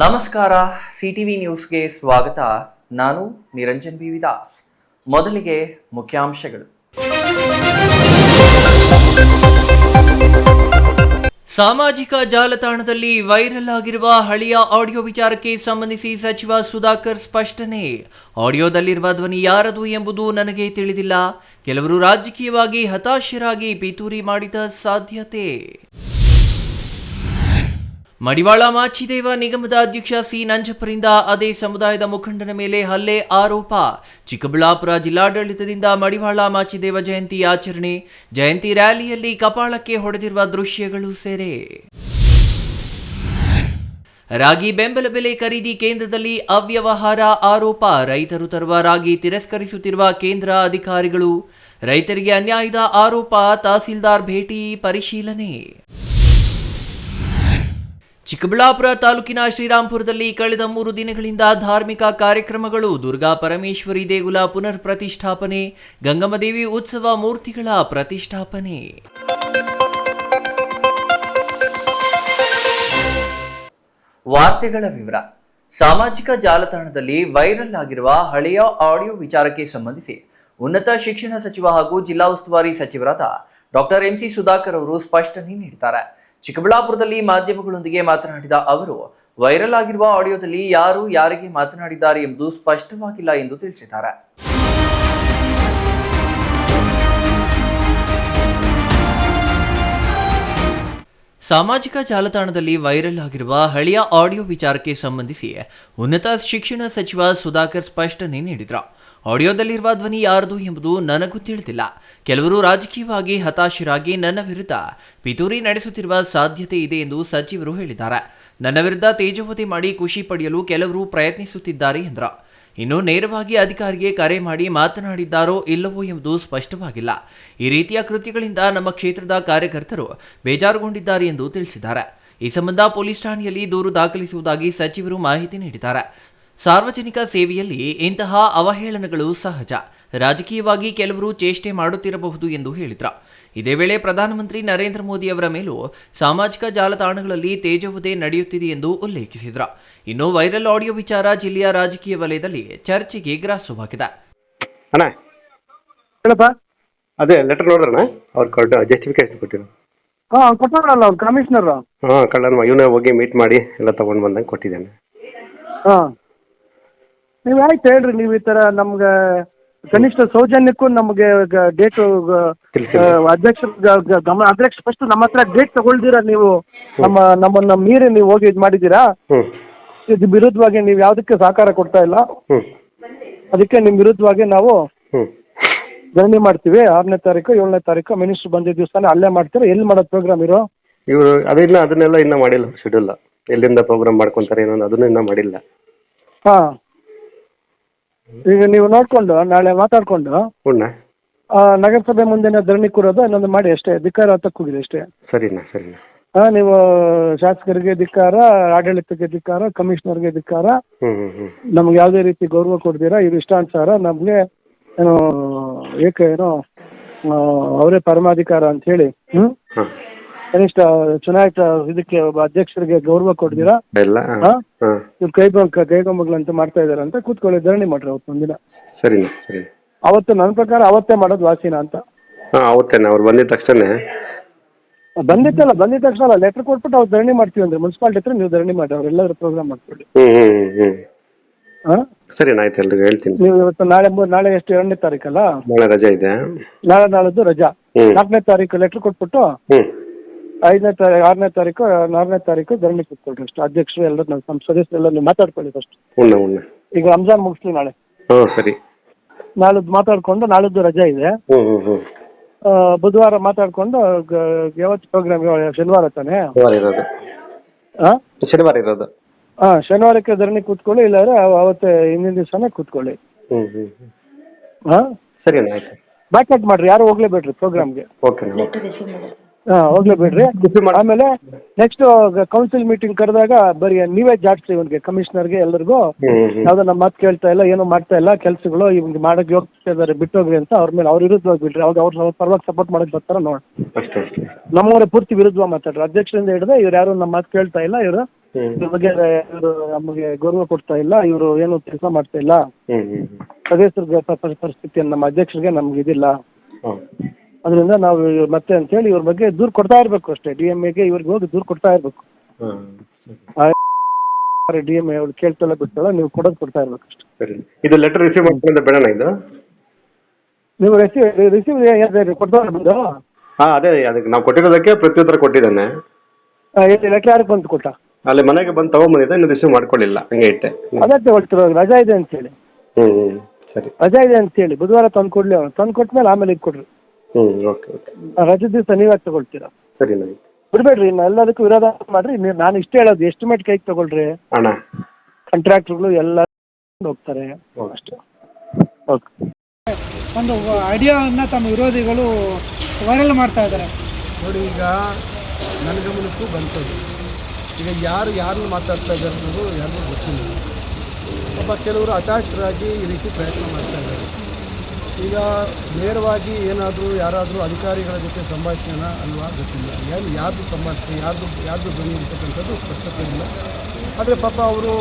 ನಮಸ್ಕಾರ, ಸಿಟಿವಿ ನ್ಯೂಸ್ಗೆ ಸ್ವಾಗತ. ನಾನು ನಿರಂಜನ್ ಬಿ ವಿದಾಸ್. ಮೊದಲಿಗೆ ಮುಖ್ಯಾಂಶಗಳು. ಸಾಮಾಜಿಕ ಜಾಲತಾಣದಲ್ಲಿ ವೈರಲ್ ಆಗಿರುವ ಹಳೆಯ ಆಡಿಯೋ ವಿಚಾರಕ್ಕೆ ಸಂಬಂಧಿಸಿ ಸಚಿವ ಸುಧಾಕರ್ ಸ್ಪಷ್ಟನೆ. ಆಡಿಯೋದಲ್ಲಿರುವ ಧ್ವನಿ ಯಾರದು ಎಂಬುದು ನನಗೆ ತಿಳಿದಿಲ್ಲ. ಕೆಲವರು ರಾಜಕೀಯವಾಗಿ ಹತಾಶರಾಗಿ ಪಿತೂರಿ ಮಾಡಿದ ಸಾಧ್ಯತೆ. ಮಡಿವಾಳ ಮಾಚಿದೇವ ನಿಗಮದ ಅಧ್ಯಕ್ಷ ಸಿ ನಂಜಪ್ಪರಿಂದ ಅದೇ ಸಮುದಾಯದ ಮುಖಂಡನ ಮೇಲೆ ಹಲ್ಲೆ ಆರೋಪ. ಚಿಕ್ಕಬಳ್ಳಾಪುರ ಜಿಲ್ಲಾಡಳಿತದಿಂದ ಮಡಿವಾಳ ಮಾಚಿದೇವ ಜಯಂತಿ ಆಚರಣೆ, ಜಯಂತಿ ರ್ಯಾಲಿಯಲ್ಲಿ ಕಪಾಳಕ್ಕೆ ಹೊಡೆದಿರುವ ದೃಶ್ಯಗಳು ಸೆರೆ. ರಾಗಿ ಬೆಂಬಲ ಬೆಲೆ ಖರೀದಿ ಕೇಂದ್ರದಲ್ಲಿ ಅವ್ಯವಹಾರ ಆರೋಪ. ರೈತರು ತರುವ ರಾಗಿ ತಿರಸ್ಕರಿಸುತ್ತಿರುವ ಕೇಂದ್ರ ಅಧಿಕಾರಿಗಳು. ರೈತರಿಗೆ ಅನ್ಯಾಯದ ಆರೋಪ. ತಹಸೀಲ್ದಾರ್ ಭೇಟಿ ಪರಿಶೀಲನೆ. ಚಿಕ್ಕಬಳ್ಳಾಪುರ ತಾಲೂಕಿನ ಶ್ರೀರಾಂಪುರದಲ್ಲಿ ಕಳೆದ 3 ದಿನಗಳಿಂದ ಧಾರ್ಮಿಕ ಕಾರ್ಯಕ್ರಮಗಳು. ದುರ್ಗಾ ಪರಮೇಶ್ವರಿ ದೇಗುಲ ಪುನರ್ ಪ್ರತಿಷ್ಠಾಪನೆ, ಗಂಗಮ್ಮದೇವಿ ಉತ್ಸವ ಮೂರ್ತಿಗಳ ಪ್ರತಿಷ್ಠಾಪನೆ. ವಾರ್ತೆಗಳ ವಿವರ. ಸಾಮಾಜಿಕ ಜಾಲತಾಣದಲ್ಲಿ ವೈರಲ್ ಆಗಿರುವ ಹಳೆಯ ಆಡಿಯೋ ವಿಚಾರಕ್ಕೆ ಸಂಬಂಧಿಸಿ ಉನ್ನತ ಶಿಕ್ಷಣ ಸಚಿವ ಹಾಗೂ ಜಿಲ್ಲಾ ಉಸ್ತುವಾರಿ ಸಚಿವರಾದ ಡಾಕ್ಟರ್ ಎಂಸಿ ಸುಧಾಕರ್ ಅವರು ಸ್ಪಷ್ಟನೆ ನೀಡಿದ್ದಾರೆ. ಚಿಕ್ಕಬಳ್ಳಾಪುರದಲ್ಲಿ ಮಾಧ್ಯಮಗಳೊಂದಿಗೆ ಮಾತನಾಡಿದ ಅವರು, ವೈರಲ್ ಆಗಿರುವ ಆಡಿಯೋದಲ್ಲಿ ಯಾರು ಯಾರಿಗೆ ಮಾತನಾಡಿದ್ದಾರೆ ಎಂಬುದು ಸ್ಪಷ್ಟವಾಗಿಲ್ಲ ಎಂದು ತಿಳಿಸಿದ್ದಾರೆ. ಸಾಮಾಜಿಕ ಜಾಲತಾಣದಲ್ಲಿ ವೈರಲ್ ಆಗಿರುವ ಹಳೆಯ ಆಡಿಯೋ ವಿಚಾರಕ್ಕೆ ಸಂಬಂಧಿಸಿ ಉನ್ನತ ಶಿಕ್ಷಣ ಸಚಿವ ಸುಧಾಕರ್ ಸ್ಪಷ್ಟನೆ ನೀಡಿದರು. ಆಡಿಯೋದಲ್ಲಿರುವ ಧ್ವನಿ ಯಾರದು ಎಂಬುದು ನನಗೂ ತಿಳಿದಿಲ್ಲ. ಕೆಲವರು ರಾಜಕೀಯವಾಗಿ ಹತಾಶರಾಗಿ ನನ್ನ ವಿರುದ್ಧ ಪಿತೂರಿ ನಡೆಸುತ್ತಿರುವ ಸಾಧ್ಯತೆ ಇದೆ ಎಂದು ಸಚಿವರು ಹೇಳಿದ್ದಾರೆ. ನನ್ನ ವಿರುದ್ಧ ತೇಜೋವಧೆ ಮಾಡಿ ಖುಷಿ ಪಡೆಯಲು ಕೆಲವರು ಪ್ರಯತ್ನಿಸುತ್ತಿದ್ದಾರೆ ಎಂದರು. ಇನ್ನು ನೇರವಾಗಿ ಅಧಿಕಾರಿಗೆ ಕರೆ ಮಾಡಿ ಮಾತನಾಡಿದ್ದಾರೋ ಇಲ್ಲವೋ ಎಂಬುದು ಸ್ಪಷ್ಟವಾಗಿಲ್ಲ. ಈ ರೀತಿಯ ಕೃತ್ಯಗಳಿಂದ ನಮ್ಮ ಕ್ಷೇತ್ರದ ಕಾರ್ಯಕರ್ತರು ಬೇಜಾರುಗೊಂಡಿದ್ದಾರೆ ಎಂದು ತಿಳಿಸಿದ್ದಾರೆ. ಈ ಸಂಬಂಧ ಪೊಲೀಸ್ ಠಾಣೆಯಲ್ಲಿ ದೂರು ದಾಖಲಿಸುವುದಾಗಿ ಸಚಿವರು ಮಾಹಿತಿ ನೀಡಿದ್ದಾರೆ. ಸಾರ್ವಜನಿಕ ಸೇವೆಯಲ್ಲಿ ಇಂತಹ ಅವಹೇಳನಗಳು ಸಹಜ. ರಾಜಕೀಯವಾಗಿ ಕೆಲವರು ಚೇಷ್ಟೆ ಮಾಡುತ್ತಿರಬಹುದು ಎಂದು ಹೇಳಿದರು. ಇದೇ ವೇಳೆ ಪ್ರಧಾನಮಂತ್ರಿ ನರೇಂದ್ರ ಮೋದಿ ಅವರ ಮೇಲೂ ಸಾಮಾಜಿಕ ಜಾಲತಾಣಗಳಲ್ಲಿ ತೇಜೋವಧೆ ನಡೆಯುತ್ತಿದೆ ಎಂದು ಉಲ್ಲೇಖಿಸಿದರು. ಇನ್ನು ವೈರಲ್ ಆಡಿಯೋ ವಿಚಾರ ಜಿಲ್ಲೆಯ ರಾಜಕೀಯ ವಲಯದಲ್ಲಿ ಚರ್ಚೆಗೆ ಗ್ರಾಸವಾಗಿದೆ. ಅದೇ ಲೆಟರ್ ನೋಡ್ರಣ ಅವ್ರು ಜಸ್ಟಿಫಿಕೇಶನ್ ಕೊಟ್ಟಿರೋ ಕೊಟ್ಟಲ್ಲ ಅವ್ರು ಕಮಿಷನರ್. ಕಳ್ಳನ ಇವನೇ ಹೋಗಿ ಮೀಟ್ ಮಾಡಿ ಎಲ್ಲ ತಗೊಂಡು ಬಂದಂಗೆ ಕೊಟ್ಟಿದ್ದಾನೆ. ನೀವು ಆಯ್ತು ಹೇಳ್ರಿ. ನೀವು ಈ ಥರ ನಮ್ಗೆ ಕನಿಷ್ಠ ಸೌಜನ್ಯಕ್ಕೂ ನಮಗೆ ಡೇಟ್ ಅಧ್ಯಕ್ಷ ಫಸ್ಟ್ ನಮ್ಮ ಹತ್ರ ಡೇಟ್ ತಗೊಳ್ದಿರ ನೀವು ನಮ್ಮನ್ನ ಮೀರಿ ನೀವು ಹೋಗಿ ಇದು ಮಾಡಿದ್ದೀರಾ. ಇದು ವಿರುದ್ಧವಾಗಿ ನೀವು ಯಾವುದಕ್ಕೆ ಸಹಕಾರ ಕೊಡ್ತಾ ಇಲ್ಲ. ಅದಕ್ಕೆ ನಿಮ್ಮ ವಿರುದ್ಧವಾಗಿ ನಾವು ಧರಣಿ ಮಾಡ್ತೀವಿ. 6ನೇ ತಾರೀಕು 7ನೇ ತಾರೀಕು ಮಿನಿಸ್ಟರ್ ಬಂದಿದ್ದ ದಿವಸನೇ ಅಲ್ಲೇ ಮಾಡ್ತೀರಾ. ಎಲ್ಲಿ ಮಾಡೋದು ಪ್ರೋಗ್ರಾಮ್ ಇರೋ ಇವರು ಅದಿಲ್ಲ, ಅದನ್ನೆಲ್ಲ ಇನ್ನೂ ಮಾಡಿಲ್ಲ. ಶೆಡ್ಯೂಲ್ ಎಲ್ಲಿಂದ ಪ್ರೋಗ್ರಾಮ್ ಮಾಡ್ಕೊಂತಾರೆ ಏನೋ ಅದನ್ನ ಇನ್ನೂ ಮಾಡಿಲ್ಲ. ಹಾಂ, ಈಗ ನೀವು ನೋಡ್ಕೊಂಡು ನಾಳೆ ಮಾತಾಡ್ಕೊಂಡು ನಗರಸಭೆ ಮುಂದೆನೇ ಧರಣಿ ಕೂರೋದು ಇನ್ನೊಂದು ಮಾಡಿ ಅಷ್ಟೇ. ಧಿಕ್ಕಾರ ಹತ್ತಕ್ಕೆ ಹೋಗಿದೆ ಅಷ್ಟೇ. ಸರಿನಾ ಸರಿನಾ. ನೀವು ಶಾಸಕರಿಗೆ ಧಿಕ್ಕಾರ, ಆಡಳಿತಕ್ಕೆ ಧಿಕ್ಕಾರ, ಕಮಿಷನರ್ಗೆ ಧಿಕ್ಕಾರ. ನಮ್ಗೆ ಯಾವುದೇ ರೀತಿ ಗೌರವ ಕೊಡ್ತೀರಾ ಇದು ಇಷ್ಟಾನುಸಾರ ನಮಗೆ ಏನೋ ಏನೋ ಅವರೇ ಪರಮಾಧಿಕಾರ ಅಂತ ಹೇಳಿ ಕನಿಷ್ಠ ಚುನಾಯಿತ ಇದಕ್ಕೆ ಅಧ್ಯಕ್ಷರಿಗೆ ಗೌರವ ಕೊಡ್ತೀರಾ. ನೀವು ಕೈಗೊಂಬಗಳಂತ ಮಾಡ್ತಾ ಇದಾರೆ ಅಂತ ಕೂತ್ಕೊಳ್ಳಿ, ಧರಣಿ ಮಾಡ್ರಿ ಅವತ್ತು ಒಂದಿನ. ಸರಿ ಸರಿ. ಅವತ್ತು ನನ್ನ ಪ್ರಕಾರ ಅವತ್ತೇ ಮಾಡೋದು ವಾಸಿನ ಅಂತ. ಅವತ್ತೇನೆ ಅವ್ರು ಬಂದಿದ್ದ ತಕ್ಷಣ ಬಂದಿದ್ದ ತಕ್ಷಣ ಲೆಟರ್ ಕೊಟ್ಬಿಟ್ಟು ಅವ್ರು ಧರಣಿ ಮಾಡ್ತೀವಿ ಅಂದ್ರೆ ಮುನ್ಸಿಪಾಲಿಟಿ ಹತ್ರ ನೀವು ಧರಣಿ ಮಾಡಿ ಅವರೆಲ್ಲರೂ ಪ್ರೋಗ್ರಾಮ್ ಮಾಡ್ಕೊಳ್ಳಿ. ಸರಿ ಆಯ್ತು, ಎಲ್ರಿಗೂ ಹೇಳ್ತೀನಿ. ನೀವು ಇವತ್ತು ನಾಳೆ ಎಷ್ಟು 2ನೇ ತಾರೀಕಲ್ಲ, ನಾಳೆ ರಜೆ ಇದೆ. ನಾಳೆದ್ದು ರಜಾ. 4ನೇ ತಾರೀಕು ಲೆಟರ್ ಕೊಟ್ಬಿಟ್ಟು 6ನೇ ತಾರೀಕು ಧರಣಿ ಕೂತ್ಕೊಳ್ರಿ ಅಷ್ಟು. ಅಧ್ಯಕ್ಷರು ಎಲ್ಲ ನಮ್ಮ ಸದಸ್ಯರೆಲ್ಲ ನೀವು ಮಾತಾಡ್ಕೊಳ್ಳಿ ಫಸ್ಟ್. ಈಗ ರಂಜಾನ್ ಮುಗಿಸ್ಲಿ ನಾಳೆ. ಸರಿ. ನಾಳಿದ್ದು ಮಾತಾಡ್ಕೊಂಡು, ನಾಳಿದ್ದು ರಜಾ ಇದೆ. ಬುಧವಾರ ಮಾತಾಡ್ಕೊಂಡು ಯಾವತ್ತು ಪ್ರೋಗ್ರಾಮ್? ಶನಿವಾರ ತಾನೆ? ಶನಿವಾರ ಇರೋದು. ಶನಿವಾರಕ್ಕೆ ಧರಣಿ ಕೂತ್ಕೊಳ್ಳಿ, ಇಲ್ಲಾಂದ್ರೆ ಅವತ್ತೇ ಹಿಂದಿನ ದಿವಸನೇ ಕೂತ್ಕೊಳ್ಳಿ. ಸರಿ ಆಯ್ತು. ಬ್ಯಾಕೌಟ್ ಮಾಡ್ರಿ, ಯಾರು ಹೋಗ್ಲೇಬೇಡ್ರಿ ಪ್ರೋಗ್ರಾಮ್ಗೆ. ಓಕೆ. ಹೋಗ್ಲೇಬೇಡ್ರಿ. ಆಮೇಲೆ ನೆಕ್ಸ್ಟ್ ಕೌನ್ಸಿಲ್ ಮೀಟಿಂಗ್ ಕರೆದಾಗ ಬರೀ ನೀವೇ ಜಾಡ್ಸ್ರಿ ಇವನ್ಗೆ, ಕಮಿಷನರ್ಗೆ ಎಲ್ಲರಿಗೂ. ಯಾವ್ದೋ ನಮ್ಮ ಮಾತು ಕೇಳ್ತಾ ಇಲ್ಲ, ಏನೋ ಮಾಡ್ತಾ ಇಲ್ಲ ಕೆಲಸಗಳು, ಇವ್ಗೆ ಮಾಡಕ್ ಹೋಗ್ತಾ ಇದಾರೆ, ಬಿಟ್ಟೋಗ್ರಿ ಅಂತ ಅವ್ರ ಮೇಲೆ ಅವ್ರ ವಿರುದ್ಧವಾಗಿ ಬಿಡ್ರಿ. ಅವ್ರ ಪರವಾಗಿ ಸಪೋರ್ಟ್ ಮಾಡಕ್ ಬರ್ತಾರ ನೋಡಿ. ನಮ್ಮವರೇ ಪೂರ್ತಿ ವಿರುದ್ಧವಾಗಿ ಮಾತಾಡ್ರಿ. ಅಧ್ಯಕ್ಷರಿಂದ ಹಿಡಿದ್ರೆ ಇವ್ರು ಯಾರು ನಮ್ಮ ಮಾತು ಕೇಳ್ತಾ ಇಲ್ಲ, ಇವರು ಇದ್ರ ಬಗ್ಗೆ ಇವರು ನಮಗೆ ಗೌರವ ಕೊಡ್ತಾ ಇಲ್ಲ, ಇವರು ಏನು ಕೆಲಸ ಮಾಡ್ತಾ ಇಲ್ಲ, ಸದಸ್ಯರಿಗೆ ಪರಿಸ್ಥಿತಿ ನಮ್ಮ ಅಧ್ಯಕ್ಷರಿಗೆ ನಮ್ಗೆ ಇದಿಲ್ಲ, ಅದರಿಂದ ನಾವು ಮತ್ತೆ ಅಂತೇಳಿ ಇವ್ರ ಬಗ್ಗೆ ದೂರು ಕೊಡ್ತಾ ಇರ್ಬೇಕು ಅಷ್ಟೇ. DMAಗೆ ಇವ್ರಿಗೆ ಹೋಗಿ ದೂರು ಕೊಡ್ತಾ ಇರ್ಬೇಕು. DMA ಅವ್ರು ಕೇಳ್ತಲ್ಲ ಬಿಡ್ತಾಳ, ನೀವು ಕೊಡ್ತಾ ಇರ್ಬೇಕು ಅಷ್ಟೇ. ಸರಿ, ಇದು ಲೆಟರ್ ರಿಸೀವ್ ಮಾಡ್ಕೊಂಡು ಬೇಡಣ ಇದು ನೀವು ರಿಸೀವ್ ಕೊಡ್ತಾ ಬಂದು? ಹಾಂ, ಅದೇ ಅದಕ್ಕೆ ನಾವು ಕೊಟ್ಟಿರೋದಕ್ಕೆ ಪ್ರತ್ಯುತ್ತರ ಕೊಟ್ಟಿದ್ದಾನೆ. ಲೆಟರ್ ಯಾರಿಗೆ ಬಂದು ಕೊಟ್ಟ? ಅಲ್ಲಿ ಮನೆಗೆ ಬಂದು ತಗೊಂಬಂದಿದ್ದೆ, ಇನ್ನು ರಿಸೀವ್ ಮಾಡ್ಕೊಳ್ಳಿಲ್ಲ, ಹಂಗೆ ಇಟ್ಟೆ. ಅದೇ ತಗೊಳ್ತಿರೋ, ರಜಾ ಇದೆ ಅಂತೇಳಿ. ಸರಿ, ರಜಾ ಇದೆ ಅಂತೇಳಿ ಬುಧವಾರ ತಂದು ಕೊಡ್ಲಿ, ಅವ್ನು ತಂದು ಕೊಟ್ಮೇಲೆ ಆಮೇಲೆ ಇದು ಕೊಡ್ರಿ. Okay okay. ರಜೆ ದಿವಸ ನೀವೇ ತಗೊಳ್ತೀರಾ? ಸರಿ ನನಗೆ ಬಿಡಬೇಡ್ರಿ, ಇನ್ನು ಎಲ್ಲದಕ್ಕೂ ವಿರೋಧ ಮಾಡ್ರಿ. ನಾನು ಇಷ್ಟೇ ಹೇಳೋದು, ಎಸ್ಟಿಮೇಟ್ ಕೈಗೆ ತಗೊಳ್ರಿ, ಅಣ್ಣ ಕಾಂಟ್ರಾಕ್ಟರ್ಗಳು ಎಲ್ಲ ಹೋಗ್ತಾರೆ ಅಷ್ಟೇ. ಓಕೆ. ಒಂದು ಐಡಿಯಾವನ್ನು ತಮ್ಮ ವಿರೋಧಿಗಳು ವೈರಲ್ ಮಾಡ್ತಾ ಇದ್ದಾರೆ ನೋಡಿ. ಈಗ ನನ್ನ ಗಮನಕ್ಕೂ ಬಂತದ್ದು, ಈಗ ಯಾರು ಮಾತಾಡ್ತಾ ಇದ್ದಾರೆ ಅನ್ನೋದು ಯಾರಿಗೂ ಗೊತ್ತಿಲ್ಲ. ಕೆಲವರು ಹತಾಶರಾಗಿ ಈ ರೀತಿ ಪ್ರಯತ್ನ ಮಾಡ್ತಾ ಇದ್ದಾರೆ. ಈಗ ನೇರವಾಗಿ ಯಾರಾದರೂ ಅಧಿಕಾರಿಗಳ ಜೊತೆ ಸಂಭಾಷಣೆನ ಅಲ್ವಾ ಗೊತ್ತಿಲ್ಲ, ಯಾರ್ದು ಸಂಭಾಷಣೆ, ಯಾರ್ದು ಧ್ವನಿ ಇರ್ತಕ್ಕಂಥದ್ದು ಸ್ಪಷ್ಟತೆ ಇಲ್ಲ. ಆದರೆ ಪಾಪ ಅವರು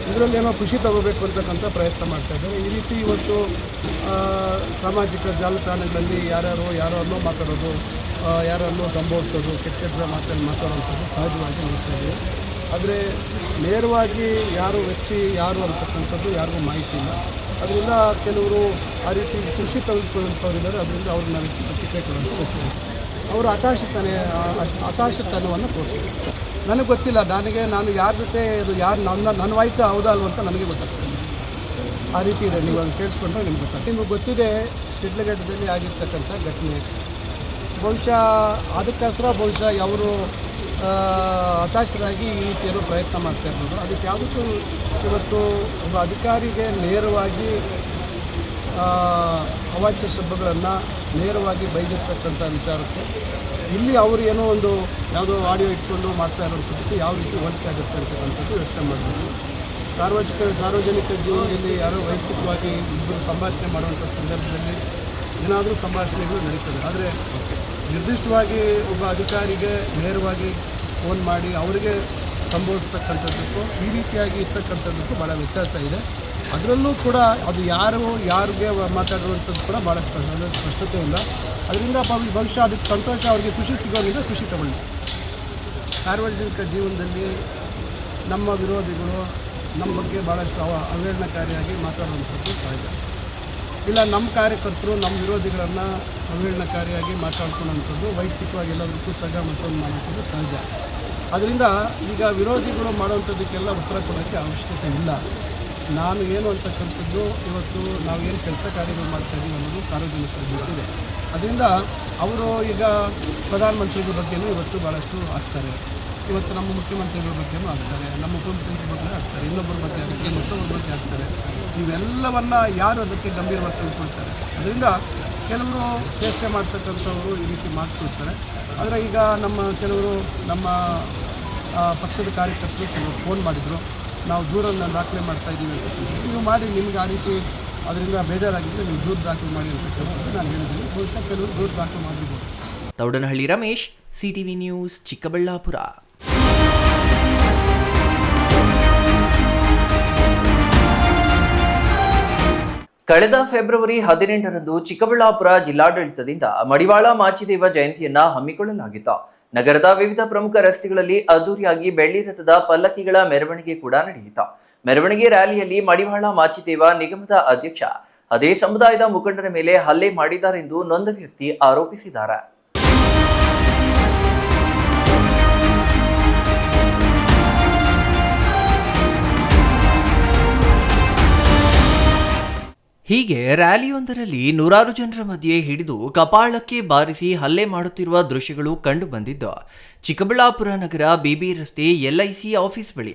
ಇದರಲ್ಲೇನೋ ಖುಷಿ ತಗೋಬೇಕು ಅಂತಕ್ಕಂಥ ಪ್ರಯತ್ನ ಮಾಡ್ತಾ ಇದ್ದಾರೆ. ಈ ರೀತಿ ಇವತ್ತು ಸಾಮಾಜಿಕ ಜಾಲತಾಣಗಳಲ್ಲಿ ಯಾರನ್ನೋ ಮಾತಾಡೋದು, ಯಾರನ್ನೋ ಸಂಬೋಧಿಸೋದು, ಕೆಟ್ಟ ಮಾತಾಡುವಂಥದ್ದು ಸಹಜವಾಗಿ ನೋಡ್ತಾ ಇದ್ದೀವಿ. ಆದರೆ ನೇರವಾಗಿ ವ್ಯಕ್ತಿ ಯಾರು ಅಂತಕ್ಕಂಥದ್ದು ಯಾರಿಗೂ ಮಾಹಿತಿ ಇಲ್ಲ. ಅದರಿಂದ ಕೆಲವರು ಆ ರೀತಿ ಖುಷಿ ತೆಗೆದುಕೊಳ್ಳುವಂಥವ್ರಿದ್ದಾರೆ. ಅದರಿಂದ ಅವ್ರನ್ನ ನಾವು ಹೆಚ್ಚು ಪ್ರತಿಕ್ರಿಯೆ ಕೊಡುವಂಥ ಬಯಸಿದ್ದಾರೆ. ಅವರು ಹತಾಶತನವನ್ನು ತೋರಿಸಿದ್ದಾರೆ. ನನಗೆ ಗೊತ್ತಿಲ್ಲ, ನಾನು ಯಾರ ಜೊತೆ ನನ್ನ ವಯಸ್ಸು ಹೌದಾ ಅಲ್ವ ಅಂತ ನನಗೆ ಗೊತ್ತಾಗ್ತದೆ. ಆ ರೀತಿ ಇದೆ, ನೀವು ಅದನ್ನು ಕೇಳಿಸ್ಕೊಂಡ್ರೆ ನಿಮ್ಗೆ ಗೊತ್ತಾಗ್ತದೆ. ನಿಮಗೆ ಗೊತ್ತಿದೆ ಶಿಡ್ಲಘಟ್ಟದಲ್ಲಿ ಆಗಿರ್ತಕ್ಕಂಥ ಘಟನೆ. ಬಹುಶಃ ಅದಕ್ಕೋಸ್ಕರ ಅವರು ಹತಾಶರಾಗಿ ಈ ರೀತಿಯಲ್ಲೂ ಪ್ರಯತ್ನ ಮಾಡ್ತಾ ಇರ್ಬೋದು. ಅದಕ್ಕೆ ಯಾವುದಕ್ಕೂ ಇವತ್ತು ಒಬ್ಬ ಅಧಿಕಾರಿಗೆ ನೇರವಾಗಿ ಅವಾಚ್ಯ ಶಬ್ದಗಳನ್ನು ನೇರವಾಗಿ ಬೈದಿರ್ತಕ್ಕಂಥ ವಿಚಾರಕ್ಕೆ ಇಲ್ಲಿ ಅವರು ಏನೋ ಒಂದು ಯಾವುದೋ ಆಡಿಯೋ ಇಟ್ಕೊಂಡು ಮಾಡ್ತಾ ಇರೋಂಥದ್ದು ಯಾವ ರೀತಿ ಹೋಲಿಕೆ ಆಗುತ್ತೆ ಅಂತಕ್ಕಂಥದ್ದು ಯೋಚನೆ ಮಾಡಬೇಕು. ಸಾರ್ವಜನಿಕ ಜೀವನದಲ್ಲಿ ಯಾರೋ ವೈಯಕ್ತಿಕವಾಗಿ ಇಬ್ಬರು ಸಂಭಾಷಣೆ ಮಾಡುವಂಥ ಸಂದರ್ಭದಲ್ಲಿ ಏನಾದರೂ ಸಂಭಾಷಣೆಗಳು ನಡೀತದೆ. ಆದರೆ ನಿರ್ದಿಷ್ಟವಾಗಿ ಒಬ್ಬ ಅಧಿಕಾರಿಗೆ ನೇರವಾಗಿ ಫೋನ್ ಮಾಡಿ ಅವರಿಗೆ ಸಂಬೋಧಿಸ್ತಕ್ಕಂಥದ್ದಕ್ಕೂ ಈ ರೀತಿಯಾಗಿ ಇರ್ತಕ್ಕಂಥದ್ದಕ್ಕೂ ಭಾಳ ವ್ಯತ್ಯಾಸ ಇದೆ. ಅದರಲ್ಲೂ ಕೂಡ ಅದು ಯಾರಿಗೆ ಮಾತಾಡುವಂಥದ್ದು ಕೂಡ ಭಾಳ ಸ್ಪಷ್ಟತೆ ಇಲ್ಲ. ಅದರಿಂದ ಬಹುಶಃ ಅದಕ್ಕೆ ಸಂತೋಷ, ಅವರಿಗೆ ಖುಷಿ ಸಿಗೋದ್ರಿಂದ ಖುಷಿ ತಗೊಳ್ಳಿ. ಸಾರ್ವಜನಿಕ ಜೀವನದಲ್ಲಿ ನಮ್ಮ ವಿರೋಧಿಗಳು ನಮ್ಮ ಬಗ್ಗೆ ಭಾಳಷ್ಟು ಅವಹೇಳನಕಾರಿಯಾಗಿ ಮಾತಾಡುವಂಥದ್ದು ಸಹಜ. ಇಲ್ಲ, ನಮ್ಮ ಕಾರ್ಯಕರ್ತರು ನಮ್ಮ ವಿರೋಧಿಗಳನ್ನು ಅವಹೇಳನಕಾರಿಯಾಗಿ ಮಾತಾಡ್ಕೊಳ್ಳೋಂಥದ್ದು, ವೈಯಕ್ತಿಕವಾಗಿ ಎಲ್ಲಾದರೂ ಕೂತಾಗ ಮತ್ತೊಂದು ಮಾಡೋಂಥದ್ದು ಸಹಜ. ಅದರಿಂದ ಈಗ ವಿರೋಧಿಗಳು ಮಾಡೋವಂಥದ್ದಕ್ಕೆಲ್ಲ ಉತ್ತರ ಕೊಡೋಕ್ಕೆ ಅವಶ್ಯಕತೆ ಇಲ್ಲ. ನಾನು ಏನು ಅಂತಕ್ಕಂಥದ್ದು ಇವತ್ತು ನಾವೇನು ಕೆಲಸ ಕಾರ್ಯಗಳು ಮಾಡ್ತಾಯಿದ್ದೀವಿ ಅನ್ನೋದು ಸಾರ್ವಜನಿಕರಿಗೆ ಗೊತ್ತಿದೆ. ಅದರಿಂದ ಅವರು ಈಗ ಪ್ರಧಾನಮಂತ್ರಿಗಳ ಬಗ್ಗೆಯೂ ಇವತ್ತು ಭಾಳಷ್ಟು ಆಗ್ತಾರೆ. ಇವತ್ತು ನಮ್ಮ ಮುಖ್ಯಮಂತ್ರಿಗಳ ಬಗ್ಗೆಯೂ ಆಗ್ತಾರೆ, ನಮ್ಮ ಉಪಮುಖ್ಯಮಂತ್ರಿ ಬಗ್ಗೆ ಆಗ್ತಾರೆ, ಇನ್ನೊಬ್ಬರ ಬಗ್ಗೆ ಆಗ್ತಾರೆ, ಮತ್ತೊಬ್ಬರ ಬಗ್ಗೆ ಆಗ್ತಾರೆ. ಇವೆಲ್ಲವನ್ನ ಯಾರು ಅದಕ್ಕೆ ಗಂಭೀರವಾಗಿ ತೆಗೆದುಕೊಳ್ತಾರೆ. ಅದರಿಂದ ಕೆಲವರು ಚೇಷ್ಟೆ ಮಾಡ್ತಕ್ಕಂಥವರು ಈ ರೀತಿ ಮಾಡ್ಕೊಳ್ತಾರೆ. ಆದರೆ ಈಗ ಕೆಲವರು ನಮ್ಮ ಪಕ್ಷದ ಕಾರ್ಯಕರ್ತರು ಕೆಲವರು ಫೋನ್ ಮಾಡಿದರು, ನಾವು ದೂರನ್ನು ದಾಖಲೆ ಮಾಡ್ತಾಯಿದ್ದೀವಿ ಅಂತಕ್ಕಂಥದ್ದು. ನೀವು ಮಾಡಿ, ನಿಮ್ಗೆ ಆ ರೀತಿ ಅದರಿಂದ ಬೇಜಾರಾಗಿದ್ದರೆ ನೀವು ದೂರು ದಾಖಲೆ ಮಾಡಿ ಅಂತಕ್ಕಂಥದ್ದು ನಾನು ಹೇಳಿದ್ದೀನಿ. ಬಹುಶಃ ಕೆಲವರು ದೂರು ದಾಖಲೆ ಮಾಡಿರ್ಬೋದು. Thoudanahalli Ramesh, CTV news, Chikkaballapur. ಕಳೆದ ಫೆಬ್ರವರಿ 18ರಂದು ಚಿಕ್ಕಬಳ್ಳಾಪುರ ಜಿಲ್ಲಾಡಳಿತದಿಂದ ಮಡಿವಾಳ ಮಾಚಿದೇವ ಜಯಂತಿಯನ್ನ ಹಮ್ಮಿಕೊಳ್ಳಲಾಗಿತ್ತು. ನಗರದ ವಿವಿಧ ಪ್ರಮುಖ ರಸ್ತೆಗಳಲ್ಲಿ ಅದ್ದೂರಿಯಾಗಿ ಬೆಳ್ಳಿ ರಥದ ಪಲ್ಲಕ್ಕಿಗಳ ಮೆರವಣಿಗೆ ಕೂಡ ನಡೆಯಿತು. ಮೆರವಣಿಗೆ ರ್ಯಾಲಿಯಲ್ಲಿ ಮಡಿವಾಳ ಮಾಚಿದೇವ ನಿಗಮದ ಅಧ್ಯಕ್ಷ ಅದೇ ಸಮುದಾಯದ ಮುಖಂಡರ ಮೇಲೆ ಹಲ್ಲೆ ಮಾಡಿದ್ದಾರೆಂದು ನೊಂದ ವ್ಯಕ್ತಿ ಆರೋಪಿಸಿದ್ದಾರೆ. ಹೀಗೆ ರ್ಯಾಲಿಯೊಂದರಲ್ಲಿ ನೂರಾರು ಜನರ ಮಧ್ಯೆ ಹಿಡಿದು ಕಪಾಳಕ್ಕೆ ಬಾರಿಸಿ ಹಲ್ಲೆ ಮಾಡುತ್ತಿರುವ ದೃಶ್ಯಗಳು ಕಂಡು ಬಂದಿದ್ದು ಚಿಕ್ಕಬಳ್ಳಾಪುರ ನಗರ BB ರಸ್ತೆ LIC ಆಫೀಸ್ ಬಳಿ.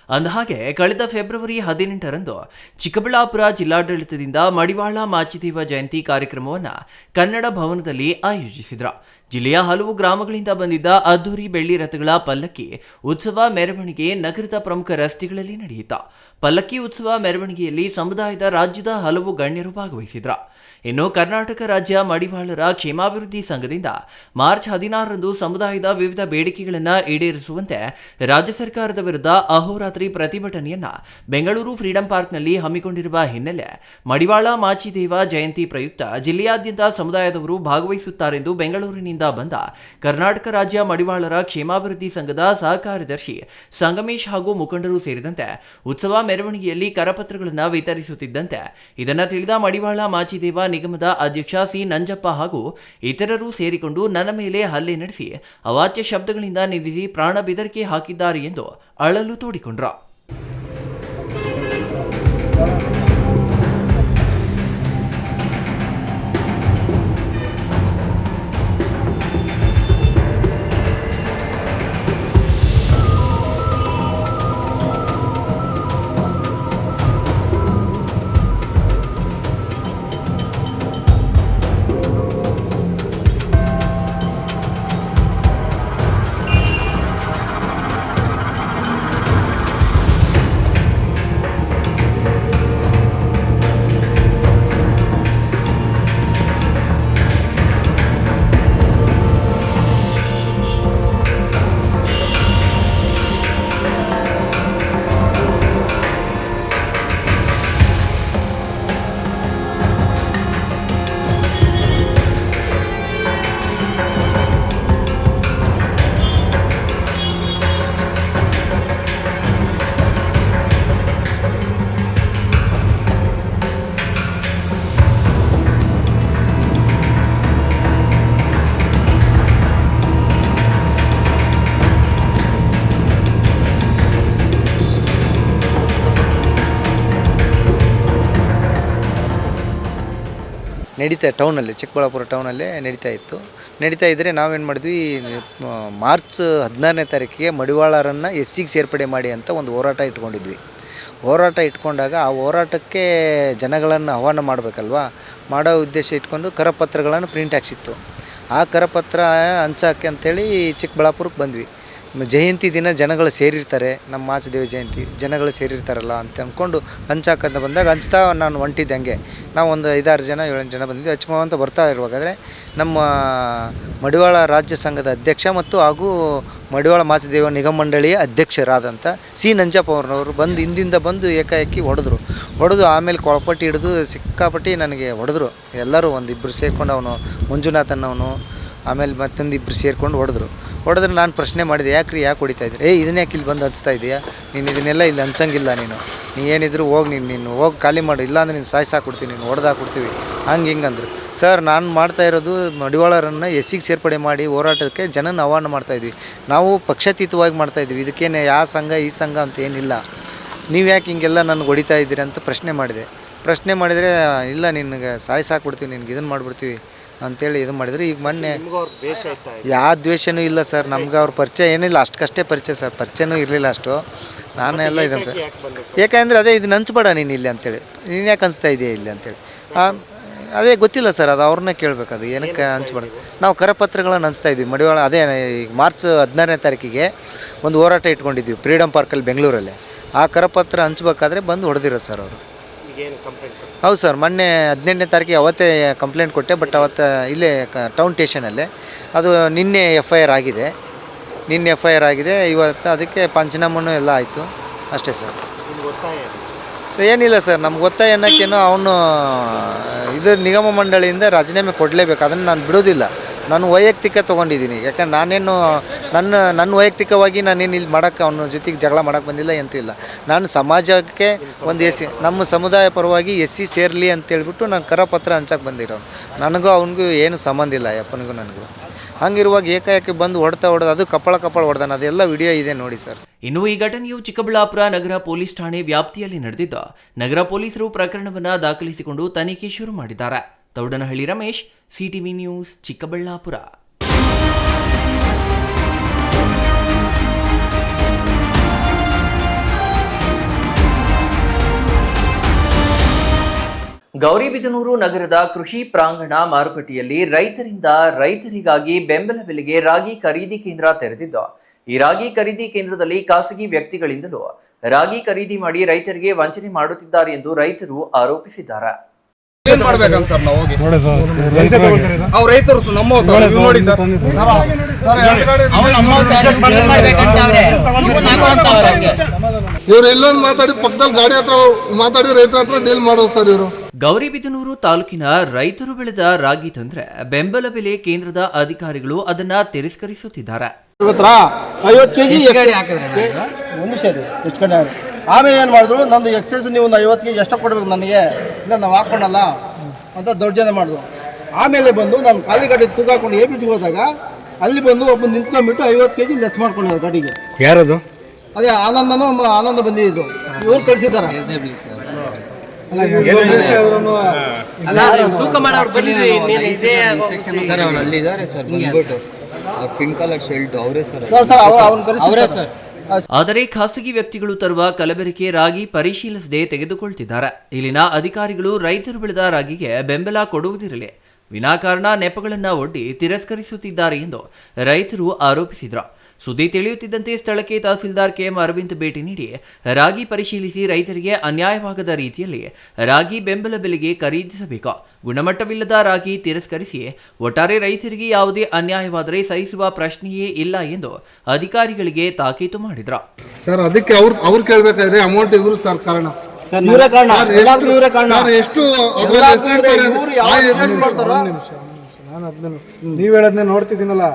ಅಂದಹಾಗೆ ಕಳೆದ ಫೆಬ್ರವರಿ 18ರಂದು ಚಿಕ್ಕಬಳ್ಳಾಪುರ ಜಿಲ್ಲಾಡಳಿತದಿಂದ ಮಡಿವಾಳ ಮಾಚಿದೇವ ಜಯಂತಿ ಕಾರ್ಯಕ್ರಮವನ್ನು ಕನ್ನಡ ಭವನದಲ್ಲಿ ಆಯೋಜಿಸಿದ್ರು. ಜಿಲ್ಲೆಯ ಹಲವು ಗ್ರಾಮಗಳಿಂದ ಬಂದಿದ್ದ ಅದ್ದೂರಿ ಬೆಳ್ಳಿ ರಥಗಳ ಪಲ್ಲಕ್ಕಿ ಉತ್ಸವ ಮೆರವಣಿಗೆ ನಗರದ ಪ್ರಮುಖ ರಸ್ತೆಗಳಲ್ಲಿ ನಡೆಯಿತು. ಪಲ್ಲಕ್ಕಿ ಉತ್ಸವ ಮೆರವಣಿಗೆಯಲ್ಲಿ ಸಮುದಾಯದ ರಾಜ್ಯದ ಹಲವು ಗಣ್ಯರು ಭಾಗವಹಿಸಿದ್ರು. ಇನ್ನು ಕರ್ನಾಟಕ ರಾಜ್ಯ ಮಡಿವಾಳರ ಕ್ಷೇಮಾಭಿವೃದ್ಧಿ ಸಂಘದಿಂದ ಮಾರ್ಚ್ 16ರಂದು ಸಮುದಾಯದ ವಿವಿಧ ಬೇಡಿಕೆಗಳನ್ನು ಈಡೇರಿಸುವಂತೆ ರಾಜ್ಯ ಸರ್ಕಾರದ ವಿರುದ್ಧ ಅಹೋರಾತ್ರಿ ಪ್ರತಿಭಟನೆಯನ್ನ ಬೆಂಗಳೂರು ಫ್ರೀಡಂ ಪಾರ್ಕ್ನಲ್ಲಿ ಹಮ್ಮಿಕೊಂಡಿರುವ ಹಿನ್ನೆಲೆ ಮಡಿವಾಳ ಮಾಚಿದೇವ ಜಯಂತಿ ಪ್ರಯುಕ್ತ ಜಿಲ್ಲೆಯಾದ್ಯಂತ ಸಮುದಾಯದವರು ಭಾಗವಹಿಸುತ್ತಾರೆಂದು ಬೆಂಗಳೂರಿನಿಂದ ಬಂದ ಕರ್ನಾಟಕ ರಾಜ್ಯ ಮಡಿವಾಳರ ಕ್ಷೇಮಾಭಿವೃದ್ಧಿ ಸಂಘದ ಸಹ ಕಾರ್ಯದರ್ಶಿ ಸಂಗಮೇಶ್ ಹಾಗೂ ಮುಖಂಡರು ಸೇರಿದಂತೆ ಉತ್ಸವ ಮೆರವಣಿಗೆಯಲ್ಲಿ ಕರಪತ್ರಗಳನ್ನು ವಿತರಿಸುತ್ತಿದ್ದಂತೆ ಇದನ್ನು ತಿಳಿದ ಮಡಿವಾಳ ಮಾಚಿದೇವ ನಿಗಮದ ಅಧ್ಯಕ್ಷ ಸಿ ನಂಜಪ್ಪ ಹಾಗೂ ಇತರರು ಸೇರಿಕೊಂಡು ನನ್ನ ಮೇಲೆ ಹಲ್ಲೆ ನಡೆಸಿ ಅವಾಚ್ಯ ಶಬ್ದಗಳಿಂದ ನಿಂದಿಸಿ ಪ್ರಾಣ ಬೆದರಿಕೆ ಹಾಕಿದ್ದಾರೆ ಎಂದು ಅಳಲು ತೋಡಿಕೊಂಡ್ರು. ನಡೀತಾ ಟೌನಲ್ಲಿ ಚಿಕ್ಕಬಳ್ಳಾಪುರ ಟೌನಲ್ಲೇ ನಡೀತಾ ಇದ್ದರೆ ನಾವೇನು ಮಾಡಿದ್ವಿ, ಮಾರ್ಚ್ 16ನೇ ತಾರೀಕಿಗೆ ಮಡಿವಾಳರನ್ನು ಎಸ್ಸಿಗೆ ಸೇರ್ಪಡೆ ಮಾಡಿ ಅಂತ ಒಂದು ಹೋರಾಟ ಇಟ್ಕೊಂಡಾಗ ಆ ಹೋರಾಟಕ್ಕೆ ಜನಗಳನ್ನು ಆಹ್ವಾನ ಮಾಡಬೇಕಲ್ವಾ, ಮಾಡೋ ಉದ್ದೇಶ ಇಟ್ಕೊಂಡು ಕರಪತ್ರಗಳನ್ನು ಪ್ರಿಂಟ್ ಹಾಕ್ಸಿತ್ತು. ಆ ಕರಪತ್ರ ಹಂಚೋಕ್ಕೆ ಅಂಥೇಳಿ ಚಿಕ್ಕಬಳ್ಳಾಪುರಕ್ಕೆ ಬಂದ್ವಿ. ಜಯಂತಿ ದಿನ ಜನಗಳು ಸೇರಿರ್ತಾರೆ, ನಮ್ಮ ಮಾಚಿದೇವ ಜಯಂತಿ ಜನಗಳು ಸೇರಿರ್ತಾರಲ್ಲ ಅಂತ ಅಂದ್ಕೊಂಡು ಹಂಚಾಕಂತ ಬಂದಾಗ ಹಂಚ್ತಾ ನಾನು ಹೊಂಟಿದ್ದೆ. ಹಂಗೆ ನಾವು ಒಂದು 5-6 ಜನ 7 ಜನ ಬಂದಿದ್ವಿ. ಹಚ್ಕೊಂತ ಬರ್ತಾ ಇರುವಾಗಾದರೆ ನಮ್ಮ ಮಡಿವಾಳ ರಾಜ್ಯ ಸಂಘದ ಅಧ್ಯಕ್ಷ ಮತ್ತು ಹಾಗೂ ಮಡಿವಾಳ ಮಾಚಿದೇವ ನಿಗಮ ಮಂಡಳಿಯ ಅಧ್ಯಕ್ಷರಾದಂಥ ಸಿ ನಂಜಪ್ಪ ಅವ್ರನ್ನವರು ಬಂದು ಹಿಂದಿಂದ ಬಂದು ಏಕಾಏಕಿ ಹೊಡೆದು ಆಮೇಲೆ ಕೊಳಪಟ್ಟಿ ಹಿಡಿದು ಸಿಕ್ಕಾಪಟ್ಟಿ ನನಗೆ ಹೊಡೆದ್ರು. ಎಲ್ಲರೂ ಒಂದಿಬ್ಬರು ಸೇರಿಕೊಂಡು ಅವನು ಮಂಜುನಾಥನವನು ಆಮೇಲೆ ಮತ್ತೊಂದಿಬ್ಬರು ಸೇರಿಕೊಂಡು ಹೊಡೆದ್ರೆ ನಾನು ಪ್ರಶ್ನೆ ಮಾಡಿದೆ, ಯಾಕೆ ಹೊಡಿತಾ ಇದ್ರಿ, ಇದನ್ನ ಯಾಕೆ ಇಲ್ಲಿ ಬಂದು ಹಚ್ತಾ ಇದೆಯಾ, ನೀನು ಇದನ್ನೆಲ್ಲ ಇಲ್ಲಿ ಹಂಚಂಗಿಲ್ಲ, ನೀನು ಏನಿದ್ರು ಹೋಗಿ ನೀನು ಹೋಗಿ ಖಾಲಿ ಮಾಡು, ಇಲ್ಲಾಂದ್ರೆ ನೀನು ಸಾಯಿಸಾಕ್ಬಿಡ್ತೀನಿ, ನೀನು ಹೊಡೆದಾಕ್ಬಿಡ್ತೀವಿ ಹಿಂಗೆ ಅಂದರು. ಸರ್, ನಾನು ಮಾಡ್ತಾ ಇರೋದು ಮಡಿವಾಳರನ್ನು ಎಸ್ಸಿಗೆ ಸೇರ್ಪಡೆ ಮಾಡಿ ಹೋರಾಟಕ್ಕೆ ಜನನ ಆಹ್ವಾನ ಮಾಡ್ತಾಯಿದ್ವಿ. ನಾವು ಪಕ್ಷಾತೀತವಾಗಿ ಮಾಡ್ತಾಯಿದ್ವಿ. ಇದಕ್ಕೇನು ಯಾವ ಸಂಘ ಈ ಸಂಘ ಅಂತ ಏನಿಲ್ಲ. ನೀವು ಯಾಕೆ ಹಿಂಗೆಲ್ಲ ನನಗೆ ಹೊಡಿತಾ ಇದ್ದೀರಿ ಅಂತ ಪ್ರಶ್ನೆ ಮಾಡಿದರೆ ಇಲ್ಲ, ನಿನಗೆ ಸಾಯಿಸಾಕ್ಬಿಡ್ತೀವಿ, ನಿನ್ಗೆ ಇದನ್ನು ಮಾಡಿಬಿಡ್ತೀವಿ ಅಂಥೇಳಿ ಇದು ಮಾಡಿದ್ರು. ಈಗ ಮೊನ್ನೆ ಯಾವ ದ್ವೇಷನೂ ಇಲ್ಲ ಸರ್, ನಮ್ಗೆ ಅವ್ರ ಪರಿಚಯ ಏನಿಲ್ಲ, ಅಷ್ಟಕ್ಕಷ್ಟೇ ಪರಿಚಯ ಸರ್, ಪರಿಚಯನೂ ಇರಲಿಲ್ಲ ಅಷ್ಟು. ನಾನೆಲ್ಲ ಇದಂತ ಯಾಕೆಂದರೆ ಅದೇ ಇದನ್ನ ಹಂಚ್ಬೇಡ ನೀನು ಇಲ್ಲಿ ಅಂತೇಳಿ, ನೀನು ಯಾಕೆ ಹಂಚ್ತಾ ಇದೆಯಾ ಇಲ್ಲಿ ಅಂತೇಳಿ. ಅದೇ ಗೊತ್ತಿಲ್ಲ ಸರ್, ಅದು ಅವ್ರನ್ನೇ ಕೇಳಬೇಕು, ಅದು ಏನಕ್ಕೆ ಹಂಚ್ಬೇಡ. ನಾವು ಕರಪತ್ರಗಳನ್ನು ಹಂಚ್ತಾ ಇದ್ವಿ ಮಡಿವಾಳ. ಅದೇ ಈಗ ಮಾರ್ಚ್ 16ನೇ ತಾರೀಕಿಗೆ ಒಂದು ಹೋರಾಟ ಇಟ್ಕೊಂಡಿದ್ವಿ ಫ್ರೀಡಮ್ ಪಾರ್ಕಲ್ಲಿ ಬೆಂಗಳೂರಲ್ಲಿ. ಆ ಕರಪತ್ರ ಹಂಚ್ಬೇಕಾದ್ರೆ ಬಂದು ಹೊಡೆದಿರೋದು ಸರ್ ಅವರು. ಹೌದು ಸರ್, ಮೊನ್ನೆ 18ನೇ ತಾರೀಕಿಗೆ ಅವತ್ತೇ ಕಂಪ್ಲೇಂಟ್ ಕೊಟ್ಟೆ. ಬಟ್ ಅವತ್ತು ಇಲ್ಲೇ ಟೌನ್ ಸ್ಟೇಷನಲ್ಲೇ ಅದು ನಿನ್ನೆ FIR ಆಗಿದೆ. ಇವತ್ತು ಅದಕ್ಕೆ ಪಂಚನಾಮನೂ ಎಲ್ಲ ಆಯಿತು ಅಷ್ಟೇ ಸರ್. ಏನಿಲ್ಲ ಸರ್, ನಮ್ಗೆ ಒತ್ತಾಯ ಅನ್ನೋಕ್ಕೇನೋ ಅವನು ಇದು ನಿಗಮ ಮಂಡಳಿಯಿಂದ ರಾಜೀನಾಮೆ ಕೊಡಲೇಬೇಕು, ಅದನ್ನು ನಾನು ಬಿಡೋದಿಲ್ಲ. ನಾನು ವೈಯಕ್ತಿಕ ತೊಗೊಂಡಿದ್ದೀನಿ. ಯಾಕಂದ್ರೆ ನಾನೇನು ನನ್ನ ವೈಯಕ್ತಿಕವಾಗಿ ನಾನೇನು ಇಲ್ಲಿ ಮಾಡೋಕ್ಕೆ ಅವನ ಜೊತೆಗೆ ಜಗಳ ಮಾಡೋಕ್ಕೆ ಬಂದಿಲ್ಲ, ಎಂತೂ ಇಲ್ಲ. ನಾನು ಸಮಾಜಕ್ಕೆ ಒಂದು ನಮ್ಮ ಸಮುದಾಯ ಪರವಾಗಿ SC ಸೇರಲಿ ಅಂತೇಳ್ಬಿಟ್ಟು ನಾನು ಕರಪತ್ರ ಹಂಚಕ್ಕೆ ಬಂದಿರೋ. ನನಗೂ ಅವನಿಗೂ ಏನು ಸಂಬಂಧ ಇಲ್ಲ, ಅಪ್ಪನಿಗೂ ನನಗೂ. ಹಂಗಿರುವಾಗ ಏಕಾಏಕಿ ಬಂದು ಹೊಡೆದು ಅದು ಕಪ್ಪಳ ಹೊಡೆದಾನ. ಅದೆಲ್ಲ ವಿಡಿಯೋ ಇದೆ ನೋಡಿ ಸರ್. ಇನ್ನು ಈ ಘಟನೆಯು ಚಿಕ್ಕಬಳ್ಳಾಪುರ ನಗರ ಪೊಲೀಸ್ ಠಾಣೆ ವ್ಯಾಪ್ತಿಯಲ್ಲಿ ನಡೆದಿದ್ದು, ನಗರ ಪೊಲೀಸರು ಪ್ರಕರಣವನ್ನು ದಾಖಲಿಸಿಕೊಂಡು ತನಿಖೆ ಶುರು ಮಾಡಿದ್ದಾರೆ. Thoudanahalli Ramesh, CTV news, Chikkaballapur. ಗೌರಿಬಿದನೂರು ನಗರದ ಕೃಷಿ ಪ್ರಾಂಗಣ ಮಾರುಕಟ್ಟೆಯಲ್ಲಿ ರೈತರಿಂದ ರೈತರಿಗಾಗಿ ಬೆಂಬಲ ಬೆಲೆಗೆ ರಾಗಿ ಖರೀದಿ ಕೇಂದ್ರ ತೆರೆದಿದ್ದು, ಈ ರಾಗಿ ಖರೀದಿ ಕೇಂದ್ರದಲ್ಲಿ ಖಾಸಗಿ ವ್ಯಕ್ತಿಗಳಿಂದಲೂ ರಾಗಿ ಖರೀದಿ ಮಾಡಿ ರೈತರಿಗೆ ವಂಚನೆ ಮಾಡುತ್ತಿದ್ದಾರೆ ಎಂದು ರೈತರು ಆರೋಪಿಸಿದ್ದಾರೆ. ಏನ್ ಮಾಡ್ಬೇಕಂತ ಸರ್ ನಾವು ಹೋಗಿ ಅವ್ರ ರೈತರು ನಮ್ಮ ಸರ್ ಇವ್ ನೋಡಿ ಸರ್ ಇವ್ರು ಎಲ್ಲೊಂದು ಮಾತಾಡಿ ಪಕ್ಕದಲ್ಲಿ ಗಾಡಿ ಹತ್ರ ಮಾತಾಡಿ ರೈತರ ಹತ್ರ ಡೀಲ್ ಮಾಡೋದು ಸರ್ ಇವರು. ಗೌರಿಬಿದನೂರು ತಾಲೂಕಿನ ರೈತರು ಬೆಳೆದ ರಾಗಿ ತಂದ್ರೆ ಬೆಂಬಲ ಬೆಲೆ ಕೇಂದ್ರದ ಅಧಿಕಾರಿಗಳು ಅದನ್ನ ತಿರಸ್ಕರಿಸುತ್ತಿದ್ದಾರೆ. 50 ಕೆಜಿ ಆಮೇಲೆ ಏನು ಮಾಡಿದ್ರು, ನಂದು ಎಕ್ಸೈಸ್ ನೀವು ಒಂದು 50 ಕೆಜಿ ಎಷ್ಟು ಕೊಡ್ಬೇಕು ನನಗೆ, ಇಲ್ಲ ನಾವು ಹಾಕ್ಕೊಳಲ್ಲ ಅಂತ ದೌರ್ಜನ್ಯ ಮಾಡಿದ್ರು. ಆಮೇಲೆ ಬಂದು ನಾನು ಖಾಲಿ ಗಾಡಿ ತೂಕ ಹಾಕೊಂಡು ಬಿಟ್ಟು ಹೋದಾಗ ಅಲ್ಲಿ ಬಂದು ಒಬ್ಬ ನಿಂತ್ಕೊಂಡ್ಬಿಟ್ಟು 50 ಕೆಜಿ ಲೆಸ್ ಮಾಡ್ಕೊಂಡಿದ್ದಾರೆ ಗಾಡಿಗೆ. ಯಾರದು? ಅದೇ ಆನಂದ ಬಂದಿದ್ದು ಇವ್ರು ಕಳಿಸಿದ್ದಾರೆ. ತೂಕ ಮಾಡೋರು ಸರ್ ಅವ್ರು ಅಲ್ಲಿದ್ದಾರೆ ಸರ್, ಬಂದ್ಬಿಟ್ಟು ಅವ್ರು ಪಿಂಕ್ ಕಲರ್ ಶರ್ಟ್ ಅವರೇ ಸರ್. ಅವರೇ ಸರ್. ಆದರೆ ಖಾಸಗಿ ವ್ಯಕ್ತಿಗಳು ತರುವ ಕಲಬೆರಕೆ ರಾಗಿ ಪರಿಶೀಲಿಸದೆ ತೆಗೆದುಕೊಳ್ತಿದ್ದಾರೆ. ಇಲ್ಲಿನ ಅಧಿಕಾರಿಗಳು ರೈತರು ಬೆಳೆದ ರಾಗಿಗೆ ಬೆಂಬಲ ಕೊಡುವುದಿರಲಿ ವಿನಾಕಾರಣ ನೆಪಗಳನ್ನ ಒಡ್ಡಿ ತಿರಸ್ಕರಿಸುತ್ತಿದ್ದಾರೆ ಎಂದು ರೈತರು ಆರೋಪಿಸಿದರು. ಸುದ್ದಿ ತಿಳಿಯುತ್ತಿದ್ದಂತೆ ಸ್ಥಳಕ್ಕೆ ತಹಸೀಲ್ದಾರ್ ಕೆಎಂ ಅರವಿಂದ್ ಭೇಟಿ ನೀಡಿ ರಾಗಿ ಪರಿಶೀಲಿಸಿ ರೈತರಿಗೆ ಅನ್ಯಾಯವಾಗದ ರೀತಿಯಲ್ಲಿ ರಾಗಿ ಬೆಂಬಲ ಬೆಲೆಗೆ ಖರೀದಿಸಬೇಕು, ಗುಣಮಟ್ಟವಿಲ್ಲದ ರಾಗಿ ತಿರಸ್ಕರಿಸಿ ಒಟ್ಟಾರೆ ರೈತರಿಗೆ ಯಾವುದೇ ಅನ್ಯಾಯವಾದರೆ ಸಹಿಸುವ ಪ್ರಶ್ನೆಯೇ ಇಲ್ಲ ಎಂದು ಅಧಿಕಾರಿಗಳಿಗೆ ತಾಕೀತು ಮಾಡಿದ್ರು. ಸರ್ ಅದಕ್ಕೆ ಅವ್ರು ಕೇಳಬೇಕಾದ್ರೆ ಅಮೌಂಟ್ ಇವರು ಸರ್ ಕಾರಣ. ಎಷ್ಟು ನೀವ್ ಹೇಳದ್ನೇ ನೋಡ್ತಿದ್ದೀನಲ್ಲ,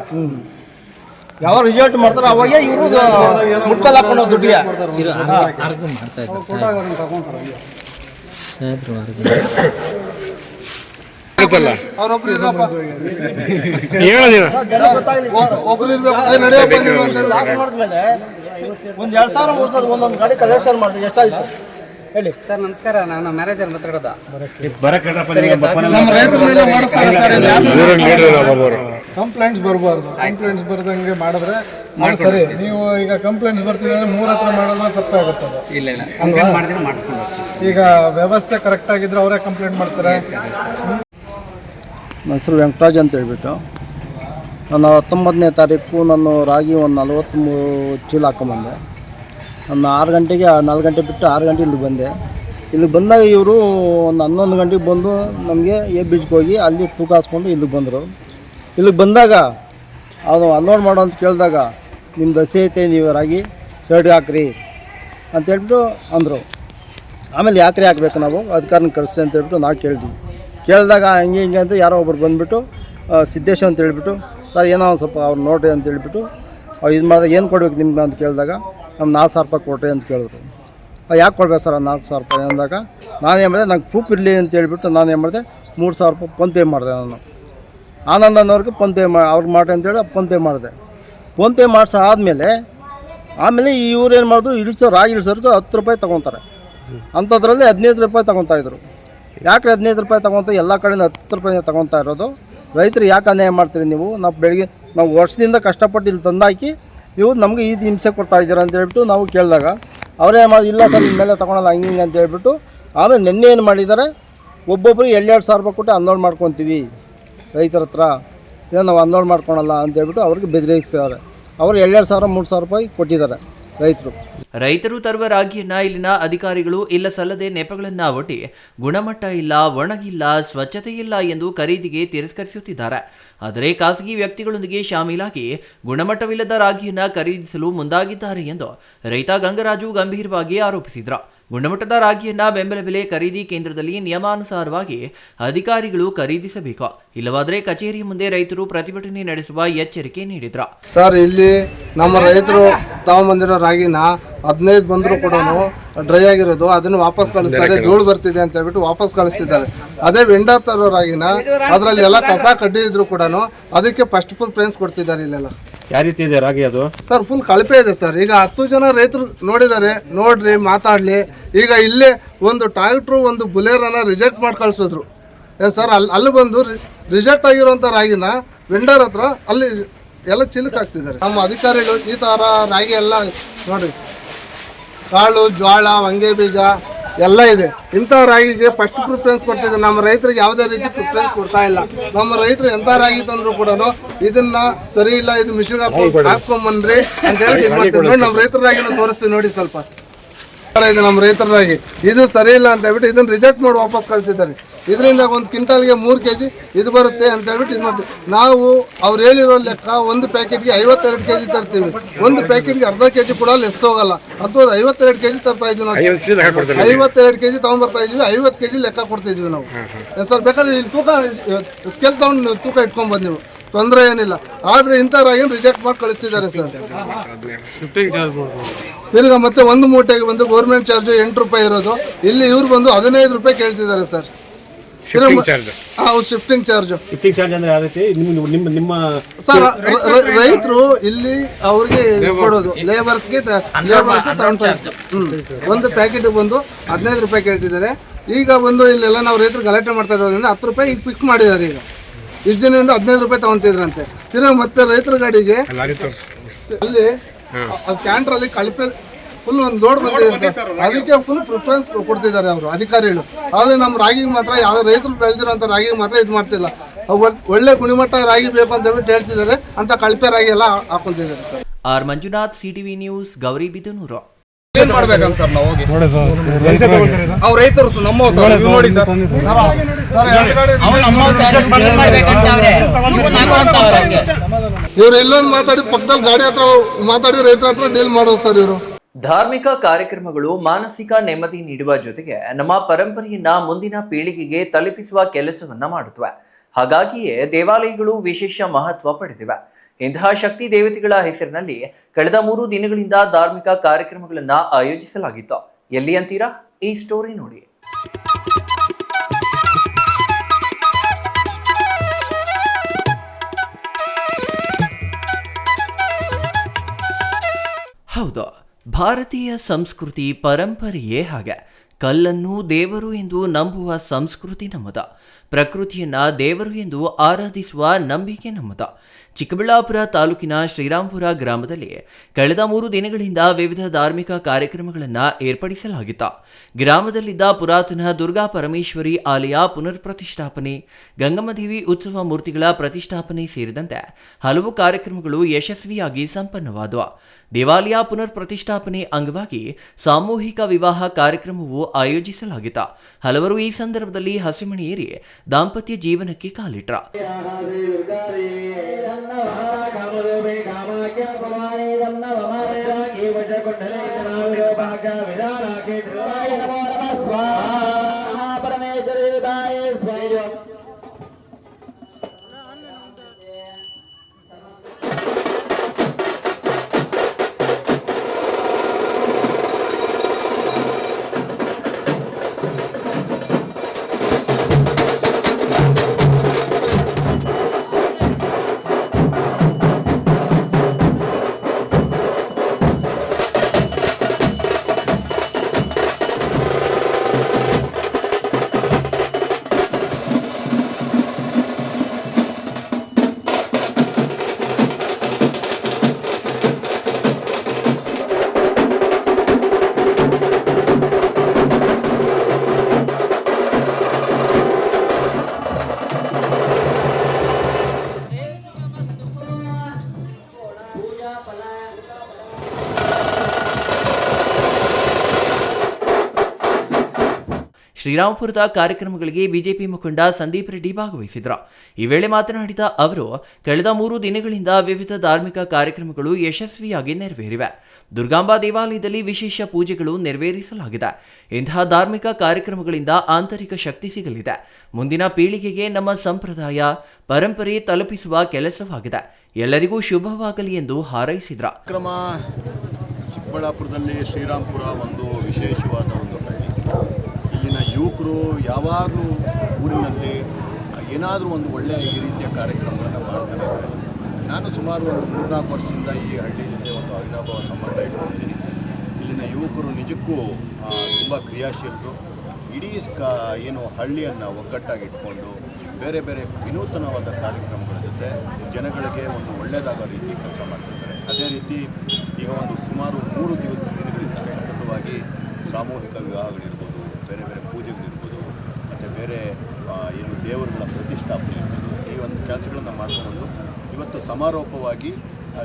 ಯಾವ ರಿಸಲ್ಟ್ ಮಾಡ್ತಾರ ಅವಾಗ ಇವರು ಮುಟ್ಕಲ್ ಹಾಕೊಂಡು ದುಡ್ಡಿಗೆ ಮಾಡಿದ್ಮೇಲೆ ಒಂದ್ 2,000 3,000 ಒಂದೊಂದು ಗಾಡಿ ಕಲೆಕ್ಷನ್ ಮಾಡಿದ್ರೆ ಎಷ್ಟಾಯ್ತು ಹೇಳಿ ಸರ್ ನಮಸ್ಕಾರ, ನಾನು ಮ್ಯಾನೇಜರ್ ಮಾತಾಡೋದ. ಕಂಪ್ಲೇಂಟ್ಸ್ ಬರಬಾರ್ದು, ಕಂಪ್ಲೇಂಟ್ಸ್ ಬರ್ದಂಗೆ ಮಾಡಿದ್ರೆ ಸರಿ. ನೀವು ಈಗ ಕಂಪ್ಲೇಂಟ್ಸ್ ಬರ್ತಿದ್ರೆ 3 ಹತ್ರ ಮಾಡೋದ್ರೆ ತಪ್ಪಾಗುತ್ತದೆ. ಇಲ್ಲ ಕಂಪ್ಲೇಂಟ್ ಮಾಡಿದ್ರೆ ಮಾಡಿಸ್ಕೊಂಡು ಈಗ ವ್ಯವಸ್ಥೆ ಕರೆಕ್ಟ್ ಆಗಿದ್ರೆ ಅವರೇ ಕಂಪ್ಲೇಂಟ್ ಮಾಡ್ತಾರೆ. ನನ್ನ ಹೆಸರು ವೆಂಕಟರಾಜ್ ಅಂತ ಹೇಳ್ಬಿಟ್ಟು, ನಾನು 19ನೇ ತಾರೀಕು ನಾನು ರಾಗಿ ಒಂದು 43 ಚೀಲ ಹಾಕೊಂಬಂದೆ. ನಾನು 6 ಗಂಟೆಗೆ 4 ಗಂಟೆ ಬಿಟ್ಟು 6 ಗಂಟೆ ಇಲ್ಲಿಗೆ ಬಂದೆ. ಇಲ್ಲಿಗೆ ಬಂದಾಗ ಇವರು ಒಂದು 11 ಗಂಟೆಗೆ ಬಂದು ನಮಗೆ ಬೀಚ್ಗೆ ಹೋಗಿ ಅಲ್ಲಿ ತೂಕ ಹಾಸ್ಕೊಂಡು ಇಲ್ಲಿಗೆ ಬಂದರು. ಇಲ್ಲಿಗೆ ಬಂದಾಗ ಅದು ಅನ್ಲೋಡ್ ಮಾಡೋ ಅಂತ ಕೇಳಿದಾಗ ನಿಮ್ದು ಹಸಿ ಐತೆ, ನೀವು ರಾಗಿ ಸೈಡ್ಗೆ ಹಾಕ್ರಿ ಅಂತ ಹೇಳ್ಬಿಟ್ಟು ಅಂದರು. ಆಮೇಲೆ ಯಾಕ್ರಿ ಹಾಕ್ಬೇಕು, ನಾವು ಅಧಿಕಾರನ ಕಳಿಸಿ ಅಂತ ಹೇಳ್ಬಿಟ್ಟು ನಾವು ಕೇಳಿದಾಗ ಹಿಂಗೆ ಅಂತ ಯಾರೋ ಒಬ್ರು ಬಂದುಬಿಟ್ಟು ಸಿದ್ದೇಶ ಅಂತ ಹೇಳ್ಬಿಟ್ಟು, ಸರ್ ಏನೋ ಒಂದು ಸ್ವಲ್ಪ ಅವ್ರು ನೋಡ್ರಿ ಅಂತ ಹೇಳ್ಬಿಟ್ಟು ಇದು ಮಾಡಿದಾಗ ಏನು ಕೊಡ್ಬೇಕು ನಿಮ್ಗೆ ಅಂತ ಕೇಳಿದಾಗ ನಮ್ಮ 4,000 ರೂಪಾಯಿ ಕೊಡ್ರಿ ಅಂತ ಕೇಳಿದ್ರು. ಯಾಕೆ ಕೊಡ್ಬೇಕು ಸರ್ 4,000 ರೂಪಾಯಿ ಅಂದಾಗ ನಾನೇನು ಮಾಡಿದೆ, ನಂಗೆ ಪ್ರೂಫ್ ಇರಲಿ ಅಂತ ಹೇಳ್ಬಿಟ್ಟು ನಾನೇನು ಮಾಡಿದೆ 3,000 ರೂಪಾಯಿ ಫೋನ್ಪೇ ಮಾಡಿದೆ. ನಾನು ಆನಂದನವ್ರಿಗೆ ಫೋನ್ಪೇ ಅವ್ರಿಗೆ ಮಾಡಿ ಅಂತೇಳಿ ಫೋನ್ಪೇ ಮಾಡಿದೆ. ಫೋನ್ಪೇ ಮಾಡಿಸಾದ್ಮೇಲೆ ಆಮೇಲೆ ಇವ್ರು ಏನು ಮಾಡಿದ್ರು, ರಾಗಿ ಇಳಿಸೋರ್ಗೆ 10 ರೂಪಾಯಿ ತೊಗೊತಾರೆ. ಅಂಥದ್ರಲ್ಲಿ 15 ರೂಪಾಯಿ ತೊಗೊತಾಯಿದ್ರು. ಯಾಕೆ 15 ರೂಪಾಯಿ ತೊಗೊತ, ಎಲ್ಲ ಕಡೆಯಿಂದ 10 ರೂಪಾಯಿ ತೊಗೊತಾ ಇರೋದು? ರೈತರು ಯಾಕೆ ಅನ್ಯಾಯ ಮಾಡ್ತೀರಿ ನೀವು? ನಾವು ವರ್ಷದಿಂದ ಕಷ್ಟಪಟ್ಟು ಇಲ್ಲಿ ತಂದಾಕಿ ನೀವು ನಮಗೆ ಈ ಹಿಂಸೆ ಕೊಡ್ತಾ ಇದ್ದೀರಾ ಅಂತ ಹೇಳ್ಬಿಟ್ಟು ನಾವು ಕೇಳಿದಾಗ ಅವರೇ ಮಾಡಿ, ಇಲ್ಲ ಸರ್ ಇನ್ಮೇಲೆ ತೊಗೊಳಲ್ಲ ಹಿಂಗೆ ಅಂತ ಹೇಳ್ಬಿಟ್ಟು ಆಮೇಲೆ ನಿನ್ನೆ ಏನು ಮಾಡಿದ್ದಾರೆ, ಒಬ್ಬೊಬ್ಬರಿಗೆ 2,000 ರೂಪಾಯಿ ಕೊಟ್ಟು ಅನ್ಲೋಡ್ ಮಾಡ್ಕೊತೀವಿ ರೈತರ ಹತ್ರ, ಇಲ್ಲ ನಾವು ಅನ್ಲೋಡ್ ಮಾಡ್ಕೊಳಲ್ಲ ಅಂತ ಹೇಳ್ಬಿಟ್ಟು ಅವ್ರಿಗೆ ಬೆದರಿಸಿದ್ದಾರೆ. ಅವರು 2,000 3,000 ರೂಪಾಯಿ ಕೊಟ್ಟಿದ್ದಾರೆ ರೈತರು. ರೈತರು ತರುವ ರಾಗಿಯನ್ನ ಇಲ್ಲಿನ ಅಧಿಕಾರಿಗಳು ಇಲ್ಲ ಸಲ್ಲದೆ ನೆಪಗಳನ್ನ ಒಡ್ಡಿ ಗುಣಮಟ್ಟ ಇಲ್ಲ, ಒಣಗಿಲ್ಲ, ಸ್ವಚ್ಛತೆ ಇಲ್ಲ ಎಂದು ಖರೀದಿಗೆ ತಿರಸ್ಕರಿಸುತ್ತಿದ್ದಾರೆ. ಆದರೆ ಖಾಸಗಿ ವ್ಯಕ್ತಿಗಳೊಂದಿಗೆ ಶಾಮೀಲಾಗಿ ಗುಣಮಟ್ಟವಿಲ್ಲದ ರಾಗಿಯನ್ನ ಖರೀದಿಸಲು ಮುಂದಾಗಿದ್ದಾರೆ ಎಂದು ರೈತ ಗಂಗರಾಜು ಗಂಭೀರವಾಗಿ ಆರೋಪಿಸಿದರು. ಗುಣಮಟ್ಟದ ರಾಗಿಯನ್ನ ಬೆಂಬಲ ಬೆಲೆ ಖರೀದಿ ಕೇಂದ್ರದಲ್ಲಿ ನಿಯಮಾನುಸಾರವಾಗಿ ಅಧಿಕಾರಿಗಳು ಖರೀದಿಸಬೇಕು, ಇಲ್ಲವಾದರೆ ಕಚೇರಿ ಮುಂದೆ ರೈತರು ಪ್ರತಿಭಟನೆ ನಡೆಸುವ ಎಚ್ಚರಿಕೆ ನೀಡಿದ್ರು. ಸರ್ ಇಲ್ಲಿ ನಮ್ಮ ರೈತರು ತಗೊಂಬಂದಿರೋ ರಾಗಿನ 15 ಬಂದರೂ ಕೂಡ ಡ್ರೈ ಆಗಿರೋದು ಅದನ್ನು ವಾಪಸ್ ಕಳಿಸ್ತಾರೆ, ಧೂಳು ಬರ್ತಿದೆ ಅಂತ ಹೇಳ್ಬಿಟ್ಟು ವಾಪಸ್ ಕಳಿಸ್ತಿದ್ದಾರೆ. ಅದೇ ವೆಂಡರ್ ತರೋ ರಾಗಿನ ಅದರಲ್ಲಿ ಎಲ್ಲ ಕಸ ಕಡ್ಡಿ ಇದ್ರು ಕೂಡ ಅದಕ್ಕೆ ಫಸ್ಟ್ ಪ್ರಿಫರೆನ್ಸ್ ಕೊಡ್ತಿದ್ದಾರೆ. ಇಲ್ಲೆಲ್ಲ ಯಾವ ರೀತಿ ಇದೆ ರಾಗಿ? ಅದು ಸರ್ ಫುಲ್ ಕಳಪೆ ಇದೆ ಸರ್. ಈಗ 10 ಜನ ರೈತರು ನೋಡಿದ್ದಾರೆ, ನೋಡ್ರಿ ಮಾತಾಡಲಿ. ಈಗ ಇಲ್ಲೇ ಒಂದು ಟ್ರಾಕ್ಟ್ರು ಒಂದು ಬುಲೆರನ್ನ ರಿಜೆಕ್ಟ್ ಮಾಡಿ ಕಳಿಸಿದ್ರು ಸರ್. ಅಲ್ಲಿ ಬಂದು ರಿಜೆಕ್ಟ್ ಆಗಿರೋಂಥ ರಾಗಿನ ವೆಂಡರ್ ಹತ್ರ ಅಲ್ಲಿ ಎಲ್ಲ ಚಿಲುಕ್ ಹಾಕ್ತಿದ್ದಾರೆ. ನಮ್ಮ ಅಧಿಕಾರಿಗಳು ಈ ಥರ ರಾಗಿ ಎಲ್ಲ ನೋಡ್ರಿ, ಕಾಳು, ಜ್ವಾಳ, ವಂಗೆ ಬೀಜ ಎಲ್ಲ ಇದೆ. ಇಂಥ ರಾಗಿಗೆ ಫಸ್ಟ್ ಪ್ರಿಫರೆನ್ಸ್ ಕೊಡ್ತಿದ್ದಾರೆ. ನಮ್ಮ ರೈತರಿಗೆ ಯಾವುದೇ ರೀತಿ ಪ್ರಿಫರೆನ್ಸ್ ಕೊಡ್ತಾ ಇಲ್ಲ. ನಮ್ಮ ರೈತರು ಎಂಥ ರಾಗಿ ತಂದ್ರು ಕೂಡ ಇದನ್ನ ಸರಿ ಇಲ್ಲ, ಇದು ಮಿಷಿನ್ ಹಾಕ್ಸ್ಕೊಂಬನ್ರಿ ಅಂತ ಹೇಳಿ ಇದು ಮಾಡ್ತೀವಿ. ನೋಡಿ ನಮ್ಮ ರೈತರ ರಾಗಿನ ತೋರಿಸ್ತೀವಿ ನೋಡಿ ಸ್ವಲ್ಪ. ಇದು ನಮ್ಮ ರೈತರ ರಾಗಿ, ಇದು ಸರಿ ಇಲ್ಲ ಅಂತ ಹೇಳ್ಬಿಟ್ಟು ಇದನ್ನ ರಿಜೆಕ್ಟ್ ಮಾಡಿ ವಾಪಸ್ ಕಳಿಸಿದ್ದಾರೆ. ಇದರಿಂದ ಒಂದು ಕ್ವಿಂಟಾಲ್ಗೆ 3 kg ಇದು ಬರುತ್ತೆ ಅಂತ ಹೇಳ್ಬಿಟ್ಟು ಇದು ಮಾಡ್ತೀವಿ ನಾವು. ಅವ್ರು ಹೇಳಿರೋ ಲೆಕ್ಕ ಒಂದು ಪ್ಯಾಕೆಟ್ಗೆ 52 kg ತರ್ತೀವಿ, ಒಂದು ಪ್ಯಾಕೆಟ್ಗೆ ಅರ್ಧ kg ಕೂಡ ಲೆಸ್ ಹೋಗಲ್ಲ. ಅದು 52 kg ತರ್ತಾ ಇದ್ವಿ ನಾವು, 52 kg ತಗೊಂಡ್ಬರ್ತಾ ಇದ್ವಿ, 50 kg ಲೆಕ್ಕ ಕೊಡ್ತಿದ್ವಿ ನಾವು. ಸರ್ ಬೇಕಾದ್ರೆ ಇಲ್ಲಿ ತೂಕ ಸ್ಕೇಲ್ ತಗೊಂಡು ತೂಕ ಇಟ್ಕೊಂಡ್ಬಂದು ನೀವು, ತೊಂದರೆ ಏನಿಲ್ಲ. ಆದರೆ ಇಂಥ ರಾಗಿನ ರಿಜೆಕ್ಟ್ ಮಾಡಿ ಕಳಿಸ್ತಿದ್ದಾರೆ ಸರ್. ತಿರ್ಗಾ ಮತ್ತೆ ಒಂದು ಮೂಟೆಗೆ ಬಂದು ಗೌರ್ಮೆಂಟ್ ಚಾರ್ಜ್ 8 ರೂಪಾಯಿ ಇರೋದು, ಇಲ್ಲಿ ಇವ್ರು ಬಂದು 15 ರೂಪಾಯಿ ಕೇಳ್ತಿದ್ದಾರೆ ಸರ್. ಶಿಫ್ಟಿಂಗ್ ಚಾರ್ಜ್ ಅಂದ್ರೆ ಯಾವ ರೀತಿ ನಿಮ್ಮ ಸರ್ ರೈತರು ಇಲ್ಲಿ ಅವ್ರಿಗೆ ಕೊಡೋದು ಲೇಬರ್ಸ್ಗೆ ತಗೊಂಡ್ತಾ ಇತ್ತು. ಒಂದು ಪ್ಯಾಕೆಟ್ ಬಂದು 15 ರೂಪಾಯಿ ಕೇಳ್ತಿದ್ದಾರೆ. ಈಗ ಬಂದು ಇಲ್ಲೆಲ್ಲ ನಾವು ರೈತರು ಗಲಾಟೆ ಮಾಡ್ತಾ ಇರೋದ್ರಿಂದ 10 ರೂಪಾಯಿ ಈಗ ಫಿಕ್ಸ್ ಮಾಡಿದ್ದಾರೆ. ಈಗ ಇಷ್ಟು ದಿನದಿಂದ 15 ರೂಪಾಯಿ ತಗೊಂತಿದ್ರಂತೆ. ತಿರ್ಗಾ ಮತ್ತೆ ರೈತರ ಗಾಡಿಗೆ ಅಲ್ಲಿ ಕ್ಯಾಂಟರ್ ಅಲ್ಲಿ ಕಳಪೆ ಫುಲ್ ಒಂದು ಲೋಡ್ ಬಂದಿದೆ ಸರ್, ಅದಕ್ಕೆ ಫುಲ್ ಪ್ರಿಫರೆನ್ಸ್ ಕೊಡ್ತಿದ್ದಾರೆ ಅವರು ಅಧಿಕಾರಿಗಳು. ಆದರೆ ನಮ್ಮ ರಾಗಿಗೆ ಮಾತ್ರ ಯಾವ ರೈತರು ಬೆಳೆದಿರೋಂಥ ರಾಗಿಗೆ ಮಾತ್ರ ಇದು ಮಾಡ್ತಿಲ್ಲ. ಒಳ್ಳೆ ಗುಣಮಟ್ಟ ರಾಗಿ ಬೇಕು ಅಂತ ಹೇಳ್ಬಿಟ್ಟು ಹೇಳ್ತಿದ್ದಾರೆ, ಅಂತ ಕಳಪೆ ರಾಗಿ ಎಲ್ಲ ಹಾಕೊಂತಿದ್ದಾರೆ sir. R Manjunath, CTV news, Gauribidanur. ಏನ್ ಮಾಡ್ಬೇಕಂತ ಸರ್ ನಾವು ಹೋಗಿ ಅವ್ರ ರೈತರು ನಮ್ಮವ್ ಸರ್, ನೀವು ನೋಡಿ ಸರ್. ಇವ್ರು ಎಲ್ಲೊಂದು ಮಾತಾಡಿ ಪಕ್ಕದಲ್ಲಿ ಗಾಡಿ ಹತ್ರ ಮಾತಾಡಿ ರೈತರ ಹತ್ರ ಡೀಲ್ ಮಾಡೋದು ಸರ್ ಇವರು. ಧಾರ್ಮಿಕ ಕಾರ್ಯಕ್ರಮಗಳು ಮಾನಸಿಕ ನೆಮ್ಮದಿ ನೀಡುವ ಜೊತೆಗೆ ನಮ್ಮ ಪರಂಪರೆಯನ್ನ ಮುಂದಿನ ಪೀಳಿಗೆಗೆ ತಲುಪಿಸುವ ಕೆಲಸವನ್ನ ಮಾಡುತ್ತವೆ. ಹಾಗಾಗಿಯೇ ದೇವಾಲಯಗಳು ವಿಶೇಷ ಮಹತ್ವ ಪಡೆದಿವೆ. ಇಂತಹ ಶಕ್ತಿ ದೇವತೆಗಳ ಹೆಸರಿನಲ್ಲಿ ಕಳೆದ 3 ದಿನಗಳಿಂದ ಧಾರ್ಮಿಕ ಕಾರ್ಯಕ್ರಮಗಳನ್ನ ಆಯೋಜಿಸಲಾಗಿತ್ತು. ಎಲ್ಲಿ ಅಂತೀರಾ? ಈ ಸ್ಟೋರಿ ನೋಡಿ. ಹೌದು, ಭಾರತೀಯ ಸಂಸ್ಕೃತಿ ಪರಂಪರೆಯೇ ಹಾಗೆ. ಕಲ್ಲನ್ನು ದೇವರು ಎಂದು ನಂಬುವ ಸಂಸ್ಕೃತಿ ನಮ್ಮದು. ಪ್ರಕೃತಿಯನ್ನ ದೇವರು ಎಂದು ಆರಾಧಿಸುವ ನಂಬಿಕೆ ನಮ್ಮದು. ಚಿಕ್ಕಬಳ್ಳಾಪುರ ತಾಲೂಕಿನ ಶ್ರೀರಾಂಪುರ ಗ್ರಾಮದಲ್ಲಿ ಕಳೆದ 3 ದಿನಗಳಿಂದ ವಿವಿಧ ಧಾರ್ಮಿಕ ಕಾರ್ಯಕ್ರಮಗಳನ್ನು ಏರ್ಪಡಿಸಲಾಗಿತ್ತು. ಗ್ರಾಮದಲ್ಲಿದ್ದ ಪುರಾತನ ದುರ್ಗಾ ಪರಮೇಶ್ವರಿ ಆಲಯ ಪುನರ್ ಪ್ರತಿಷ್ಠಾಪನೆ, ಗಂಗಮ್ಮದೇವಿ ಉತ್ಸವ ಮೂರ್ತಿಗಳ ಪ್ರತಿಷ್ಠಾಪನೆ ಸೇರಿದಂತೆ ಹಲವು ಕಾರ್ಯಕ್ರಮಗಳು ಯಶಸ್ವಿಯಾಗಿ ಸಂಪನ್ನವಾದವು. ದೇವಾಲಯ ಪುನರ್ ಪ್ರತಿಷ್ಠಾಪನೆ ಅಂಗವಾಗಿ ಸಾಮೂಹಿಕ ವಿವಾಹ ಕಾರ್ಯಕ್ರಮವು ಆಯೋಜಿಸಲಾಗಿತ್ತು. ಹಲವರು ಈ ಸಂದರ್ಭದಲ್ಲಿ ಹಸಿಮಣೆಯೇರಿ ದಾಂಪತ್ಯ ಜೀವನಕ್ಕೆ ಕಾಲಿಟ್ರ. ಶ್ರೀರಾಂಪುರದ ಕಾರ್ಯಕ್ರಮಗಳಿಗೆ ಬಿಜೆಪಿ ಮುಖಂಡ ಸಂದೀಪ್ ರೆಡ್ಡಿ ಭಾಗವಹಿಸಿದರು. ಈ ವೇಳೆ ಮಾತನಾಡಿದ ಅವರು, ಕಳೆದ 3 ದಿನಗಳಿಂದ ವಿವಿಧ ಧಾರ್ಮಿಕ ಕಾರ್ಯಕ್ರಮಗಳು ಯಶಸ್ವಿಯಾಗಿ ನೆರವೇರಿವೆ. ದುರ್ಗಾಂಬಾ ದೇವಾಲಯದಲ್ಲಿ ವಿಶೇಷ ಪೂಜೆಗಳು ನೆರವೇರಿಸಲಾಗಿದೆ. ಇಂತಹ ಧಾರ್ಮಿಕ ಕಾರ್ಯಕ್ರಮಗಳಿಂದ ಆಂತರಿಕ ಶಕ್ತಿ ಸಿಗಲಿದೆ. ಮುಂದಿನ ಪೀಳಿಗೆಗೆ ನಮ್ಮ ಸಂಪ್ರದಾಯ ಪರಂಪರೆ ತಲುಪಿಸುವ ಕೆಲಸವಾಗಿದೆ. ಎಲ್ಲರಿಗೂ ಶುಭವಾಗಲಿ ಎಂದು ಹಾರೈಸಿದರು. ಚಿಕ್ಕಬಳ್ಳಾಪುರದಲ್ಲಿ ಶ್ರೀರಾಂಪುರ ಒಂದು ವಿಶೇಷವಾದ ಒಂದು ಹಳ್ಳಿ. ಇಲ್ಲಿನ ಯುವಕರು ಯಾವಾಗಲೂ ಊರಿನಲ್ಲಿ ಏನಾದರೂ ಒಂದು ಒಳ್ಳೆಯ ಈ ರೀತಿಯ ಕಾರ್ಯಕ್ರಮಗಳನ್ನು ಮಾಡ್ತಾನೆ ಇದ್ದಾರೆ. ನಾನು ಸುಮಾರು ಒಂದು 3-4 ವರ್ಷದಿಂದ ಈ ಹಳ್ಳಿ ಜೊತೆ ಒಂದು ಅವಿನಾಭಾವ ಸಂಬಂಧ ಇಟ್ಕೊಂಡಿದ್ದೀನಿ. ಇಲ್ಲಿನ ಯುವಕರು ನಿಜಕ್ಕೂ ತುಂಬ ಕ್ರಿಯಾಶೀಲರು. ಇಡೀ ಏನು ಹಳ್ಳಿಯನ್ನು ಒಗ್ಗಟ್ಟಾಗಿಟ್ಕೊಂಡು ಬೇರೆ ಬೇರೆ ವಿನೂತನವಾದ ಕಾರ್ಯಕ್ರಮಗಳ ಜೊತೆ ಜನಗಳಿಗೆ ಒಂದು ಒಳ್ಳೆಯದಾಗೋ ರೀತಿ ಕೆಲಸ ಮಾಡ್ತಿದ್ದಾರೆ. ಅದೇ ರೀತಿ ಈಗ ಒಂದು ಸುಮಾರು 3 ದಿನಗಳಿಂದ ಸತತವಾಗಿ ಸಾಮೂಹಿಕ ವಿವಾಹಗಳಿರ್ಬೋದು, ಬೇರೆ ಬೇರೆ ಪೂಜೆಗಳಿರ್ಬೋದು, ಮತ್ತು ಬೇರೆ ಏನು ದೇವರುಗಳ ಪ್ರತಿಷ್ಠಾಪನೆ ಇರ್ಬೋದು, ಈ ಒಂದು ಕೆಲಸಗಳನ್ನು ಮಾಡಿಕೊಂಡು ಇವತ್ತು ಸಮಾರೋಪವಾಗಿ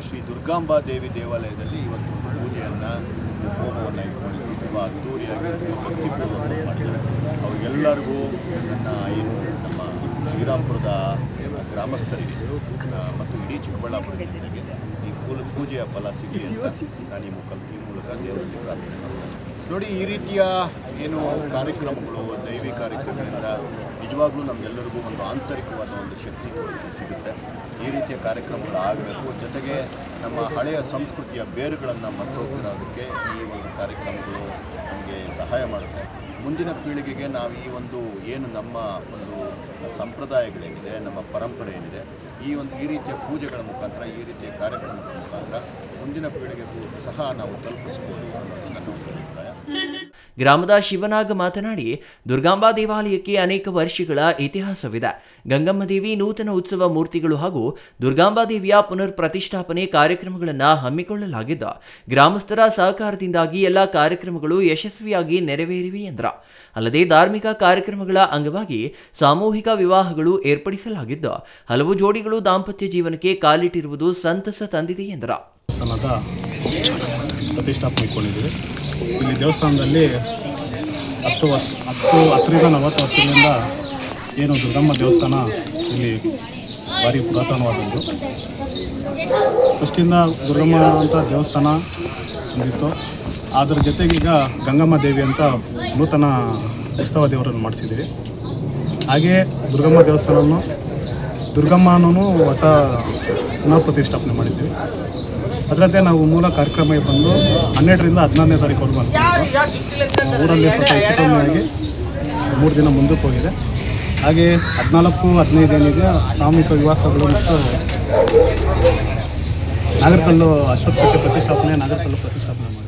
ಶ್ರೀ ದುರ್ಗಾಂಬಾ ದೇವಿ ದೇವಾಲಯದಲ್ಲಿ ಇವತ್ತು ಒಂದು ಪೂಜೆಯನ್ನು, ಹೋಮವನ್ನು ಇಟ್ಕೊಂಡಿದ್ದೀವಿ. ತುಂಬ ಅದ್ದೂರಿಯಾಗಿ ತುಂಬ ಭಕ್ತಿಪೂರ್ವಕವಾಗಿ ಮಾಡ್ತಾರೆ. ಅವ್ರಿಗೆಲ್ಲರಿಗೂ ನನ್ನ ಏನು ನಮ್ಮ ಶ್ರೀರಾಮ್ಪುರದ ಗ್ರಾಮಸ್ಥರಿಗೆ ಮತ್ತು ಇಡೀ ಚಿಕ್ಕಬಳ್ಳಾಪುರ ಜಿಲ್ಲೆಗೆ ಈ ಪೂಜೆಯ ಫಲ ಸಿಗಲಿ ಅಂತ ನಾನು ಈ ಮೂಲಕ ದೇವರಲ್ಲಿ ಪ್ರಾರ್ಥನೆ ಮಾಡ್ತೇನೆ. ನೋಡಿ, ಈ ರೀತಿಯ ಏನು ಕಾರ್ಯಕ್ರಮಗಳು, ದೈವಿ ಕಾರ್ಯಕ್ರಮಗಳಿಂದ ನಿಜವಾಗ್ಲೂ ನಮಗೆಲ್ಲರಿಗೂ ಒಂದು ಆಂತರಿಕವಾದ ಒಂದು ಶಕ್ತಿ ಸಿಗುತ್ತೆ. ಈ ರೀತಿಯ ಕಾರ್ಯಕ್ರಮಗಳು ಆಗಬೇಕು. ಜೊತೆಗೆ ನಮ್ಮ ಹಳೆಯ ಸಂಸ್ಕೃತಿಯ ಬೇರುಗಳನ್ನು ಮರ್ತೋಗಿರೋದಕ್ಕೆ ಈ ಒಂದು ಕಾರ್ಯಕ್ರಮಗಳು ನಮಗೆ ಸಹಾಯ ಮಾಡುತ್ತೆ. ಮುಂದಿನ ಪೀಳಿಗೆಗೆ ನಾವು ಈ ಒಂದು ಏನು ನಮ್ಮ ಒಂದು ಸಂಪ್ರದಾಯಗಳೇನಿದೆ, ನಮ್ಮ ಪರಂಪರೆ ಏನಿದೆ, ಈ ರೀತಿಯ ಪೂಜೆಗಳ ಮುಖಾಂತರ, ಈ ರೀತಿಯ ಕಾರ್ಯಕ್ರಮಗಳ ಮುಖಾಂತರ ಮುಂದಿನ ಪೀಳಿಗೆಗೂ ಸಹ ನಾವು ತಲುಪಿಸಬಹುದು ಅನ್ನೋದು ನನ್ನ ಒಂದು ಅಭಿಪ್ರಾಯ. ಗ್ರಾಮದ ಶಿವನಾಗ ಮಾತನಾಡಿ, ದುರ್ಗಾಂಬಾ ದೇವಾಲಯಕ್ಕೆ ಅನೇಕ ವರ್ಷಗಳ ಇತಿಹಾಸವಿದೆ. ಗಂಗಮ್ಮ ದೇವಿ ನೂತನ ಉತ್ಸವ ಮೂರ್ತಿಗಳು ಹಾಗೂ ದುರ್ಗಾಂಬಾ ದೇವಿಯ ಪುನರ್ ಪ್ರತಿಷ್ಠಾಪನೆ ಕಾರ್ಯಕ್ರಮಗಳನ್ನು ಹಮ್ಮಿಕೊಳ್ಳಲಾಗಿದ್ದು, ಗ್ರಾಮಸ್ಥರ ಸಹಕಾರದಿಂದಾಗಿ ಎಲ್ಲ ಕಾರ್ಯಕ್ರಮಗಳು ಯಶಸ್ವಿಯಾಗಿ ನೆರವೇರಿವೆ ಎಂದರು. ಅಲ್ಲದೆ ಧಾರ್ಮಿಕ ಕಾರ್ಯಕ್ರಮಗಳ ಅಂಗವಾಗಿ ಸಾಮೂಹಿಕ ವಿವಾಹಗಳು ಏರ್ಪಡಿಸಲಾಗಿದ್ದು, ಹಲವು ಜೋಡಿಗಳು ದಾಂಪತ್ಯ ಜೀವನಕ್ಕೆ ಕಾಲಿಟ್ಟಿರುವುದು ಸಂತಸ ತಂದಿದೆ ಎಂದರು. ಪ್ರತಿಷ್ಠಾಪನೆ ಇಟ್ಕೊಂಡಿದ್ದೀವಿ. ಇಲ್ಲಿ ದೇವಸ್ಥಾನದಲ್ಲಿ 10ರಿಂದ 40 ವರ್ಷಗಳಿಂದ ಏನು ದುರ್ಗಮ್ಮ ದೇವಸ್ಥಾನ ಇಲ್ಲಿ ಭಾರಿ ಪುರಾತನವಾದದ್ದು. ಫಸ್ಟಿಂದ ದುರ್ಗಮ್ಮ ಅಂತ ದೇವಸ್ಥಾನ ಬಂದಿತ್ತು. ಅದರ ಜೊತೆಗೆ ಈಗ ಗಂಗಮ್ಮ ದೇವಿ ಅಂತ ನೂತನ ಉತ್ಸವ ದೇವರನ್ನು ಮಾಡಿಸಿದ್ದೀವಿ. ಹಾಗೆಯೇ ದುರ್ಗಮ್ಮ ದೇವಸ್ಥಾನವನ್ನು ದುರ್ಗಮ್ಮನೂ ಹೊಸ ಪುನಃ ಪ್ರತಿಷ್ಠಾಪನೆ ಮಾಡಿದ್ದೀವಿ. ಅದರಂತೆ ನಾವು ಮೂಲ ಕಾರ್ಯಕ್ರಮ ಬಂದು 12ರಿಂದ 16ನೇ ತಾರೀಕುವರೆಗೂ ಅಂತ ಊರಲ್ಲಿ ಸ್ವಲ್ಪ ಹೆಚ್ಚು ಕಮ್ಮಿಯಾಗಿ 3 ದಿನ ಮುಂದಕ್ಕೆ ಹೋಗಿದೆ. ಹಾಗೆ 14-15 ಏನಿದೆ ಸಾಮೂಹಿಕ ವಿವಾಸಗಳು ಮತ್ತು ನಾಗರಕಲ್ಲು ಅಶ್ವತ್ಥಕಟ್ಟೆ ಪ್ರತಿಷ್ಠಾಪನೆ ಮಾಡಿದ್ವಿ.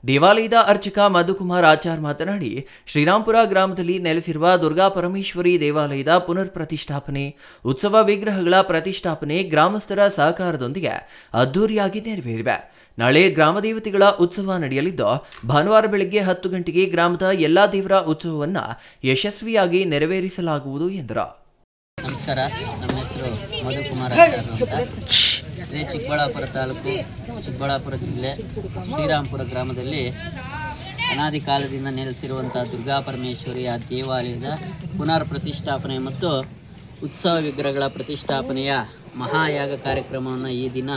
ದೇವಾಲಯದ ಅರ್ಚಕ ಮಧುಕುಮಾರ್ ಆಚಾರ್ ಮಾತನಾಡಿ, ಶ್ರೀರಾಮ್ಪುರ ಗ್ರಾಮದಲ್ಲಿ ನೆಲೆಸಿರುವ ದುರ್ಗಾ ಪರಮೇಶ್ವರಿ ದೇವಾಲಯದ ಪುನರ್ ಪ್ರತಿಷ್ಠಾಪನೆ, ಉತ್ಸವ ವಿಗ್ರಹಗಳ ಪ್ರತಿಷ್ಠಾಪನೆ ಗ್ರಾಮಸ್ಥರ ಸಹಕಾರದೊಂದಿಗೆ ಅದ್ದೂರಿಯಾಗಿ ನೆರವೇರಿವೆ. ನಾಳೆ ಗ್ರಾಮ ದೇವತೆಗಳ ಉತ್ಸವ ನಡೆಯಲಿದ್ದು, ಭಾನುವಾರ ಬೆಳಗ್ಗೆ 10 ಗಂಟೆಗೆ ಗ್ರಾಮದ ಎಲ್ಲಾ ದೇವರ ಉತ್ಸವವನ್ನು ಯಶಸ್ವಿಯಾಗಿ ನೆರವೇರಿಸಲಾಗುವುದು ಎಂದರು. ನಮಸ್ಕಾರ, ನಮ್ಮ ಹೆಸರು ಮಧುಕುಮಾರ್ ಆಚಾರ್ ಅಂತ. ಇದೇ ಚಿಕ್ಕಬಳ್ಳಾಪುರ ತಾಲೂಕು, ಚಿಕ್ಕಬಳ್ಳಾಪುರ ಜಿಲ್ಲೆ, ಶ್ರೀರಾಮ್ಪುರ ಗ್ರಾಮದಲ್ಲಿ ಅನಾದಿ ಕಾಲದಿಂದ ನೆಲೆಸಿರುವಂಥ ದುರ್ಗಾ ಪರಮೇಶ್ವರಿಯ ದೇವಾಲಯದ ಪುನರ್ ಪ್ರತಿಷ್ಠಾಪನೆ ಮತ್ತು ಉತ್ಸವ ವಿಗ್ರಹಗಳ ಪ್ರತಿಷ್ಠಾಪನೆಯ ಮಹಾಯಾಗ ಕಾರ್ಯಕ್ರಮವನ್ನು ಈ ದಿನ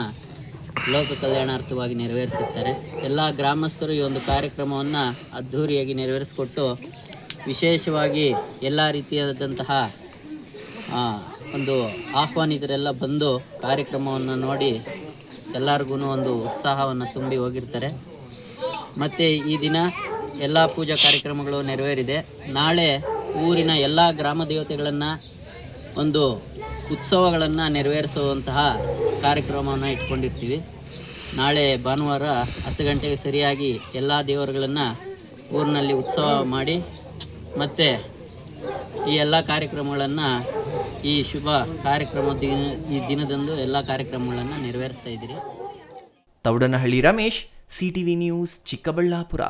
ಲೋಕ ಕಲ್ಯಾಣಾರ್ಥವಾಗಿ ನೆರವೇರಿಸುತ್ತಾರೆ. ಎಲ್ಲ ಗ್ರಾಮಸ್ಥರು ಈ ಒಂದು ಕಾರ್ಯಕ್ರಮವನ್ನು ಅದ್ಧೂರಿಯಾಗಿ ನೆರವೇರಿಸಿಕೊಟ್ಟು, ವಿಶೇಷವಾಗಿ ಎಲ್ಲ ರೀತಿಯಾದಂತಹ ಒಂದು ಆಹ್ವಾನಿತರೆಲ್ಲ ಬಂದು ಕಾರ್ಯಕ್ರಮವನ್ನು ನೋಡಿ ಎಲ್ಲರಿಗೂ ಒಂದು ಉತ್ಸಾಹವನ್ನು ತುಂಬಿ ಹೋಗಿರ್ತಾರೆ. ಮತ್ತು ಈ ದಿನ ಎಲ್ಲ ಪೂಜಾ ಕಾರ್ಯಕ್ರಮಗಳು ನೆರವೇರಿದೆ. ನಾಳೆ ಊರಿನ ಎಲ್ಲ ಗ್ರಾಮ ದೇವತೆಗಳನ್ನು ಒಂದು ಉತ್ಸವಗಳನ್ನು ನೆರವೇರಿಸುವಂತಹ ಕಾರ್ಯಕ್ರಮವನ್ನು ಇಟ್ಕೊಂಡಿರ್ತೀವಿ. ನಾಳೆ ಭಾನುವಾರ 10 ಗಂಟೆಗೆ ಸರಿಯಾಗಿ ಎಲ್ಲ ದೇವರುಗಳನ್ನು ಊರಿನಲ್ಲಿ ಉತ್ಸವ ಮಾಡಿ ಮತ್ತು ಈ ಎಲ್ಲ ಕಾರ್ಯಕ್ರಮಗಳನ್ನು, ಈ ಶುಭ ಕಾರ್ಯಕ್ರಮದ ಈ ದಿನದಂದು ಎಲ್ಲ ಕಾರ್ಯಕ್ರಮಗಳನ್ನು ನೆರವೇರಿಸ್ತಾ ಇದ್ದೀರಿ. Thoudanahalli Ramesh, CTV news, Chikkaballapur.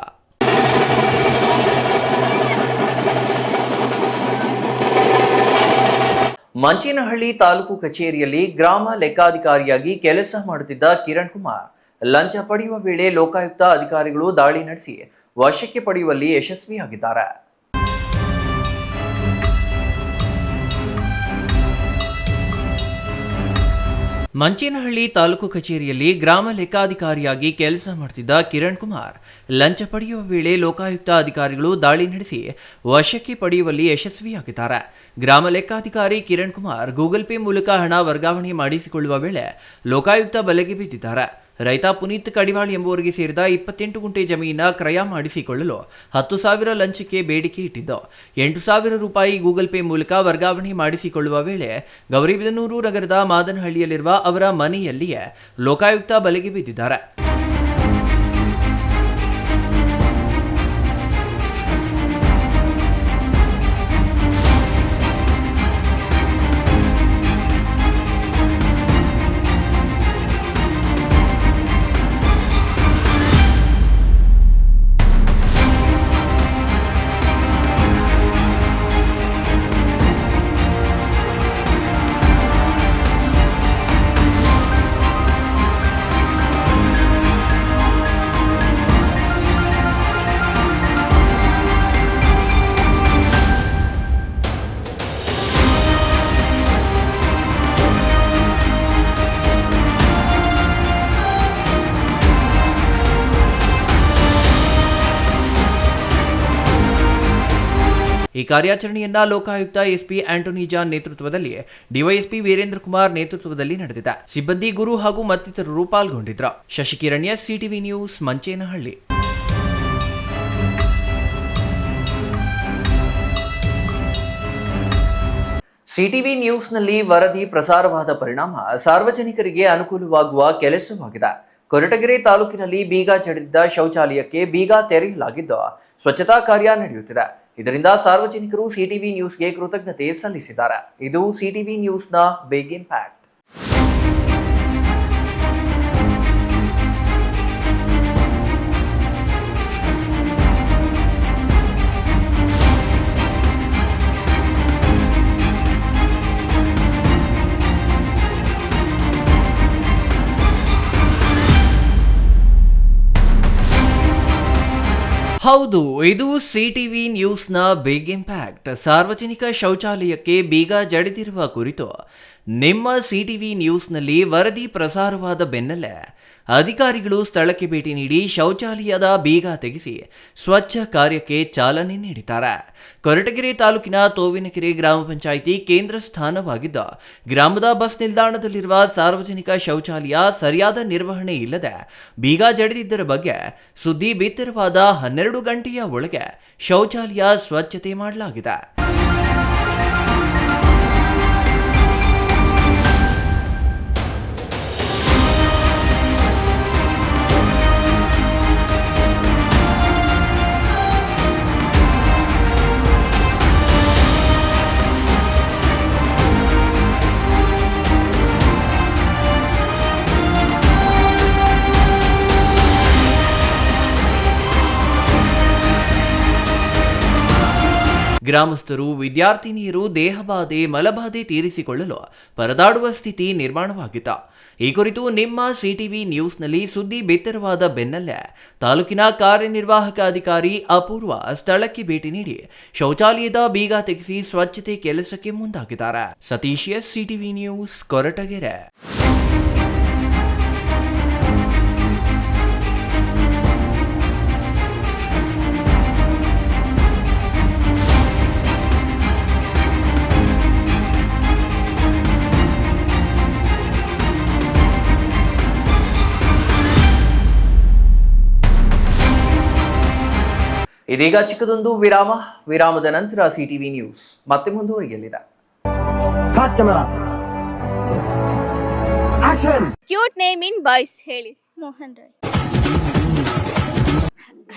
ಮಂಚೇನಹಳ್ಳಿ ತಾಲೂಕು ಕಚೇರಿಯಲ್ಲಿ ಗ್ರಾಮ ಲೆಕ್ಕಾಧಿಕಾರಿಯಾಗಿ ಕೆಲಸ ಮಾಡುತ್ತಿದ್ದ ಕಿರಣ್ ಕುಮಾರ್ ಲಂಚ ಪಡೆಯುವ ವೇಳೆ ಲೋಕಾಯುಕ್ತ ಅಧಿಕಾರಿಗಳು ದಾಳಿ ನಡೆಸಿ ವಶಕ್ಕೆ ಪಡೆಯುವಲ್ಲಿ ಯಶಸ್ವಿಯಾಗಿದ್ದಾರೆ. ಮಂಚೇನಹಳ್ಳಿ ತಾಲೂಕು ಕಚೇರಿಯಲ್ಲಿ ಗ್ರಾಮ ಲೆಕ್ಕಾಧಿಕಾರಿಯಾಗಿ ಕೆಲಸ ಮಾಡುತ್ತಿದ್ದ ಕಿರಣ್ ಕುಮಾರ್ ಲಂಚ ಪಡೆಯುವ ವೇಳೆ ಲೋಕಾಯುಕ್ತ ಅಧಿಕಾರಿಗಳು ದಾಳಿ ನಡೆಸಿ ವಶಕ್ಕೆ ಪಡೆಯುವಲ್ಲಿ ಯಶಸ್ವಿಯಾಗಿದ್ದಾರೆ. ಗ್ರಾಮ ಲೆಕ್ಕಾಧಿಕಾರಿ ಕಿರಣ್ ಕುಮಾರ್ ಗೂಗಲ್ ಪೇ ಮೂಲಕ ಹಣ ವರ್ಗಾವಣೆ ಮಾಡಿಸಿಕೊಳ್ಳುವ ವೇಳೆ ಲೋಕಾಯುಕ್ತ ಬಲೆಗೆ ಬಿದ್ದಿದ್ದಾರೆ. ರೈತ ಪುನೀತ್ ಕಡಿವಾಳ್ ಎಂಬುವರಿಗೆ ಸೇರಿದ 28 ಗುಂಟೆ ಜಮೀನ ಕ್ರಯ ಮಾಡಿಸಿಕೊಳ್ಳಲು 10,000 ಲಂಚಕ್ಕೆ ಬೇಡಿಕೆ ಇಟ್ಟಿದ್ದು, 8,000 ರೂಪಾಯಿ ಗೂಗಲ್ ಪೇ ಮೂಲಕ ವರ್ಗಾವಣೆ ಮಾಡಿಸಿಕೊಳ್ಳುವ ವೇಳೆ ಗೌರಿಬಿದನೂರು ನಗರದ ಮಾದನಹಳ್ಳಿಯಲ್ಲಿರುವ ಅವರ ಮನೆಯಲ್ಲಿಯೇ ಲೋಕಾಯುಕ್ತ ಬಲೆಗೆ ಬಿದ್ದಿದ್ದಾರೆ. ಈ ಕಾರ್ಯಾಚರಣೆಯನ್ನ ಲೋಕಾಯುಕ್ತ ಎಸ್ಪಿ ಆಂಟೋನಿ ಜಾನ್ ನೇತೃತ್ವದಲ್ಲಿ ಡಿವೈಎಸ್ಪಿ ವೀರೇಂದ್ರ ಕುಮಾರ್ ನೇತೃತ್ವದಲ್ಲಿ ನಡೆದಿದೆ. ಸಿಬ್ಬಂದಿ ಗುರು ಹಾಗೂ ಮತ್ತಿತರರು ಪಾಲ್ಗೊಂಡಿದ್ರು. Shashikiran, CTV news, Manchenahalli. CTV ನ್ಯೂಸ್ನಲ್ಲಿ ವರದಿ ಪ್ರಸಾರವಾದ ಪರಿಣಾಮ ಸಾರ್ವಜನಿಕರಿಗೆ ಅನುಕೂಲವಾಗುವ ಕೆಲಸವಾಗಿದೆ. ಕೊರಟಗೆರೆ ತಾಲೂಕಿನಲ್ಲಿ ಬೀಗ ಜಡಿದಿದ್ದ ಶೌಚಾಲಯಕ್ಕೆ ಬೀಗ ತೆರೆಯಲಾಗಿದ್ದು ಸ್ವಚ್ಛತಾ ಕಾರ್ಯ ನಡೆಯುತ್ತಿದೆ. ಇದರಿಂದ ಸಾರ್ವಜನಿಕರು ಸಿಟಿವಿ ನ್ಯೂಸ್ಗೆ ಕೃತಜ್ಞತೆ ಸಲ್ಲಿಸಿದ್ದಾರೆ. ಇದು ಸಿಟಿವಿ ನ್ಯೂಸ್ನ ಬಿಗ್ ಇಂಪ್ಯಾಕ್ಟ್. ಹೌದು, ಇದು ಸಿಟಿವಿ ನ್ಯೂಸ್ನ ಬಿಗ್ ಇಂಪ್ಯಾಕ್ಟ್. ಸಾರ್ವಜನಿಕ ಶೌಚಾಲಯಕ್ಕೆ ಬೀಗ ಜಡಿದಿರುವ ಕುರಿತು ನಿಮ್ಮ ಸಿಟಿವಿ ನ್ಯೂಸ್ನಲ್ಲಿ ವರದಿ ಪ್ರಸಾರವಾದ ಬೆನ್ನಲ್ಲೇ ಅಧಿಕಾರಿಗಳು ಸ್ಥಳಕ್ಕೆ ಭೇಟಿ ನೀಡಿ ಶೌಚಾಲಯದ ಬೀಗ ತೆಗೆಸಿ ಸ್ವಚ್ಛ ಕಾರ್ಯಕ್ಕೆ ಚಾಲನೆ ನೀಡಿದ್ದಾರೆ. ಕೊರಟಗೆರೆ ತಾಲೂಕಿನ ತೋವಿನಕೆರೆ ಗ್ರಾಮ ಪಂಚಾಯಿತಿ ಕೇಂದ್ರ ಸ್ಥಾನವಾಗಿದ್ದ ಗ್ರಾಮದ ಬಸ್ ನಿಲ್ದಾಣದಲ್ಲಿರುವ ಸಾರ್ವಜನಿಕ ಶೌಚಾಲಯ ಸರಿಯಾದ ನಿರ್ವಹಣೆ ಇಲ್ಲದೆ ಬೀಗ ಜಡಿದಿದ್ದರ ಬಗ್ಗೆ ಸುದ್ದಿ ಬಿತ್ತರವಾದ 12 ಗಂಟೆಯ ಒಳಗೆ ಶೌಚಾಲಯ ಸ್ವಚ್ಛತೆ ಮಾಡಲಾಗಿದೆ. ಗ್ರಾಮಸ್ಥರು, ವಿದ್ಯಾರ್ಥಿನಿಯರು ದೇಹಬಾಧೆ, ಮಲಬಾಧೆ ತೀರಿಸಿಕೊಳ್ಳಲು ಪರದಾಡುವ ಸ್ಥಿತಿ ನಿರ್ಮಾಣವಾಗಿತ್ತು. ಈ ಕುರಿತು ನಿಮ್ಮ ಸಿಟಿವಿ ನ್ಯೂಸ್ನಲ್ಲಿ ಸುದ್ದಿ ಬಿತ್ತರವಾದ ಬೆನ್ನಲ್ಲೇ ತಾಲೂಕಿನ ಕಾರ್ಯನಿರ್ವಾಹಕ ಅಧಿಕಾರಿ ಅಪೂರ್ವ ಸ್ಥಳಕ್ಕೆ ಭೇಟಿ ನೀಡಿ ಶೌಚಾಲಯದ ಬೀಗ ತೆಗೆಸಿ ಸ್ವಚ್ಛತೆ ಕೆಲಸಕ್ಕೆ ಮುಂದಾಗಿದ್ದಾರೆ. Satish, CTV news, Koratagere. ಇದೀಗ ಚಿಕ್ಕದೊಂದು ವಿರಾಮದ ನಂತರ ಸಿಟಿವಿ ನ್ಯೂಸ್ ಮತ್ತೆ ಮುಂದುವರಿಯಲಿದೆ. ಕ್ಯೂಟ್ ನೇಮ್ ಇನ್ ಬಾಯ್ಸ್ ಹೇಳಿ. ಮೋಹನ್ ರಾಯ್.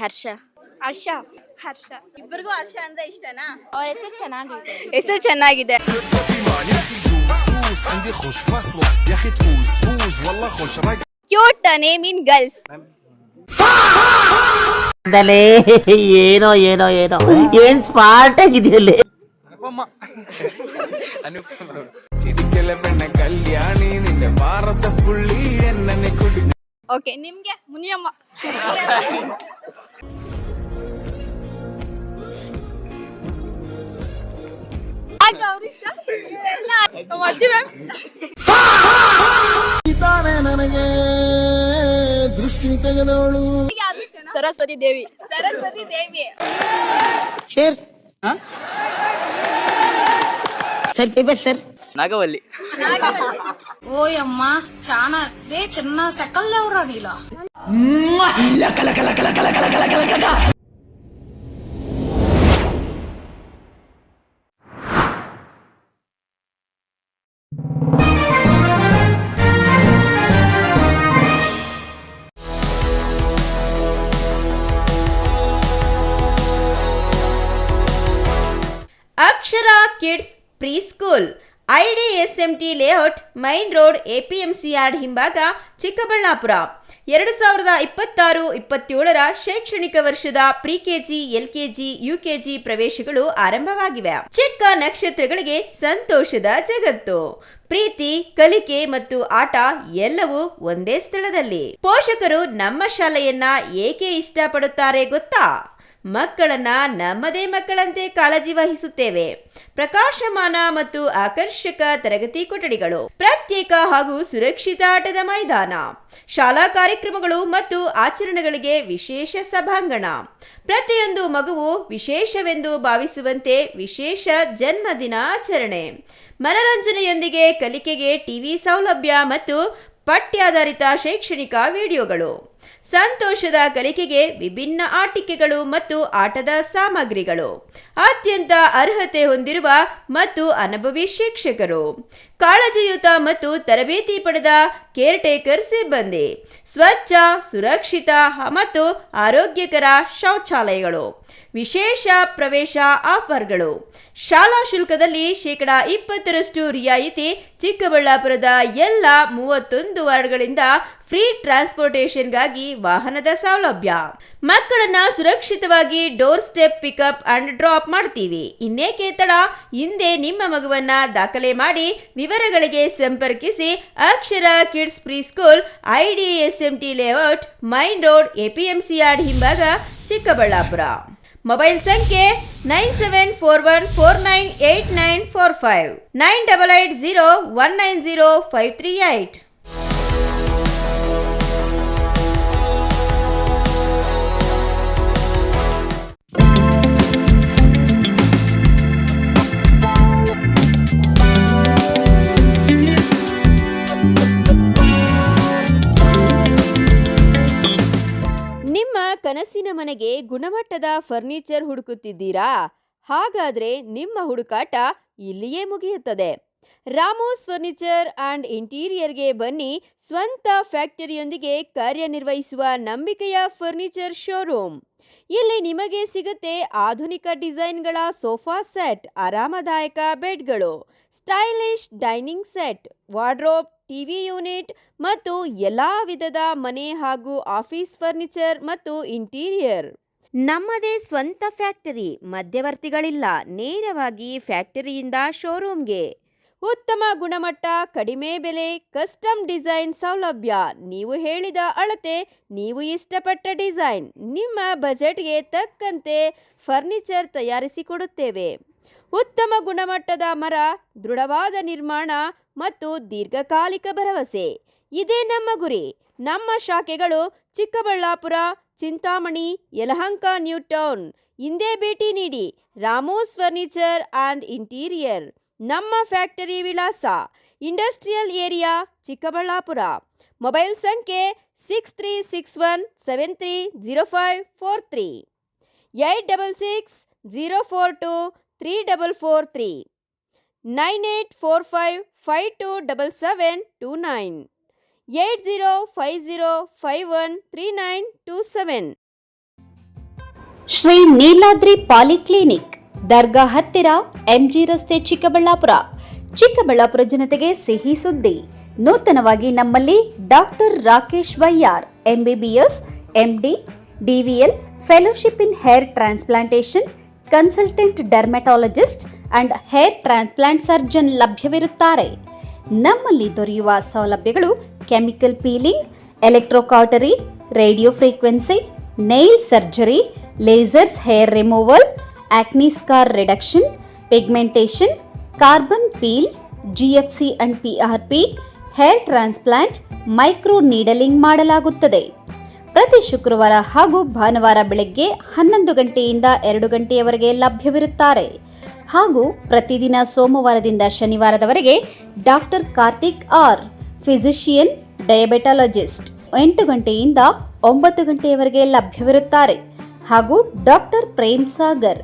ಹರ್ಷ. ಹರ್ಷ. ಹರ್ಷ. ಇಬ್ಬರಿಗೂ ಹರ್ಷ ಅಂದ್ರೆ ಇಷ್ಟನಾ? ಅವ್ರ ಹೆಸರು ಚೆನ್ನಾಗಿದೆ. ಹೆಸರು ಚೆನ್ನಾಗಿದೆ. ಕ್ಯೂಟ್ ನೇಮ್ ಇನ್ ಗರ್ಲ್ಸ್. ಏನೋ ಏನೋ ಏನೋ ಏನ್ ಸ್ಮಾರ್ಟ್ ಆಗಿದೆಯಲ್ಲಿ. ಓಕೆ, ನಿಮ್ಗೆ ಮುನಿಯಮ್ಮ. ನನಗೆ ದೃಷ್ಟಿ ತೆಗೆದವಳು Saraswati Devi. Saraswati Devi. Sir sir paper sir. Nagavalli. ಓಯಮ್ಮ ಚಾನ ರೇ ಚೆನ್ನ ಸಕಲ್ಲವ್ರ ನೀಲ. ಇಲ್ಲ ಕಲ ಕಲ ಕಲ ಕಲ ಕಲ ಕಲ ಕಲ ಕಲ. Akshara kids pre school, IDSMT layout, main road, APMC yard ಹಿಂಭಾಗ, ಚಿಕ್ಕಬಳ್ಳಾಪುರ. 2026-27ರ ಶೈಕ್ಷಣಿಕ ವರ್ಷದ ಪ್ರಿ-KG, LKG, UKG ಪ್ರವೇಶಗಳು ಆರಂಭವಾಗಿವೆ. ಚಿಕ್ಕ ನಕ್ಷತ್ರಗಳಿಗೆ ಸಂತೋಷದ ಜಗತ್ತು. ಪ್ರೀತಿ, ಕಲಿಕೆ ಮತ್ತು ಆಟ ಎಲ್ಲವೂ ಒಂದೇ ಸ್ಥಳದಲ್ಲಿ. ಪೋಷಕರು ನಮ್ಮ ಶಾಲೆಯನ್ನ ಏಕೆ ಇಷ್ಟಪಡುತ್ತಾರೆ ಗೊತ್ತಾ? ಮಕ್ಕಳನ್ನ ನಮ್ಮದೇ ಮಕ್ಕಳಂತೆ ಕಾಳಜಿ ವಹಿಸುತ್ತೇವೆ. ಪ್ರಕಾಶಮಾನ ಮತ್ತು ಆಕರ್ಷಕ ತರಗತಿ ಕೊಠಡಿಗಳು, ಪ್ರತ್ಯೇಕ ಹಾಗೂ ಸುರಕ್ಷಿತ ಆಟದ ಮೈದಾನ, ಶಾಲಾ ಕಾರ್ಯಕ್ರಮಗಳು ಮತ್ತು ಆಚರಣೆಗಳಿಗೆ ವಿಶೇಷ ಸಭಾಂಗಣ, ಪ್ರತಿಯೊಂದು ಮಗುವು ವಿಶೇಷವೆಂದು ಭಾವಿಸುವಂತೆ ವಿಶೇಷ ಜನ್ಮದಿನ ಆಚರಣೆ, ಮನರಂಜನೆಯೊಂದಿಗೆ ಕಲಿಕೆಗೆ ಟಿವಿ ಸೌಲಭ್ಯ ಮತ್ತು ಪಠ್ಯಾಧಾರಿತ ಶೈಕ್ಷಣಿಕ ವಿಡಿಯೋಗಳು, ಸಂತೋಷದ ಕಲಿಕೆಗೆ ವಿಭಿನ್ನ ಆಟಿಕೆಗಳು ಮತ್ತು ಆಟದ ಸಾಮಗ್ರಿಗಳು, ಅತ್ಯಂತ ಅರ್ಹತೆ ಹೊಂದಿರುವ ಮತ್ತು ಅನುಭವಿ ಶಿಕ್ಷಕರು, ಕಾಳಜಿಯುತ ಮತ್ತು ತರಬೇತಿ ಪಡೆದ ಕೇರ್ಟೇಕರ್ ಸಿಬ್ಬಂದಿ, ಸ್ವಚ್ಛ, ಸುರಕ್ಷಿತ ಮತ್ತು ಆರೋಗ್ಯಕರ ಶೌಚಾಲಯಗಳು, ವಿಶೇಷ ಪ್ರವೇಶ ಆಫರ್ಗಳು, ಶಾಲಾ ಶುಲ್ಕದಲ್ಲಿ 20% ರಿಯಾಯಿತಿ, ಚಿಕ್ಕಬಳ್ಳಾಪುರದ ಎಲ್ಲ 31 ವಾರ್ಡ್ಗಳಿಂದ ಫ್ರೀ ಟ್ರಾನ್ಸ್ಪೋರ್ಟೇಷನ್ಗಾಗಿ ವಾಹನದ ಸೌಲಭ್ಯ, ಮಕ್ಕಳನ್ನ ಸುರಕ್ಷಿತವಾಗಿ door step pickup and drop ಮಾಡ್ತೀವಿ. ಇನ್ನೇಕೆ ತಡ, ಹಿಂದೆ ನಿಮ್ಮ ಮಗುವನ್ನ ದಾಖಲೆ ಮಾಡಿ. ವಿವರಗಳಿಗೆ ಸಂಪರ್ಕಿಸಿ Akshara kids pre school, IDSMT layout, main road, APMC yard ಹಿಂಭಾಗ, ಚಿಕ್ಕಬಳ್ಳಾಪುರ. ಮೊಬೈಲ್ ಸಂಖ್ಯೆ 9741498945 9880190538. ನಿಮ್ಮ ಕನಸಿನ ಮನೆಗೆ ಗುಣಮಟ್ಟದ ಫರ್ನಿಚರ್ ಹುಡುಕುತ್ತಿದ್ದೀರಾ? ಹಾಗಾದ್ರೆ ನಿಮ್ಮ ಹುಡುಕಾಟ ಇಲ್ಲಿಯೇ ಮುಗಿಯುತ್ತದೆ. ರಾಮೋಸ್ ಫರ್ನಿಚರ್ ಅಂಡ್ ಇಂಟೀರಿಯರ್ಗೆ ಬನ್ನಿ. ಸ್ವಂತ ಫ್ಯಾಕ್ಟರಿಯೊಂದಿಗೆ ಕಾರ್ಯನಿರ್ವಹಿಸುವ ನಂಬಿಕೆಯ ಫರ್ನಿಚರ್ ಶೋರೂಮ್. ಇಲ್ಲಿ ನಿಮಗೆ ಸಿಗುತ್ತೆ ಆಧುನಿಕ ಡಿಸೈನ್ಗಳ ಸೋಫಾ ಸೆಟ್, ಆರಾಮದಾಯಕ ಬೆಡ್ಗಳು, stylish dining set, wardrobe, TV unit ಮತ್ತು ಎಲ್ಲಾ ವಿಧದ ಮನೆ ಹಾಗೂ ಆಫೀಸ್ ಫರ್ನಿಚರ್ ಮತ್ತು ಇಂಟೀರಿಯರ್. ನಮ್ಮದೇ ಸ್ವಂತ ಫ್ಯಾಕ್ಟರಿ, ಮಧ್ಯವರ್ತಿಗಳಿಲ್ಲ. ನೇರವಾಗಿ ಫ್ಯಾಕ್ಟರಿಯಿಂದ ಶೋರೂಮ್ಗೆ. ಉತ್ತಮ ಗುಣಮಟ್ಟ, ಕಡಿಮೆ ಬೆಲೆ, ಕಸ್ಟಮ್ ಡಿಸೈನ್ ಸೌಲಭ್ಯ. ನೀವು ಹೇಳಿದ ಅಳತೆ, ನೀವು ಇಷ್ಟಪಟ್ಟ ಡಿಸೈನ್, ನಿಮ್ಮ ಬಜೆಟ್ಗೆ ತಕ್ಕಂತೆ ಫರ್ನಿಚರ್ ತಯಾರಿಸಿಕೊಡುತ್ತೇವೆ. ಉತ್ತಮ ಗುಣಮಟ್ಟದ ಮರ, ದೃಢವಾದ ನಿರ್ಮಾಣ ಮತ್ತು ದೀರ್ಘಕಾಲಿಕ ಭರವಸೆ, ಇದೇ ನಮ್ಮ ಗುರಿ. ನಮ್ಮ ಶಾಖೆಗಳು ಚಿಕ್ಕಬಳ್ಳಾಪುರ, ಚಿಂತಾಮಣಿ, ಯಲಹಂಕ, ನ್ಯೂ ಟೌನ್. ಹಿಂದೆ ಭೇಟಿ ನೀಡಿ. ರಾಮೋಸ್ ಫರ್ನಿಚರ್ ಅಂಡ್ ಇಂಟೀರಿಯರ್. ನಮ್ಮ ಫ್ಯಾಕ್ಟರಿ ವಿಳಾಸ ಇಂಡಸ್ಟ್ರಿಯಲ್ ಏರಿಯಾ, ಚಿಕ್ಕಬಳ್ಳಾಪುರ. ಮೊಬೈಲ್ ಸಂಖ್ಯೆ 6361730543 8660423443 9845527729 8050513927. ಶ್ರೀ ನೀಲಾದ್ರಿ ಪಾಲಿಕ್ಲಿನಿಕ್, ದರ್ಗಾ ಹತ್ತಿರ, MG ರಸ್ತೆ, ಚಿಕ್ಕಬಳ್ಳಾಪುರ. ಚಿಕ್ಕಬಳ್ಳಾಪುರ ಜನತೆಗೆ ಸಿಹಿ ಸುದ್ದಿ. ನೂತನವಾಗಿ ನಮ್ಮಲ್ಲಿ ಡಾಕ್ಟರ್ ರಾಕೇಶ್ ವೈಯಾರ್, MBBS, MD, DVL, fellowship in hair transplantation, consultant dermatologist and hair transplant surgeon ಲಭ್ಯವಿರುತ್ತಾರೆ. ನಮ್ಮಲ್ಲಿ ದೊರೆಯುವ ಸೌಲಭ್ಯಗಳು chemical peeling, electrocautery, radio frequency, nail surgery, lasers hair removal, acne scar reduction, pigmentation, carbon peel, GFC and PRP, hair transplant, micro needling ಮಾಡಲಾಗುತ್ತದೆ. ಪ್ರತಿ ಶುಕ್ರವಾರ ಹಾಗೂ ಭಾನುವಾರ ಬೆಳಗ್ಗೆ 11 ಗಂಟೆಯಿಂದ 2 ಗಂಟೆಯವರೆಗೆ ಲಭ್ಯವಿರುತ್ತಾರೆ. ಹಾಗೂ ಪ್ರತಿದಿನ ಸೋಮವಾರದಿಂದ ಶನಿವಾರದವರೆಗೆ ಡಾಕ್ಟರ್ ಕಾರ್ತಿಕ್ ಆರ್, ಫಿಸಿಷಿಯನ್, ಡಯಾಬೆಟಾಲಜಿಸ್ಟ್ 8 ಗಂಟೆಯಿಂದ 9 ಗಂಟೆಯವರೆಗೆ ಲಭ್ಯವಿರುತ್ತಾರೆ. ಹಾಗೂ ಡಾಕ್ಟರ್ ಪ್ರೇಮ್ ಸಾಗರ್,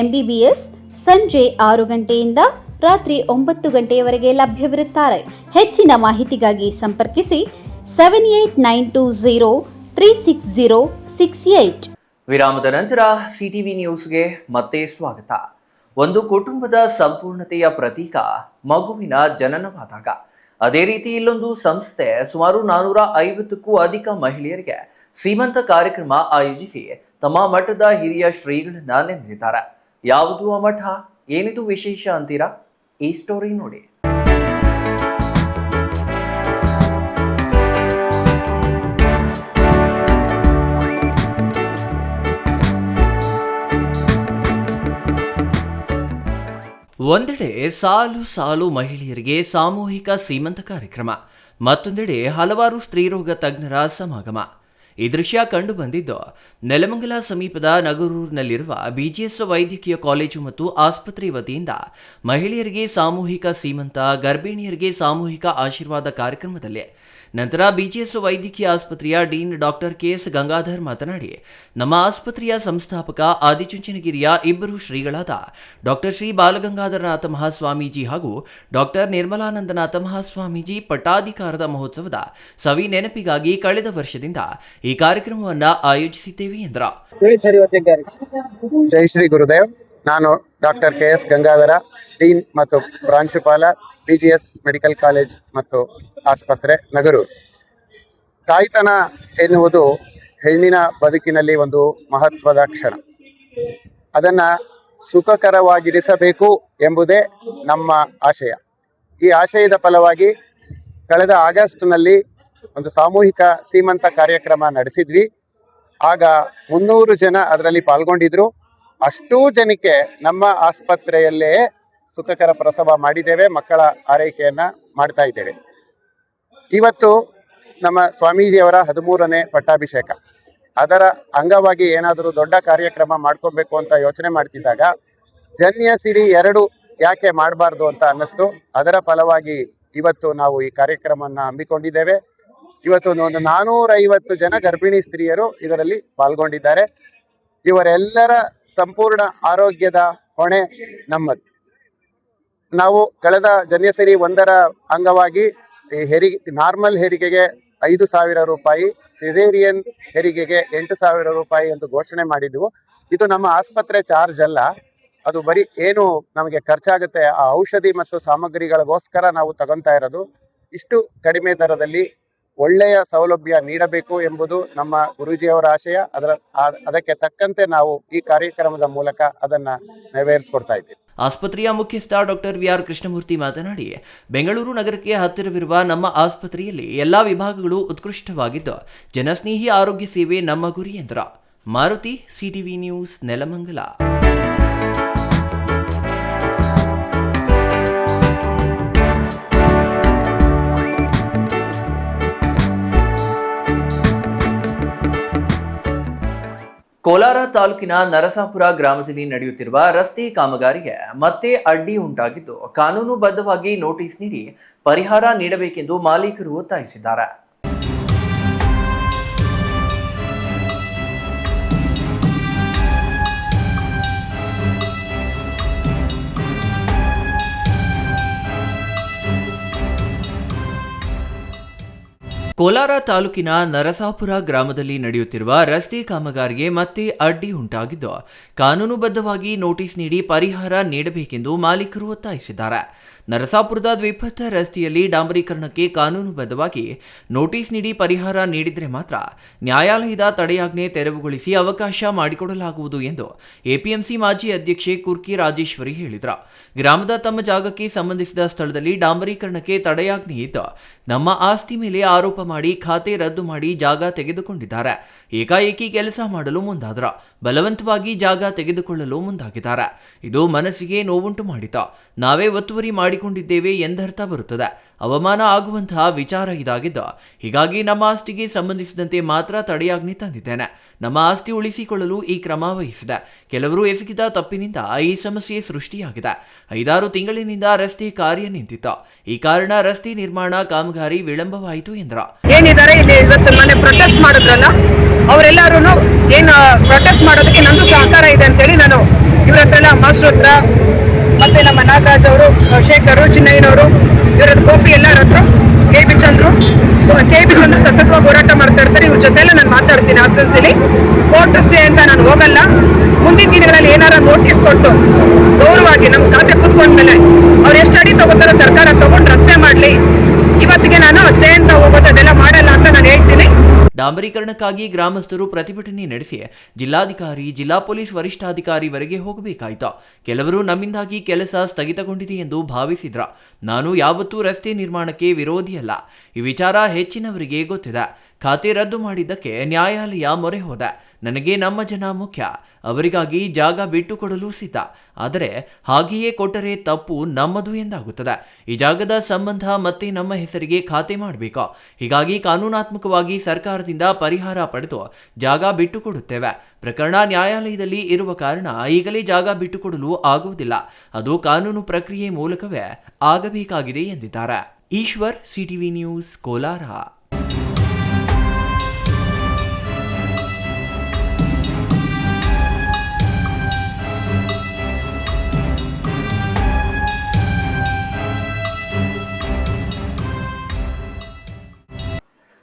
MBBS, ಸಂಜೆ 6 ಗಂಟೆಯಿಂದ ರಾತ್ರಿ 9 ಗಂಟೆಯವರೆಗೆ ಲಭ್ಯವಿರುತ್ತಾರೆ. ಹೆಚ್ಚಿನ ಮಾಹಿತಿಗಾಗಿ ಸಂಪರ್ಕಿಸಿ 7892036068. ವಿರಾಮದ ನಂತರ CTV ನ್ಯೂಸ್ಗೆ ಮತ್ತೆ ಸ್ವಾಗತ. ಒಂದು ಕುಟುಂಬದ ಸಂಪೂರ್ಣತೆಯ ಪ್ರತೀಕ ಮಗುವಿನ ಜನನವಾದಾಗ. ಅದೇ ರೀತಿ ಇಲ್ಲೊಂದು ಸಂಸ್ಥೆ ಸುಮಾರು 450ಕ್ಕೂ ಅಧಿಕ ಮಹಿಳೆಯರಿಗೆ ಶ್ರೀಮಂತ ಕಾರ್ಯಕ್ರಮ ಆಯೋಜಿಸಿ ತಮ್ಮ ಮಠದ ಹಿರಿಯ ಶ್ರೀಗಳನ್ನ ನೆನೆದಿದ್ದಾರೆ. ಯಾವುದು ಆ ಮಠ, ಏನಿದು ವಿಶೇಷ ಅಂತೀರಾ? ಈ ಸ್ಟೋರಿ ನೋಡಿ. ಒಂದೆಡೆ ಸಾಲು ಸಾಲು ಮಹಿಳೆಯರಿಗೆ ಸಾಮೂಹಿಕ ಸೀಮಂತ ಕಾರ್ಯಕ್ರಮ, ಮತ್ತೊಂದೆಡೆ ಹಲವಾರು ಸ್ತ್ರೀರೋಗ ತಜ್ಞರ ಸಮಾಗಮ. ಈ ದೃಶ್ಯ ಕಂಡು ಬಂದಿದ್ದು ನೆಲಮಂಗಲ ಸಮೀಪದ ನಗರೂರಿನಲ್ಲಿರುವ ಬಿಜಿಎಸ್ ವೈದ್ಯಕೀಯ ಕಾಲೇಜು ಮತ್ತು ಆಸ್ಪತ್ರೆ ವತಿಯಿಂದ ಮಹಿಳೆಯರಿಗೆ ಸಾಮೂಹಿಕ ಸೀಮಂತ, ಗರ್ಭಿಣಿಯರಿಗೆ ಸಾಮೂಹಿಕ ಆಶೀರ್ವಾದ ಕಾರ್ಯಕ್ರಮದಲ್ಲಿ ನಂತರ ಬಿಜಿಎಸ್ ವೈದ್ಯಕೀಯ ಆಸ್ಪತ್ರೆಯ ಡೀನ್ ಡಾಕ್ಟರ್ ಕೆಎಸ್ ಗಂಗಾಧರ್ ಮಾತನಾಡಿ, ನಮ್ಮ ಆಸ್ಪತ್ರೆಯ ಸಂಸ್ಥಾಪಕ ಆದಿಚುಂಚನಗಿರಿಯ ಇಬ್ಬರು ಶ್ರೀಗಳಾದ ಡಾಕ್ಟರ್ ಶ್ರೀ ಬಾಲಗಂಗಾಧರನಾಥ ಮಹಾಸ್ವಾಮೀಜಿ ಹಾಗೂ ಡಾಕ್ಟರ್ ನಿರ್ಮಲಾನಂದನಾಥ ಮಹಾಸ್ವಾಮೀಜಿ ಪಟ್ಟಾಧಿಕಾರದ ಮಹೋತ್ಸವದ ಸವಿ ನೆನಪಿಗಾಗಿ ಕಳೆದ ವರ್ಷದಿಂದ ಈ ಕಾರ್ಯಕ್ರಮವನ್ನು ಆಯೋಜಿಸಿದ್ದೇವೆ ಎಂದರು. ಜೈ ಶ್ರೀ ಗುರುದೇವ್. ನಾನು ಡಾಕ್ಟರ್ ಕೆಎಸ್ ಗಂಗಾಧರ, ಡೀನ್ ಮತ್ತು ಪ್ರಾಂಶುಪಾಲ, ಬಿಜಿಎಸ್ ಮೆಡಿಕಲ್ ಕಾಲೇಜ್ ಮತ್ತು ಆಸ್ಪತ್ರೆ, ನಗರೂರು. ತಾಯ್ತನ ಎನ್ನುವುದು ಹೆಣ್ಣಿನ ಬದುಕಿನಲ್ಲಿ ಒಂದು ಮಹತ್ವದ ಕ್ಷಣ. ಅದನ್ನು ಸುಖಕರವಾಗಿರಿಸಬೇಕು ಎಂಬುದೇ ನಮ್ಮ ಆಶಯ. ಈ ಆಶಯದ ಫಲವಾಗಿ ಕಳೆದ ಆಗಸ್ಟ್ನಲ್ಲಿ ಒಂದು ಸಾಮೂಹಿಕ ಸೀಮಂತ ಕಾರ್ಯಕ್ರಮ ನಡೆಸಿದ್ವಿ. ಆಗ 300 ಜನ ಅದರಲ್ಲಿ ಪಾಲ್ಗೊಂಡಿದ್ರು. ಅಷ್ಟೂ ಜನಕ್ಕೆ ನಮ್ಮ ಆಸ್ಪತ್ರೆಯಲ್ಲೇ ಸುಖಕರ ಪ್ರಸವ ಮಾಡಿದ್ದೇವೆ, ಮಕ್ಕಳ ಆರೈಕೆಯನ್ನು ಮಾಡ್ತಾ ಇದ್ದೇವೆ. ಇವತ್ತು ನಮ್ಮ ಸ್ವಾಮೀಜಿಯವರ 13ನೇ ಪಟ್ಟಾಭಿಷೇಕ. ಅದರ ಅಂಗವಾಗಿ ಏನಾದರೂ ದೊಡ್ಡ ಕಾರ್ಯಕ್ರಮ ಮಾಡ್ಕೊಬೇಕು ಅಂತ ಯೋಚನೆ ಮಾಡ್ತಿದ್ದಾಗ ಜನ್ಯ ಸಿರಿ 2 ಯಾಕೆ ಮಾಡಬಾರ್ದು ಅಂತ ಅನ್ನಿಸ್ತು. ಅದರ ಫಲವಾಗಿ ಇವತ್ತು ನಾವು ಈ ಕಾರ್ಯಕ್ರಮವನ್ನು ಹಮ್ಮಿಕೊಂಡಿದ್ದೇವೆ. ಇವತ್ತು ಒಂದು 450 ಜನ ಗರ್ಭಿಣಿ ಸ್ತ್ರೀಯರು ಇದರಲ್ಲಿ ಪಾಲ್ಗೊಂಡಿದ್ದಾರೆ. ಇವರೆಲ್ಲರ ಸಂಪೂರ್ಣ ಆರೋಗ್ಯದ ಹೊಣೆ ನಮ್ಮದು. ನಾವು ಕಳೆದ ಜನ್ಯಸಿರಿ 1ರ ಅಂಗವಾಗಿ ನಾರ್ಮಲ್ ಹೆರಿಗೆಗೆ 5,000 ರೂಪಾಯಿ, ಸಿಸೇರಿಯನ್ ಹೆರಿಗೆಗೆ 8,000 ರೂಪಾಯಿ ಎಂದು ಘೋಷಣೆ ಮಾಡಿದ್ದೆವು. ಇದು ನಮ್ಮ ಆಸ್ಪತ್ರೆ ಚಾರ್ಜ್ ಅಲ್ಲ, ಅದು ಬರೀ ಏನು ನಮಗೆ ಖರ್ಚಾಗುತ್ತೆ ಆ ಔಷಧಿ ಮತ್ತು ಸಾಮಗ್ರಿಗಳಿಗೋಸ್ಕರ ನಾವು ತಗೊತಾ ಇರೋದು. ಇಷ್ಟು ಕಡಿಮೆ ದರದಲ್ಲಿ ಒಳ್ಳೆಯ ಸೌಲಭ್ಯ ನೀಡಬೇಕು ಎಂಬುದು ನಮ್ಮ ಗುರೂಜಿಯವರ ಆಶಯ. ಅದಕ್ಕೆ ತಕ್ಕಂತೆ ನಾವು ಈ ಕಾರ್ಯಕ್ರಮದ ಮೂಲಕ ಅದನ್ನು ನೆರವೇರಿಸಿಕೊಡ್ತಾ ಇದ್ದೀವಿ. ಆಸ್ಪತ್ರೆಯ ಮುಖ್ಯಸ್ಥ ಡಾಕ್ಟರ್ ವಿಆರ್ ಕೃಷ್ಣಮೂರ್ತಿ ಮಾತನಾಡಿ, ಬೆಂಗಳೂರು ನಗರಕ್ಕೆ ಹತ್ತಿರವಿರುವ ನಮ್ಮ ಆಸ್ಪತ್ರೆಯಲ್ಲಿ ಎಲ್ಲಾ ವಿಭಾಗಗಳು ಉತ್ಕೃಷ್ಟವಾಗಿದ್ದು ಜನಸ್ನೇಹಿ ಆರೋಗ್ಯ ಸೇವೆ ನಮ್ಮ ಗುರಿ ಎಂದರು. Maruti, CTV news, Nelamangala. ಕೋಲಾರ ತಾಲೂಕಿನ ನರಸಾಪುರ ಗ್ರಾಮದಲ್ಲಿ ನಡೆಯುತ್ತಿರುವ ರಸ್ತೆ ಕಾಮಗಾರಿಗೆ ಮತ್ತೆ ಅಡ್ಡಿ ಉಂಟಾಗಿದ್ದು ಕಾನೂನುಬದ್ಧವಾಗಿ ನೋಟಿಸ್ ನೀಡಿ ಪರಿಹಾರ ನೀಡಬೇಕೆಂದು ಮಾಲೀಕರು ಒತ್ತಾಯಿಸಿದ್ದಾರೆ. ಕೋಲಾರ ತಾಲೂಕಿನ ನರಸಾಪುರ ಗ್ರಾಮದಲ್ಲಿ ನಡೆಯುತ್ತಿರುವ ರಸ್ತೆ ಕಾಮಗಾರಿಗೆ ಮತ್ತೆ ಅಡ್ಡಿ ಉಂಟಾಗಿದ್ದು ಕಾನೂನುಬದ್ಧವಾಗಿ ನೋಟಿಸ್ ನೀಡಿ ಪರಿಹಾರ ನೀಡಬೇಕೆಂದು ಮಾಲೀಕರು ಒತ್ತಾಯಿಸಿದ್ದಾರೆ. ನರಸಾಪುರದ ದ್ವಿಪಥ ರಸ್ತೆಯಲ್ಲಿ ಡಾಂಬರೀಕರಣಕ್ಕೆ ಕಾನೂನುಬದ್ಧವಾಗಿ ನೋಟಿಸ್ ನೀಡಿ ಪರಿಹಾರ ನೀಡಿದರೆ ಮಾತ್ರ ನ್ಯಾಯಾಲಯದ ತಡೆಯಾಜ್ಞೆ ತೆರವುಗೊಳಿಸಿ ಅವಕಾಶ ಮಾಡಿಕೊಡಲಾಗುವುದು ಎಂದು ಎಪಿಎಂಸಿ ಮಾಜಿ ಅಧ್ಯಕ್ಷೆ ಕುರ್ಕಿ ರಾಜೇಶ್ವರಿ ಹೇಳಿದರು. ಗ್ರಾಮದ ತಮ್ಮ ಜಾಗಕ್ಕೆ ಸಂಬಂಧಿಸಿದ ಸ್ಥಳದಲ್ಲಿ ಡಾಂಬರೀಕರಣಕ್ಕೆ ತಡೆಯಾಜ್ಞೆ ಇದ್ದು ನಮ್ಮ ಆಸ್ತಿ ಮೇಲೆ ಆರೋಪ ಮಾಡಿ ಖಾತೆ ರದ್ದು ಮಾಡಿ ಜಾಗ ತೆಗೆದುಕೊಂಡಿದ್ದಾರೆ. ಏಕಾಏಕಿ ಕೆಲಸ ಮಾಡಲು ಮುಂದಾದರು. ಬಲವಂತವಾಗಿ ಜಾಗ ತೆಗೆದುಕೊಳ್ಳಲು ಮುಂದಾಗಿದ್ದಾರೆ. ಇದು ಮನಸ್ಸಿಗೆ ನೋವುಂಟು ಮಾಡಿತು. ನಾವೇ ಒತ್ತುವರಿ ಮಾಡಿಕೊಂಡಿದ್ದೇವೆ ಎಂದರ್ಥ ಬರುತ್ತದೆ. ಅವಮಾನ ಆಗುವಂತಹ ವಿಚಾರ ಇದಾಗಿದ್ದು ಹೀಗಾಗಿ ನಮ್ಮ ಆಸ್ತಿಗೆ ಸಂಬಂಧಿಸಿದಂತೆ ಮಾತ್ರ ತಡೆಯಾಜ್ಞೆ ತಂದಿದ್ದೇನೆ. ನಮ್ಮ ಆಸ್ತಿ ಉಳಿಸಿಕೊಳ್ಳಲು ಈ ಕ್ರಮ ವಹಿಸಿದೆ. ಕೆಲವರು ಎಸಗಿದ ತಪ್ಪಿನಿಂದ ಈ ಸಮಸ್ಯೆ ಸೃಷ್ಟಿಯಾಗಿದೆ. 5-6 ತಿಂಗಳಿನಿಂದ ರಸ್ತೆ ಕಾರ್ಯ ನಿಂತಿತ್ತು. ಈ ಕಾರಣ ರಸ್ತೆ ನಿರ್ಮಾಣ ಕಾಮಗಾರಿ ವಿಳಂಬವಾಯಿತು ಎಂದರು. ಏನಿದ್ದಾರೆ ಇಲ್ಲಿ ಇವತ್ತು ಮನೆ ಪ್ರೊಟೆಸ್ಟ್ ಮಾಡಿದ್ರಲ್ಲ, ಅವರೆಲ್ಲರೂ ಏನು ಪ್ರೊಟೆಸ್ಟ್ ಮಾಡೋದಕ್ಕೆ ನಂದು ಸಹಕಾರ ಇದೆ ಅಂತೇಳಿ ನಾನು ಇವ್ರ ಹತ್ರ ಎಲ್ಲ ಮಾಸ್ಟರ್ ಹತ್ರ ಮತ್ತೆ ನಮ್ಮ ನಾಗರಾಜ್ ಅವರು, ಶೇಖರು, ಚಿನ್ನಯ್ಯನವರು, ಇವರ ಗೋಪಿ ಎಲ್ಲರ ಹತ್ರ ಕೆ ಬಿ ಚಂದ್ರು ಸತತವಾಗಿ ಹೋರಾಟ ಮಾಡ್ತಾ ಇರ್ತಾರೆ. ಇವ್ರ ಜೊತೆ ಎಲ್ಲ ನಾನು ಮಾತಾಡ್ತೀನಿ. ಆಬ್ಸೆನ್ಸಿಲಿ ಕೋರ್ಟ್ ಸ್ಟೇ ಅಂತ ನಾನು ಹೋಗಲ್ಲ. ಮುಂದಿನ ದಿನಗಳಲ್ಲಿ ಏನಾರ ನೋಟಿಸ್ ಕೊಟ್ಟು ಗೌರವವಾಗಿ ನಮ್ಮ ಖಾತೆ ಕೂತ್ಕೊಂಡ್ಮೇಲೆ ಅವ್ರು ಎಷ್ಟು ಅಡಿ ತಗೋತಾರೋ ಸರ್ಕಾರ ತಗೊಂಡು ರಸ್ತೆ ಮಾಡಲಿ. ಇವತ್ತಿಗೆ ನಾನು ಸ್ಟೇ ಅಂತ ಹೋಗೋದು ಅದೆಲ್ಲ ಮಾಡಲ್ಲ ಅಂತ ನಾನು ಹೇಳ್ತೀನಿ. ಡಾಂಬರೀಕರಣಕ್ಕಾಗಿ ಗ್ರಾಮಸ್ಥರು ಪ್ರತಿಭಟನೆ ನಡೆಸಿ ಜಿಲ್ಲಾಧಿಕಾರಿ, ಜಿಲ್ಲಾ ಪೊಲೀಸ್ ವರಿಷ್ಠಾಧಿಕಾರಿವರೆಗೆ ಹೋಗಬೇಕಾಯಿತು. ಕೆಲವರು ನಮ್ಮಿಂದಾಗಿ ಕೆಲಸ ಸ್ಥಗಿತಗೊಂಡಿದೆ ಎಂದು ಭಾವಿಸಿದ್ರ. ನಾನು ಯಾವತ್ತೂ ರಸ್ತೆ ನಿರ್ಮಾಣಕ್ಕೆ ವಿರೋಧಿಯಲ್ಲ. ಈ ವಿಚಾರ ಹೆಚ್ಚಿನವರಿಗೆ ಗೊತ್ತಿದೆ. ಖಾತೆ ರದ್ದು ಮಾಡಿದ್ದಕ್ಕೆ ನ್ಯಾಯಾಲಯ ಮೊರೆ ಹೋದೆ. ನನಗೆ ನಮ್ಮ ಜನ ಮುಖ್ಯ, ಅವರಿಗಾಗಿ ಜಾಗ ಬಿಟ್ಟುಕೊಡಲು ಸಿದ್ಧ. ಆದರೆ ಹಾಗೆಯೇ ಕೊಟ್ಟರೆ ತಪ್ಪು ನಮ್ಮದು ಎಂದಾಗುತ್ತದೆ. ಈ ಜಾಗದ ಸಂಬಂಧ ಮತ್ತೆ ನಮ್ಮ ಹೆಸರಿಗೆ ಖಾತೆ ಮಾಡಬೇಕು. ಹೀಗಾಗಿ ಕಾನೂನಾತ್ಮಕವಾಗಿ ಸರ್ಕಾರದಿಂದ ಪರಿಹಾರ ಪಡೆದು ಜಾಗ ಬಿಟ್ಟುಕೊಡುತ್ತೇವೆ. ಪ್ರಕರಣ ನ್ಯಾಯಾಲಯದಲ್ಲಿ ಇರುವ ಕಾರಣ ಈಗಲೇ ಜಾಗ ಬಿಟ್ಟುಕೊಡಲು ಆಗುವುದಿಲ್ಲ. ಅದು ಕಾನೂನು ಪ್ರಕ್ರಿಯೆ ಮೂಲಕವೇ ಆಗಬೇಕಾಗಿದೆ ಎಂದಿದ್ದಾರೆ. Eshwar, CTV news, Kolar.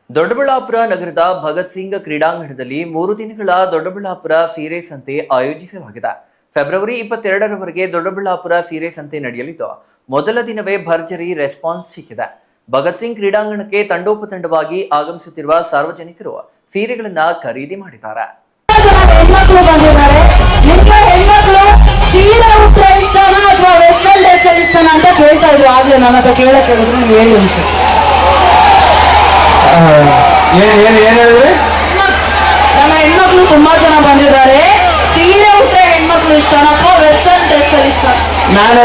ದೊಡ್ಡಬಳ್ಳಾಪುರ ನಗರದ ಭಗತ್ ಸಿಂಗ್ ಕ್ರೀಡಾಂಗಣದಲ್ಲಿ 3 ದಿನಗಳ ದೊಡ್ಡಬಳ್ಳಾಪುರ ಸೀರೆ ಸಂತೆ ಆಯೋಜಿಸಲಾಗಿದೆ. ಫೆಬ್ರವರಿ 22ರವರೆಗೆ ದೊಡ್ಡಬಳ್ಳಾಪುರ ಸೀರೆ ಸಂತೆ ನಡೆಯಲಿದ್ದು, ಮೊದಲ ದಿನವೇ ಭರ್ಜರಿ ರೆಸ್ಪಾನ್ಸ್ ಸಿಕ್ಕಿದೆ. ಭಗತ್ ಸಿಂಗ್ ಕ್ರೀಡಾಂಗಣಕ್ಕೆ ತಂಡೋಪತಂಡವಾಗಿ ಆಗಮಿಸುತ್ತಿರುವ ಸಾರ್ವಜನಿಕರು ಸೀರೆಗಳನ್ನ ಖರೀದಿ ಮಾಡಿದ್ದಾರೆ. ನಮ್ಮ ಹೆಣ್ಮಕ್ಳು ತುಂಬಾ ಜನ ಬಂದಿದ್ದಾರೆ. ಸೀರೆ ಉಟ್ರೆ ಹೆಣ್ಮಕ್ಳು ಇಷ್ಟನಪ್ಪ, ವೆಸ್ಟರ್ನ್ ಡ್ರೆಸ್ ಅಲ್ಲಿ ಇಷ್ಟ? ನಾನು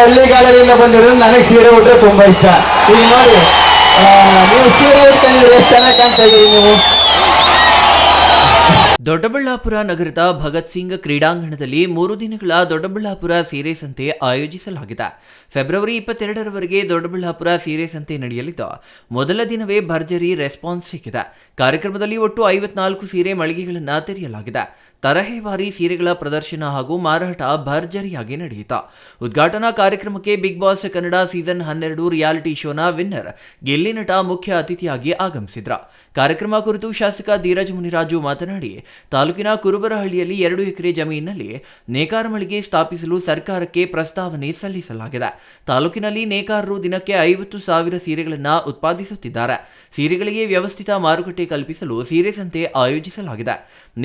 ಹಳ್ಳಿಗಾಲದಿಂದ ಬಂದಿರೋದು, ನನಗೆ ಸೀರೆ ಉಟ್ರೆ ತುಂಬಾ ಇಷ್ಟ. ಈಗ ನೋಡಿ, ನೀವು ಸೀರೆ ಉಟ್ಕೊಂಡಿದ್ರೆ ಎಷ್ಟು ಚೆನ್ನಾಗಿ ಕಾಣ್ತಾ ಇದ್ದೀರಿ ನೀವು. ದೊಡ್ಡಬಳ್ಳಾಪುರ ನಗರದ ಭಗತ್ ಸಿಂಗ್ ಕ್ರೀಡಾಂಗಣದಲ್ಲಿ 3 ದಿನಗಳ ದೊಡ್ಡಬಳ್ಳಾಪುರ ಸೀರೆ ಸಂತೆ ಆಯೋಜಿಸಲಾಗಿದೆ. ಫೆಬ್ರವರಿ 22ರವರೆಗೆ ದೊಡ್ಡಬಳ್ಳಾಪುರ ಸೀರೆ ಸಂತೆ ನಡೆಯಲಿದ್ದು, ಮೊದಲ ದಿನವೇ ಭರ್ಜರಿ ರೆಸ್ಪಾನ್ಸ್ ಸಿಕ್ಕಿದೆ. ಕಾರ್ಯಕ್ರಮದಲ್ಲಿ ಒಟ್ಟು 54 ಸೀರೆ ಮಳಿಗೆಗಳನ್ನು ತೆರೆಯಲಾಗಿದೆ. ತರಹೇವಾರಿ ಸೀರೆಗಳ ಪ್ರದರ್ಶನ ಹಾಗೂ ಮಾರಾಟ ಭರ್ಜರಿಯಾಗಿ ನಡೆಯಿತು. ಉದ್ಘಾಟನಾ ಕಾರ್ಯಕ್ರಮಕ್ಕೆ big boss Kannada season 12 reality ಶೋನ ವಿನ್ನರ್ ಗೆಲ್ಲಿ ನಟ ಮುಖ್ಯ ಅತಿಥಿಯಾಗಿ ಆಗಮಿಸಿದ್ರು. ಕಾರ್ಯಕ್ರಮ ಕುರಿತು ಶಾಸಕ ಧೀರಜ್ ಮುನಿರಾಜು ಮಾತನಾಡಿ, ತಾಲೂಕಿನ ಕುರುಬರಹಳ್ಳಿಯಲ್ಲಿ 2 ಎಕರೆ ಜಮೀನಿನಲ್ಲಿ ನೇಕಾರ ಮಳಿಗೆ ಸ್ಥಾಪಿಸಲು ಸರ್ಕಾರಕ್ಕೆ ಪ್ರಸ್ತಾವನೆ ಸಲ್ಲಿಸಲಾಗಿದೆ. ತಾಲೂಕಿನಲ್ಲಿ ನೇಕಾರರು ದಿನಕ್ಕೆ 50,000 ಸೀರೆಗಳನ್ನು ಉತ್ಪಾದಿಸುತ್ತಿದ್ದಾರೆ. ಸೀರೆಗಳಿಗೆ ವ್ಯವಸ್ಥಿತ ಮಾರುಕಟ್ಟೆ ಕಲ್ಪಿಸಲು ಸೀರೆ ಸಂತೆ ಆಯೋಜಿಸಲಾಗಿದೆ.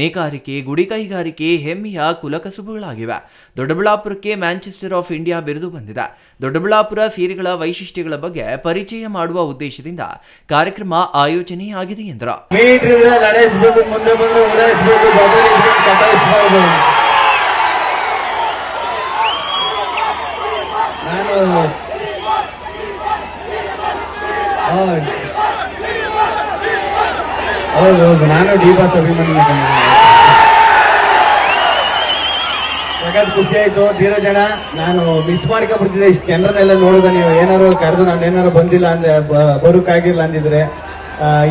ನೇಕಾರಿಕೆ, ಗುಡಿ ಕೈಗಾರಿಕೆ ಹೆಮ್ಮೆಯ ಕುಲಕಸುಬುಗಳಾಗಿವೆ. ದೊಡ್ಡಬಳ್ಳಾಪುರಕ್ಕೆ ಮ್ಯಾಂಚೆಸ್ಟರ್ ಆಫ್ ಇಂಡಿಯಾ ಬಿರುದು ಬಂದಿದೆ. ದೊಡ್ಡಬಳ್ಳಾಪುರ ಸೀರೆಗಳ ವೈಶಿಷ್ಟ್ಯಗಳ ಬಗ್ಗೆ ಪರಿಚಯ ಮಾಡುವ ಉದ್ದೇಶದಿಂದ ಕಾರ್ಯಕ್ರಮ ಆಯೋಜನೆಯಾಗಿದೆ ಎಂದರು. ಹೌದು, ನಾನು ಡಿ ಬಾಸ್ ಅಭಿಮಾನಿ. ಸಖತ್ ಖುಷಿ ಆಯ್ತು. ಧೀರಜನ, ನಾನು ಮಿಸ್ ಮಾಡ್ಕೊಂಡ್ಬಿಡ್ತಿದ್ದೆ ಇಷ್ಟು ಜನರನ್ನೆಲ್ಲ ನೋಡಿದ. ನೀವು ಏನಾರು ಕರೆದು ನಾನು ಏನಾರು ಬಂದಿಲ್ಲ ಅಂದ್ರೆ ಬರೋಕ್ಕಾಗಿಲ್ಲ ಅಂದಿದ್ರೆ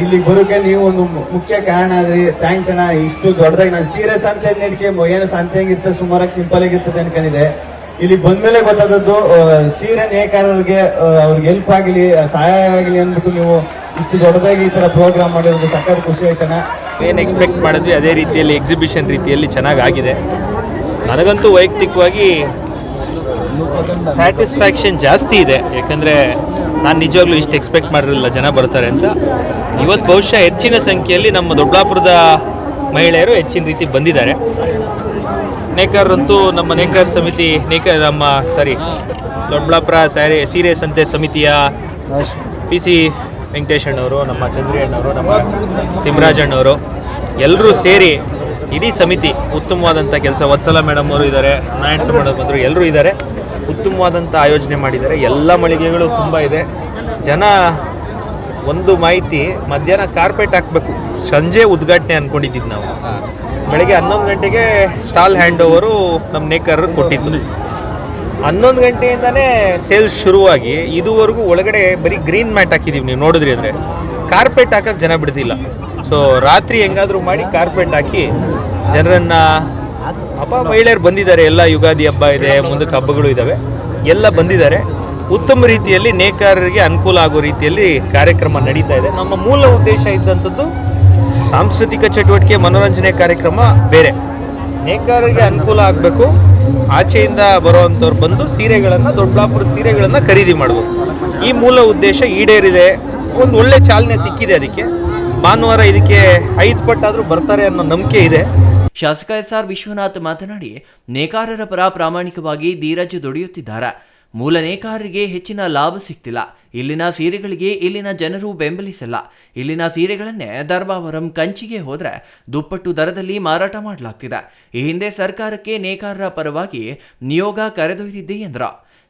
ಇಲ್ಲಿಗೆ ಬರೋಕೆ ನೀವು ಒಂದು ಮುಖ್ಯ ಕಾರಣ ಆದ್ರಿ. ಥ್ಯಾಂಕ್ಸ್ ಅಣ್ಣ. ಇಷ್ಟು ದೊಡ್ಡದಾಗಿ ನಾನು ಸೀರೆ ಸಂತೆ ನಡಿಕೆ ಏನು ಸಂತೆ ಹೆಂಗಿರ್ತದೆ, ಸುಮಾರಾಗಿ ಸಿಂಪಲ್ ಆಗಿರ್ತದೆ ಅನ್ಕೊಂಡಿದ್ದೆ. ಇಲ್ಲಿ ಬಂದ್ಮೇಲೆ ಗೊತ್ತಾದದ್ದು ಸೀರೆ ನೇಕಾರರಿಗೆ ಅವ್ರಿಗೆ ಹೆಲ್ಪ್ ಆಗಲಿ, ಸಹಾಯ ಆಗಲಿ ಅಂದ್ಬಿಟ್ಟು ನೀವು ಇಷ್ಟು ದೊಡ್ಡದಾಗಿ ಈ ತರ ಪ್ರೋಗ್ರಾಮ್ ಮಾಡಿರೋದು ಸಖತ್ ಖುಷಿ ಆಯ್ತಣ್ಣ. ಏನು ಎಕ್ಸ್ಪೆಕ್ಟ್ ಮಾಡಿದ್ವಿ ಅದೇ ರೀತಿಯಲ್ಲಿ ಎಕ್ಸಿಬಿಷನ್ ರೀತಿಯಲ್ಲಿ ಚೆನ್ನಾಗಾಗಿದೆ. ನನಗಂತೂ ವೈಯಕ್ತಿಕವಾಗಿ ಸ್ಯಾಟಿಸ್ಫ್ಯಾಕ್ಷನ್ ಜಾಸ್ತಿ ಇದೆ. ಯಾಕಂದರೆ ನಾನು ನಿಜವಾಗ್ಲೂ ಇಷ್ಟು ಎಕ್ಸ್ಪೆಕ್ಟ್ ಮಾಡಿರಲಿಲ್ಲ ಜನ ಬರ್ತಾರೆ ಅಂತ. ಇವತ್ತು ಬಹುಶಃ ಹೆಚ್ಚಿನ ಸಂಖ್ಯೆಯಲ್ಲಿ ನಮ್ಮ ದೊಡ್ಡಬಳ್ಳಾಪುರದ ಮಹಿಳೆಯರು ಹೆಚ್ಚಿನ ರೀತಿ ಬಂದಿದ್ದಾರೆ. ನೇಕಾರರಂತೂ ನಮ್ಮ ನೇಕಾರ ಸಮಿತಿ ದೊಡ್ಡಬಳ್ಳಾಪುರ ಸೀರೆ ಸಂತೆ ಸಮಿತಿಯ PC ವೆಂಕಟೇಶ್ ಅಣ್ಣವರು, ನಮ್ಮ ಚಂದ್ರಿ ಅಣ್ಣವರು, ನಮ್ಮ ತಿಮ್ಮರಾಜ್ ಅಣ್ಣವರು ಎಲ್ಲರೂ ಸೇರಿ ಇಡೀ ಸಮಿತಿ ಉತ್ತಮವಾದಂಥ ಕೆಲಸ. ವತ್ಸಲ ಮೇಡಮ್ ಅವರು ಇದ್ದಾರೆ, ನಾರಾಯಣ ಮೇಡಮ್ ಬಂದರು, ಎಲ್ಲರೂ ಇದ್ದಾರೆ. ಉತ್ತಮವಾದಂಥ ಆಯೋಜನೆ ಮಾಡಿದ್ದಾರೆ. ಎಲ್ಲ ಮಳಿಗೆಗಳು ತುಂಬ ಇದೆ. ಜನ ಒಂದು ಮಾಹಿತಿ, ಮಧ್ಯಾಹ್ನ ಕಾರ್ಪೆಟ್ ಹಾಕಬೇಕು, ಸಂಜೆ ಉದ್ಘಾಟನೆ ಅಂದ್ಕೊಂಡಿದ್ದು ನಾವು. ಬೆಳಗ್ಗೆ 11 ಗಂಟೆಗೆ ಸ್ಟಾಲ್ ಹ್ಯಾಂಡ್ ಓವರು ನಮ್ಮ ನೇಕಾರರು ಕೊಟ್ಟಿದ್ದು. 11 ಗಂಟೆಯಿಂದನೇ ಸೇಲ್ಸ್ ಶುರುವಾಗಿ ಇದುವರೆಗೂ ಒಳಗಡೆ ಬರೀ ಗ್ರೀನ್ ಮ್ಯಾಟ್ ಹಾಕಿದ್ದೀವಿ. ನೀವು ನೋಡಿದ್ರಿ ಅಂದರೆ ಕಾರ್ಪೆಟ್ ಹಾಕಕ್ಕೆ ಜನ ಬಿಡ್ತಿಲ್ಲ. ಸೊ ರಾತ್ರಿ ಹೆಂಗಾದರೂ ಮಾಡಿ ಕಾರ್ಪೆಟ್ ಹಾಕಿ ಜನರನ್ನು ಮಹಿಳೆಯರು ಬಂದಿದ್ದಾರೆ. ಎಲ್ಲ ಯುಗಾದಿ ಹಬ್ಬ ಇದೆ, ಮುಂದಕ್ಕೆ ಹಬ್ಬಗಳು ಇದ್ದಾವೆ, ಎಲ್ಲ ಬಂದಿದ್ದಾರೆ. ಉತ್ತಮ ರೀತಿಯಲ್ಲಿ ನೇಕಾರರಿಗೆ ಅನುಕೂಲ ಆಗೋ ರೀತಿಯಲ್ಲಿ ಕಾರ್ಯಕ್ರಮ ನಡೀತಾ ಇದೆ. ನಮ್ಮ ಮೂಲ ಉದ್ದೇಶ ಇದ್ದಂಥದ್ದು ಸಾಂಸ್ಕೃತಿಕ ಚಟುವಟಿಕೆ, ಮನೋರಂಜನೆ ಕಾರ್ಯಕ್ರಮ ಬೇರೆ. ನೇಕಾರರಿಗೆ ಅನುಕೂಲ ಆಗಬೇಕು, ಆಚೆಯಿಂದ ಬರುವಂಥವ್ರು ಬಂದು ಸೀರೆಗಳನ್ನು, ದೊಡ್ಡಬಳ್ಳಾಪುರದ ಸೀರೆಗಳನ್ನು ಖರೀದಿ ಮಾಡಬೇಕು. ಈ ಮೂಲ ಉದ್ದೇಶ ಈಡೇರಿದೆ. ಒಂದು ಒಳ್ಳೆ ಚಾಲನೆ ಸಿಕ್ಕಿದೆ. ಅದಕ್ಕೆ ಭಾನುವಾರ ಇದಕ್ಕೆ 5 ಪಟ್ಟಾದರೂ ಬರ್ತಾರೆ ಅನ್ನೋ ನಂಬಿಕೆ ಇದೆ. ಶಾಸಕ SR ವಿಶ್ವನಾಥ್ ಮಾತನಾಡಿ, ನೇಕಾರರ ಪರ ಪ್ರಾಮಾಣಿಕವಾಗಿ ಧೀರಜ್ ದುಡಿಯುತ್ತಿದ್ದಾರೆ. ಮೂಲ ನೇಕಾರರಿಗೆ ಹೆಚ್ಚಿನ ಲಾಭ ಸಿಗ್ತಿಲ್ಲ. ಇಲ್ಲಿನ ಸೀರೆಗಳಿಗೆ ಇಲ್ಲಿನ ಜನರು ಬೆಂಬಲಿಸಲ್ಲ. ಇಲ್ಲಿನ ಸೀರೆಗಳನ್ನೇ ಧರ್ಮಾವರಂ, ಕಂಚಿಗೆ ಹೋದರೆ ದುಪ್ಪಟ್ಟು ದರದಲ್ಲಿ ಮಾರಾಟ ಮಾಡಲಾಗ್ತಿದೆ. ಈ ಹಿಂದೆ ಸರ್ಕಾರಕ್ಕೆ ನೇಕಾರರ ಪರವಾಗಿ ನಿಯೋಗ ಕರೆದೊಯ್ದಿದ್ದೆ ಎಂದ್ರ.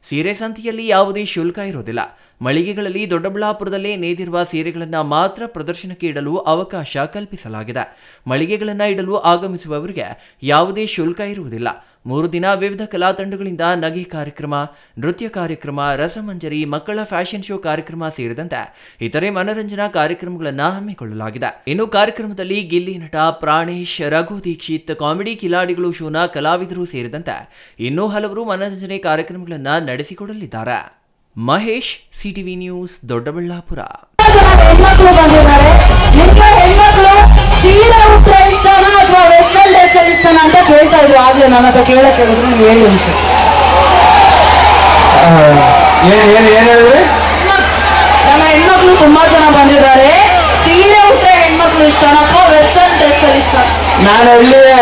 ಸೀರೆ ಸಂತೆಯಲ್ಲಿ ಯಾವುದೇ ಶುಲ್ಕ ಇರೋದಿಲ್ಲ. ಮಳಿಗೆಗಳಲ್ಲಿ ದೊಡ್ಡಬಳ್ಳಾಪುರದಲ್ಲೇ ನೇದಿರುವ ಸೀರೆಗಳನ್ನು ಮಾತ್ರ ಪ್ರದರ್ಶನಕ್ಕೆ ಇಡಲು ಅವಕಾಶ ಕಲ್ಪಿಸಲಾಗಿದೆ. ಮಳಿಗೆಗಳನ್ನು ಇಡಲು ಆಗಮಿಸುವವರಿಗೆ ಯಾವುದೇ ಶುಲ್ಕ ಇರುವುದಿಲ್ಲ. 3 ದಿನ ವಿವಿಧ ಕಲಾ ತಂಡಗಳಿಂದ ನಗೆ ಕಾರ್ಯಕ್ರಮ, ನೃತ್ಯ ಕಾರ್ಯಕ್ರಮ, ರಸಮಂಜರಿ, ಮಕ್ಕಳ ಫ್ಯಾಷನ್ ಶೋ ಕಾರ್ಯಕ್ರಮ ಸೇರಿದಂತೆ ಇತರೆ ಮನರಂಜನಾ ಕಾರ್ಯಕ್ರಮಗಳನ್ನು ಹಮ್ಮಿಕೊಳ್ಳಲಾಗಿದೆ. ಇನ್ನು ಕಾರ್ಯಕ್ರಮದಲ್ಲಿ ಗಿಲ್ಲಿ ನಟ ಪ್ರಾಣೇಶ್, ರಘು ದೀಕ್ಷಿತ್, ಕಾಮಿಡಿ ಕಿಲಾಡಿಗಳು ಶೋನ ಕಲಾವಿದರು ಸೇರಿದಂತೆ ಇನ್ನೂ ಹಲವರು ಮನರಂಜನೆ ಕಾರ್ಯಕ್ರಮಗಳನ್ನು ನಡೆಸಿಕೊಡಲಿದ್ದಾರೆ. Mahesh, CTV news, Doddaballapura. ಹೆಣ್ಮಕ್ಳು ಬಂದಿದ್ದಾರೆ. ನಿಮ್ಗೆ ಹೆಣ್ಮಕ್ಳು ಸೀರೆ ಉಟ್ರೆ ಇಷ್ಟನಾ ಅಥವಾ ವೆಸ್ಟರ್ನ್ ಡ್ರೆಸ್ ಇಷ್ಟನಾ ಅಂತ ಕೇಳ್ತಾ ಇದ್ರು. ಆಗ್ಲೇ ನನ್ನ ಹತ್ರ ಕೇಳಕ್ ಹೇಳಿದ್ರು, ನೀವು ಹೇಳಿ ನಿಮಿಷ. ನಮ್ಮ ಹೆಣ್ಮಕ್ಳು ತುಂಬಾ ಜನ ಬಂದಿದ್ದಾರೆ. ಸೀರೆ ಉಟ್ರೆ ಹೆಣ್ಮಕ್ಳು ಇಷ್ಟನಾ ಅಥವಾ ವೆಸ್ಟರ್ನ್ ಡ್ರೆಸ್ ಇಷ್ಟ? ನಾನು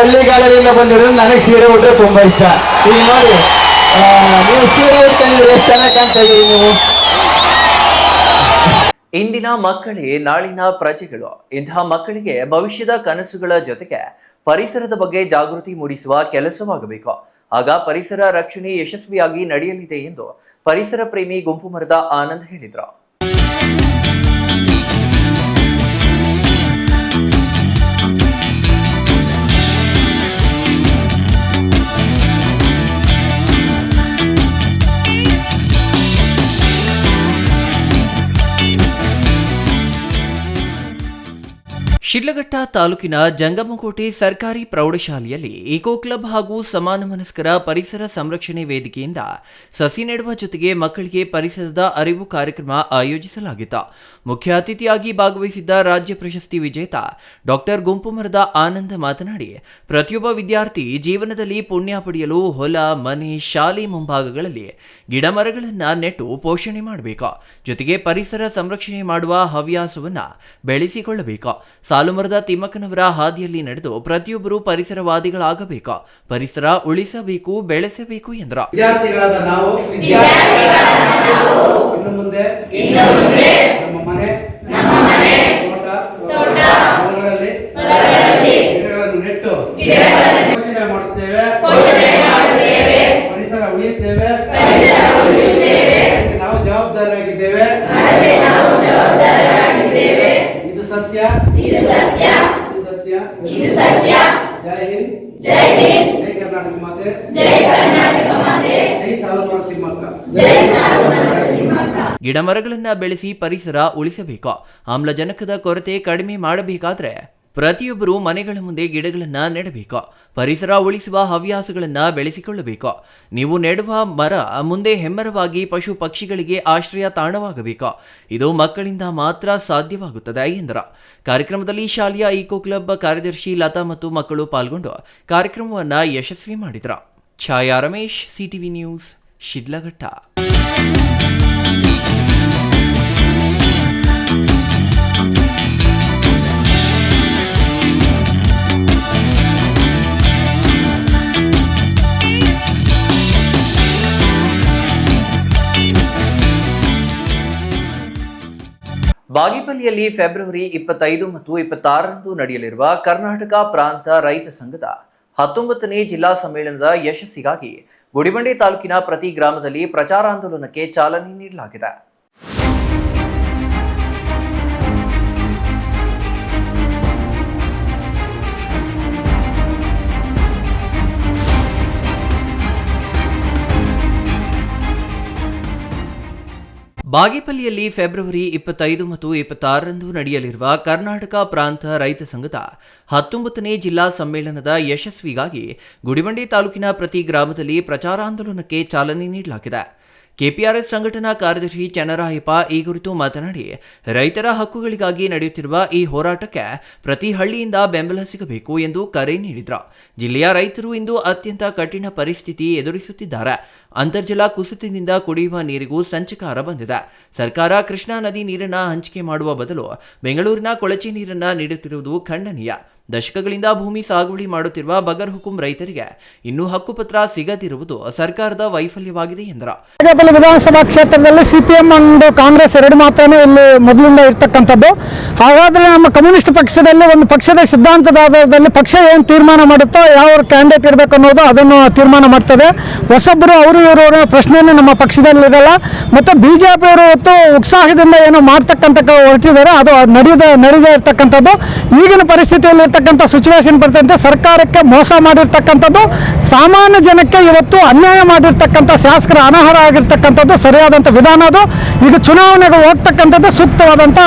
ಹಳ್ಳಿಗಾಲದಿಂದ ಬಂದಿರೋದು, ನನಗೆ ಸೀರೆ ಉಟ್ರೆ ತುಂಬಾ ಇಷ್ಟ. ಈಗ ನೋಡಿ, ನೀವು ಸೀರೆ ಉಟ್ಕೊಂಡಿದ್ರೆ ಎಷ್ಟು ಚೆನ್ನಾಗಿ ಕಾಣ್ತಾ ಇದ್ದೀರಿ ನೀವು. ಇಂದಿನ ಮಕ್ಕಳೇ ನಾಳಿನ ಪ್ರಜೆಗಳು. ಇಂತಹ ಮಕ್ಕಳಿಗೆ ಭವಿಷ್ಯದ ಕನಸುಗಳ ಜೊತೆಗೆ ಪರಿಸರದ ಬಗ್ಗೆ ಜಾಗೃತಿ ಮೂಡಿಸುವ ಕೆಲಸವಾಗಬೇಕು. ಆಗ ಪರಿಸರ ರಕ್ಷಣೆ ಯಶಸ್ವಿಯಾಗಿ ನಡೆಯಲಿದೆ ಎಂದು ಪರಿಸರ ಪ್ರೇಮಿ ಗುಂಪು ಮರದ ಆನಂದ್ ಹೇಳಿದರು. ಶಿಡ್ಲಘಟ್ಟ ತಾಲೂಕಿನ ಜಂಗಮಕೋಟೆ ಸರ್ಕಾರಿ ಪ್ರೌಢಶಾಲೆಯಲ್ಲಿ ಇಕೋ ಕ್ಲಬ್ ಹಾಗೂ ಸಮಾನ ಮನಸ್ಕರ ಪರಿಸರ ಸಂರಕ್ಷಣೆ ವೇದಿಕೆಯಿಂದ ಸಸಿ ನೆಡುವ ಜೊತೆಗೆ ಮಕ್ಕಳಿಗೆ ಪರಿಸರದ ಅರಿವು ಕಾರ್ಯಕ್ರಮ ಆಯೋಜಿಸಲಾಗಿತ್ತು. ಮುಖ್ಯ ಅತಿಥಿಯಾಗಿ ಭಾಗವಹಿಸಿದ್ದ ರಾಜ್ಯ ಪ್ರಶಸ್ತಿ ವಿಜೇತ ಡಾಕ್ಟರ್ ಗುಂಪು ಮರದ ಆನಂದ್ ಮಾತನಾಡಿ, ಪ್ರತಿಯೊಬ್ಬ ವಿದ್ಯಾರ್ಥಿ ಜೀವನದಲ್ಲಿ ಪುಣ್ಯ ಪಡೆಯಲು ಹೊಲ, ಮನೆ, ಶಾಲೆ ಮುಂಭಾಗಗಳಲ್ಲಿ ಗಿಡ ಮರಗಳನ್ನು ನೆಟ್ಟು ಪೋಷಣೆ ಮಾಡಬೇಕು. ಜೊತೆಗೆ ಪರಿಸರ ಸಂರಕ್ಷಣೆ ಮಾಡುವ ಹವ್ಯಾಸವನ್ನು ಬೆಳೆಸಿಕೊಳ್ಳಬೇಕು. ಸಾಲುಮರದ ತಿಮ್ಮಕ್ಕನವರ ಹಾದಿಯಲ್ಲಿ ನಡೆದು ಪ್ರತಿಯೊಬ್ಬರು ಪರಿಸರವಾದಿಗಳಾಗಬೇಕು. ಪರಿಸರ ಉಳಿಸಬೇಕು, ಬೆಳೆಸಬೇಕು ಎಂದರು. ವಿದ್ಯಾರ್ಥಿಗಳಾದ ನಾವು ಇನ್ನು ಮುಂದೆ ನಮ್ಮ ಮನೆ, ತೋಟ, ಹೊಲಗಳಲ್ಲಿ ಗಿಡಗಳನ್ನು ನೆಟ್ಟು ಪೋಷಣೆ ಮಾಡುತ್ತೇವೆ. ಪರಿಸರ ಉಳಿಯುತ್ತೇವೆ. ನಾವು ಜವಾಬ್ದಾರಿಯಾಗಿದ್ದೇವೆ. ಇದು ಸತ್ಯ. ಜೈ ಹಿಂದ್, ಜೈ ಕರ್ನಾಟಕ ಮಾತೆ, ಜೈ ಸಾಲುಮರದ ತಿಮ್ಮಕ್ಕ. ಗಿಡ ಮರಗಳನ್ನ ಬೆಳೆಸಿ ಪರಿಸರ ಉಳಿಸಬೇಕು. ಆಮ್ಲಜನಕದ ಕೊರತೆ ಕಡಿಮೆ ಮಾಡಬೇಕಾದ್ರೆ ಪ್ರತಿಯೊಬ್ಬರು ಮನೆಗಳ ಮುಂದೆ ಗಿಡಗಳನ್ನ ನೆಡಬೇಕು. ಪರಿಸರ ಉಳಿಸುವ ಹವ್ಯಾಸಗಳನ್ನ ಬೆಳೆಸಿಕೊಳ್ಳಬೇಕು. ನೀವು ನೆಡುವ ಮರ ಮುಂದೆ ಹೆಮ್ಮರವಾಗಿ ಪಶು ಪಕ್ಷಿಗಳಿಗೆ ಆಶ್ರಯ ತಾಣವಾಗಬೇಕು. ಇದು ಮಕ್ಕಳಿಂದ ಮಾತ್ರ ಸಾಧ್ಯವಾಗುತ್ತದೆ ಎಂದರು. ಕಾರ್ಯಕ್ರಮದಲ್ಲಿ ಶಾಲೆಯ ಇಕೋ ಕ್ಲಬ್ ಕಾರ್ಯದರ್ಶಿ ಲತಾ ಮತ್ತು ಮಕ್ಕಳು ಪಾಲ್ಗೊಂಡು ಕಾರ್ಯಕ್ರಮವನ್ನು ಯಶಸ್ವಿ ಮಾಡಿದರು. Chaya Ramesh, CTV news, Sidlaghatta. ಬಾಗೇಪಲ್ಲಿಯಲ್ಲಿ ಫೆಬ್ರವರಿ 25 ಮತ್ತು 26ರಂದು ನಡೆಯಲಿರುವ ಕರ್ನಾಟಕ ಪ್ರಾಂತ ರೈತ ಸಂಘದ 19ನೇ ಜಿಲ್ಲಾ ಸಮ್ಮೇಳನದ ಯಶಸ್ಸಿಗಾಗಿ ಗುಡಿಬಂಡೆ ತಾಲೂಕಿನ ಪ್ರತಿ ಗ್ರಾಮದಲ್ಲಿ ಪ್ರಚಾರಾಂದೋಲನಕ್ಕೆ ಚಾಲನೆ ನೀಡಲಾಗಿದೆ. ಬಾಗೇಪಲ್ಲಿಯಲ್ಲಿ ಫೆಬ್ರವರಿ 25 ಮತ್ತು 26ರಂದು ನಡೆಯಲಿರುವ ಕರ್ನಾಟಕ ಪ್ರಾಂತ ರೈತ ಸಂಘದ 19ನೇ ಜಿಲ್ಲಾ ಸಮ್ಮೇಳನದ ಯಶಸ್ವಿಗಾಗಿ ಗುಡಿಬಂಡೆ ತಾಲೂಕಿನ ಪ್ರತಿ ಗ್ರಾಮದಲ್ಲಿ ಪ್ರಚಾರಾಂದೋಲನಕ್ಕೆ ಚಾಲನೆ ನೀಡಲಾಗಿದೆ. ಕೆಪಿಆರ್ಎಸ್ ಸಂಘಟನಾ ಕಾರ್ಯದರ್ಶಿ ಚನ್ನರಾಯಪ್ಪ ಈ ಕುರಿತು ಮಾತನಾಡಿ, ರೈತರ ಹಕ್ಕುಗಳಿಗಾಗಿ ನಡೆಯುತ್ತಿರುವ ಈ ಹೋರಾಟಕ್ಕೆ ಪ್ರತಿ ಹಳ್ಳಿಯಿಂದ ಬೆಂಬಲ ಸಿಗಬೇಕು ಎಂದು ಕರೆ ನೀಡಿದರು. ಜಿಲ್ಲೆಯ ರೈತರು ಇಂದು ಅತ್ಯಂತ ಕಠಿಣ ಪರಿಸ್ಥಿತಿ ಎದುರಿಸುತ್ತಿದ್ದಾರೆ. ಅಂತರ್ಜಲ ಕುಸಿತದಿಂದ ಕುಡಿಯುವ ನೀರಿಗೂ ಸಂಚಕಾರ ಬಂದಿದೆ. ಸರ್ಕಾರ ಕೃಷ್ಣಾ ನದಿ ನೀರನ್ನ ಹಂಚಿಕೆ ಮಾಡುವ ಬದಲು ಬೆಂಗಳೂರಿನ ಕೊಳಚೆ ನೀರನ್ನ ನೀಡುತ್ತಿರುವುದು ಖಂಡನೀಯ. ದಶಕಗಳಿಂದ ಭೂಮಿ ಸಾಗುವಳಿ ಮಾಡುತ್ತಿರುವ ಬಗರ್ ಹುಕುಂ ರೈತರಿಗೆ ಇನ್ನೂ ಹಕ್ಕುಪತ್ರ ಸಿಗದಿರುವುದು ಸರ್ಕಾರದ ವೈಫಲ್ಯವಾಗಿದೆ ಎಂದರು. ವಿಧಾನಸಭಾ ಕ್ಷೇತ್ರದಲ್ಲಿ ಸಿಪಿಎಂ ಮತ್ತು ಕಾಂಗ್ರೆಸ್ ಎರಡು ಮಾತ್ರನೇ ಇಲ್ಲಿ ಮೊದಲಿಂದ ಇರ್ತಕ್ಕಂಥದ್ದು. ಹಾಗಾದರೆ ನಮ್ಮ ಕಮ್ಯುನಿಸ್ಟ್ ಪಕ್ಷದಲ್ಲಿ ಒಂದು ಪಕ್ಷದ ಸಿದ್ಧಾಂತದ ಆಧಾರದಲ್ಲಿ ಪಕ್ಷ ಏನು ತೀರ್ಮಾನ ಮಾಡುತ್ತೋ ಯಾವ ಕ್ಯಾಂಡಿಡೇಟ್ ಇರಬೇಕು ಅನ್ನೋದು ಅದನ್ನು ತೀರ್ಮಾನ ಮಾಡ್ತದೆ. ಹೊಸೊಬ್ಬರು ಅವರು ಇವರು ಪ್ರಶ್ನೆಯೇ ನಮ್ಮ ಪಕ್ಷದಲ್ಲಿ ಇರಲ್ಲ. ಮತ್ತು ಬಿಜೆಪಿಯವರು ಇವತ್ತು ಉತ್ಸಾಹದಿಂದ ಏನೋ ಮಾಡ್ತಕ್ಕಂಥ ಹೊರಟಿದ್ದಾರೆ, ಅದು ನಡೆದೇ ಇರ್ತಕ್ಕಂಥದ್ದು. ಈಗಿನ ಪರಿಸ್ಥಿತಿಯಲ್ಲಿ ಇರ್ತಕ್ಕಂಥ ಸಿಚುವೇಶನ್ ಬರ್ತಂತೆ ಸರ್ಕಾರಕ್ಕೆ ಮೋಸ ಮಾಡಿರ್ತಕ್ಕಂಥದ್ದು, ಸಾಮಾನ್ಯ ಜನಕ್ಕೆ ಇವತ್ತು ಅನ್ಯಾಯ ಮಾಡಿರ್ತಕ್ಕಂಥ ಶಾಸಕರ ಅನರ್ಹ ಆಗಿರ್ತಕ್ಕಂಥದ್ದು ಸರಿಯಾದಂಥ ವಿಧಾನ. ಅದು ಈಗ ಚುನಾವಣೆಗೆ ಹೋಗ್ತಕ್ಕಂಥದ್ದು ಸೂಕ್ತವಾದಂಥ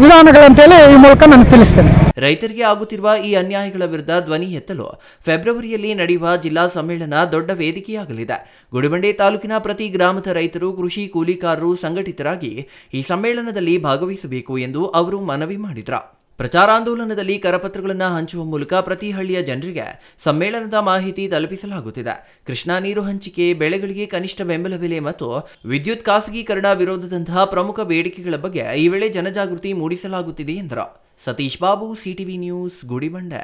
ವಿಧಾನಗಳಂತೇಳಿ ಈ ಮೂಲಕ ನಾನು ತಿಳಿಸ್ತೇನೆ. ರೈತರಿಗೆ ಆಗುತ್ತಿರುವ ಈ ಅನ್ಯಾಯಗಳ ವಿರುದ್ಧ ಧ್ವನಿ ಎತ್ತಲು ಫೆಬ್ರವರಿಯಲ್ಲಿ ನಡೆಯುವ ಜಿಲ್ಲಾ ಸಮ್ಮೇಳನ ದೊಡ್ಡ ವೇದಿಕೆಯಾಗಲಿದೆ. ಗುಡಿಬಂಡೆ ತಾಲೂಕಿನ ಪ್ರತಿ ಗ್ರಾಮದ ರೈತರು, ಕೃಷಿ ಕೂಲಿಕಾರರು ಸಂಘಟಿತರಾಗಿ ಈ ಸಮ್ಮೇಳನದಲ್ಲಿ ಭಾಗವಹಿಸಬೇಕು ಎಂದು ಅವರು ಮನವಿ ಮಾಡಿದರು. ಪ್ರಚಾರಾಂದೋಲನದಲ್ಲಿ ಕರಪತ್ರಗಳನ್ನು ಹಂಚುವ ಮೂಲಕ ಪ್ರತಿ ಹಳ್ಳಿಯ ಜನರಿಗೆ ಸಮ್ಮೇಳನದ ಮಾಹಿತಿ ತಲುಪಿಸಲಾಗುತ್ತಿದೆ. ಕೃಷ್ಣಾ ನೀರು ಹಂಚಿಕೆ, ಬೆಳೆಗಳಿಗೆ ಕನಿಷ್ಠ ಬೆಂಬಲ ಬೆಲೆ ಮತ್ತು ವಿದ್ಯುತ್ ಖಾಸಗೀಕರಣ ವಿರೋಧದಂತಹ ಪ್ರಮುಖ ಬೇಡಿಕೆಗಳ ಬಗ್ಗೆ ಈ ವೇಳೆ ಜನಜಾಗೃತಿ ಮೂಡಿಸಲಾಗುತ್ತಿದೆ ಎಂದರು. Satish Babu, CTV news, Gudibande.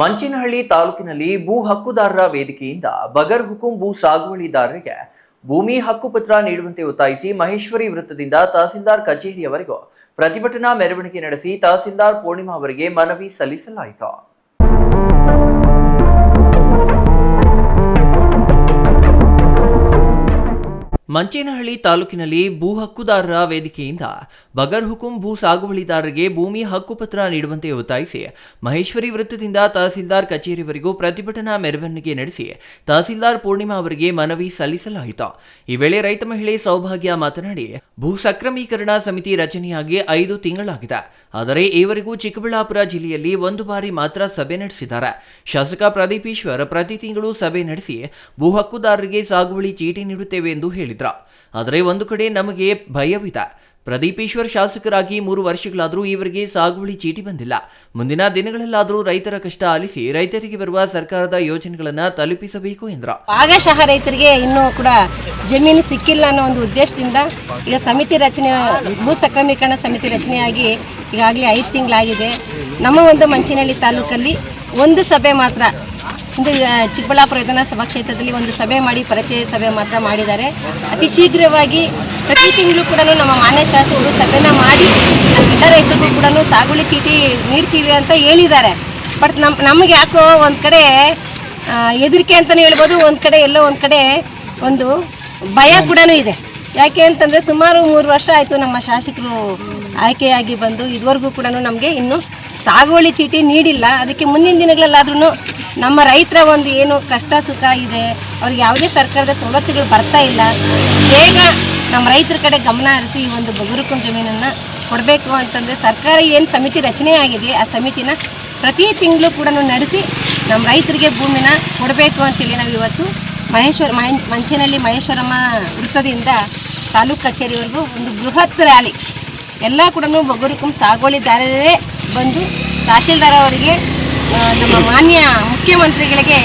ಮಂಚೇನಹಳ್ಳಿ ತಾಲೂಕಿನಲ್ಲಿ ಭೂ ಹಕ್ಕುದಾರರ ವೇದಿಕೆಯಿಂದ ಬಗರ್ ಹುಕುಂ ಭೂ ಸಾಗುವಳಿದಾರರಿಗೆ ಭೂಮಿ ಹಕ್ಕುಪತ್ರ ನೀಡುವಂತೆ ಒತ್ತಾಯಿಸಿ ಮಹೇಶ್ವರಿ ವೃತ್ತದಿಂದ ತಹಸೀಲ್ದಾರ್ ಕಚೇರಿಯವರೆಗೂ ಪ್ರತಿಭಟನಾ ಮೆರವಣಿಗೆ ನಡೆಸಿ ತಹಸೀಲ್ದಾರ್ ಪೂರ್ಣಿಮಾ ಅವರಿಗೆ ಮನವಿ ಸಲ್ಲಿಸಲಾಯಿತು. ಮಂಚೇನಹಳ್ಳಿ ತಾಲೂಕಿನಲ್ಲಿ ಭೂ ಹಕ್ಕುದಾರರ ವೇದಿಕೆಯಿಂದ ಬಗರ್ ಹುಕುಂ ಭೂ ಸಾಗುವಳಿದಾರರಿಗೆ ಭೂಮಿ ಹಕ್ಕುಪತ್ರ ನೀಡುವಂತೆ ಒತ್ತಾಯಿಸಿ ಮಹೇಶ್ವರಿ ವೃತ್ತದಿಂದ ತಹಸೀಲ್ದಾರ್ ಕಚೇರಿವರೆಗೂ ಪ್ರತಿಭಟನಾ ಮೆರವಣಿಗೆ ನಡೆಸಿ ತಹಸೀಲ್ದಾರ್ ಪೂರ್ಣಿಮಾ ಅವರಿಗೆ ಮನವಿ ಸಲ್ಲಿಸಲಾಯಿತು. ಈ ವೇಳೆ ರೈತ ಮಹಿಳೆ ಸೌಭಾಗ್ಯ ಮಾತನಾಡಿ, ಭೂ ಸಕ್ರಮೀಕರಣ ಸಮಿತಿ ರಚನೆಯಾಗಿ 5 ತಿಂಗಳಾಗಿದೆ. ಆದರೆ ಈವರೆಗೂ ಚಿಕ್ಕಬಳ್ಳಾಪುರ ಜಿಲ್ಲೆಯಲ್ಲಿ ಒಂದು ಬಾರಿ ಮಾತ್ರ ಸಭೆ ನಡೆಸಿದ್ದಾರೆ. ಶಾಸಕ ಪ್ರದೀಪ್ ಈಶ್ವರ್ ಪ್ರತಿ ತಿಂಗಳು ಸಭೆ ನಡೆಸಿ ಭೂ ಹಕ್ಕುದಾರರಿಗೆ ಸಾಗುವಳಿ ಚೀಟಿ ನೀಡುತ್ತೇವೆ ಎಂದು ಹೇಳಿದರು. ಆದರೆ ಒಂದು ಕಡೆ ನಮಗೆ ಭಯವಿದೆ. ಪ್ರದೀಪ್ ಈಶ್ವರ್ ಶಾಸಕರಾಗಿ 3 ವರ್ಷಗಳಾದರೂ ಈವರೆಗೆ ಸಾಗುವಳಿ ಚೀಟಿ ಬಂದಿಲ್ಲ. ಮುಂದಿನ ದಿನಗಳಲ್ಲಾದರೂ ರೈತರ ಕಷ್ಟ ಆಲಿಸಿ ರೈತರಿಗೆ ಬರುವ ಸರ್ಕಾರದ ಯೋಜನೆಗಳನ್ನು ತಲುಪಿಸಬೇಕು ಎಂದರು. ಭಾಗಶಃ ರೈತರಿಗೆ ಇನ್ನೂ ಕೂಡ ಜಮೀನು ಸಿಕ್ಕಿಲ್ಲ ಅನ್ನೋ ಒಂದು ಉದ್ದೇಶದಿಂದ ಈಗ ಸಮಿತಿ ರಚನೆ, ಭೂ ಸಕ್ರಮೀಕರಣ ಸಮಿತಿ ರಚನೆಯಾಗಿ ಈಗಾಗಲೇ 5 ತಿಂಗಳಾಗಿದೆ. ನಮ್ಮ ಒಂದು ಮಂಚೇನಹಳ್ಳಿ ತಾಲೂಕಲ್ಲಿ ಒಂದು ಸಭೆ ಮಾತ್ರ, ಇಂದು ಚಿಕ್ಕಬಳ್ಳಾಪುರ ವಿಧಾನಸಭಾ ಕ್ಷೇತ್ರದಲ್ಲಿ ಒಂದು ಸಭೆ ಮಾಡಿ ಪರಿಚಯ ಸಭೆ ಮಾತ್ರ ಮಾಡಿದ್ದಾರೆ. ಅತಿ ಶೀಘ್ರವಾಗಿ ಪ್ರತಿ ತಿಂಗಳು ಕೂಡ ನಮ್ಮ ಮಾನ್ಯ ಶಾಸಕರು ಸಭೆನ ಮಾಡಿ ಎಲ್ಲ ರೈತರಿಗೂ ಕೂಡ ಸಾಗುವಳಿ ಚೀಟಿ ನೀಡ್ತೀವಿ ಅಂತ ಹೇಳಿದ್ದಾರೆ. ಬಟ್ ನಮಗೆ ಯಾಕೋ ಒಂದು ಕಡೆ ಹೆದರಿಕೆ ಅಂತಲೇ ಹೇಳ್ಬೋದು, ಒಂದು ಕಡೆ ಎಲ್ಲೋ ಒಂದು ಕಡೆ ಒಂದು ಭಯ ಕೂಡ ಇದೆ. ಯಾಕೆ ಅಂತಂದರೆ ಸುಮಾರು 3 ವರ್ಷ ಆಯಿತು ನಮ್ಮ ಶಾಸಕರು ಆಯ್ಕೆಯಾಗಿ ಬಂದು ಇದುವರೆಗೂ ಕೂಡ ನಮಗೆ ಇನ್ನೂ ಸಾಗುವಳಿ ಚೀಟಿ ನೀಡಿಲ್ಲ. ಅದಕ್ಕೆ ಮುಂದಿನ ದಿನಗಳಲ್ಲಾದ್ರೂ ನಮ್ಮ ರೈತರ ಒಂದು ಏನು ಕಷ್ಟ ಸುಖ ಇದೆ, ಅವ್ರಿಗೆ ಯಾವುದೇ ಸರ್ಕಾರದ ಸವಲತ್ತುಗಳು ಬರ್ತಾ ಇಲ್ಲ, ಬೇಗ ನಮ್ಮ ರೈತರ ಕಡೆ ಗಮನ ಹರಿಸಿ ಈ ಒಂದು ಬಗರ್ ಹುಕುಂ ಜಮೀನನ್ನು ಕೊಡಬೇಕು ಅಂತಂದರೆ ಸರ್ಕಾರ ಏನು ಸಮಿತಿ ರಚನೆ ಆಗಿದೆ ಆ ಸಮಿತಿನ ಪ್ರತಿ ತಿಂಗಳು ಕೂಡ ನಡೆಸಿ ನಮ್ಮ ರೈತರಿಗೆ ಭೂಮಿನ ಕೊಡಬೇಕು ಅಂತೇಳಿ ನಾವು ಇವತ್ತು ಮಂಚೇನಹಳ್ಳಿ ಮಹೇಶ್ವರಮ್ಮ ವೃತ್ತದಿಂದ ತಾಲೂಕು ಕಚೇರಿವರೆಗೂ ಒಂದು ಬೃಹತ್ ರ್ಯಾಲಿ ಎಲ್ಲ ಕೂಡ ಬಗರ್ ಹುಕುಂ ಸಾಗುವಳಿದಾರರೇ ಬಂದು ತಹಶೀಲ್ದಾರ್ ಅವರಿಗೆ, ನಮ್ಮ ಮಾನ್ಯ ಮುಖ್ಯಮಂತ್ರಿಗಳಿಗೆ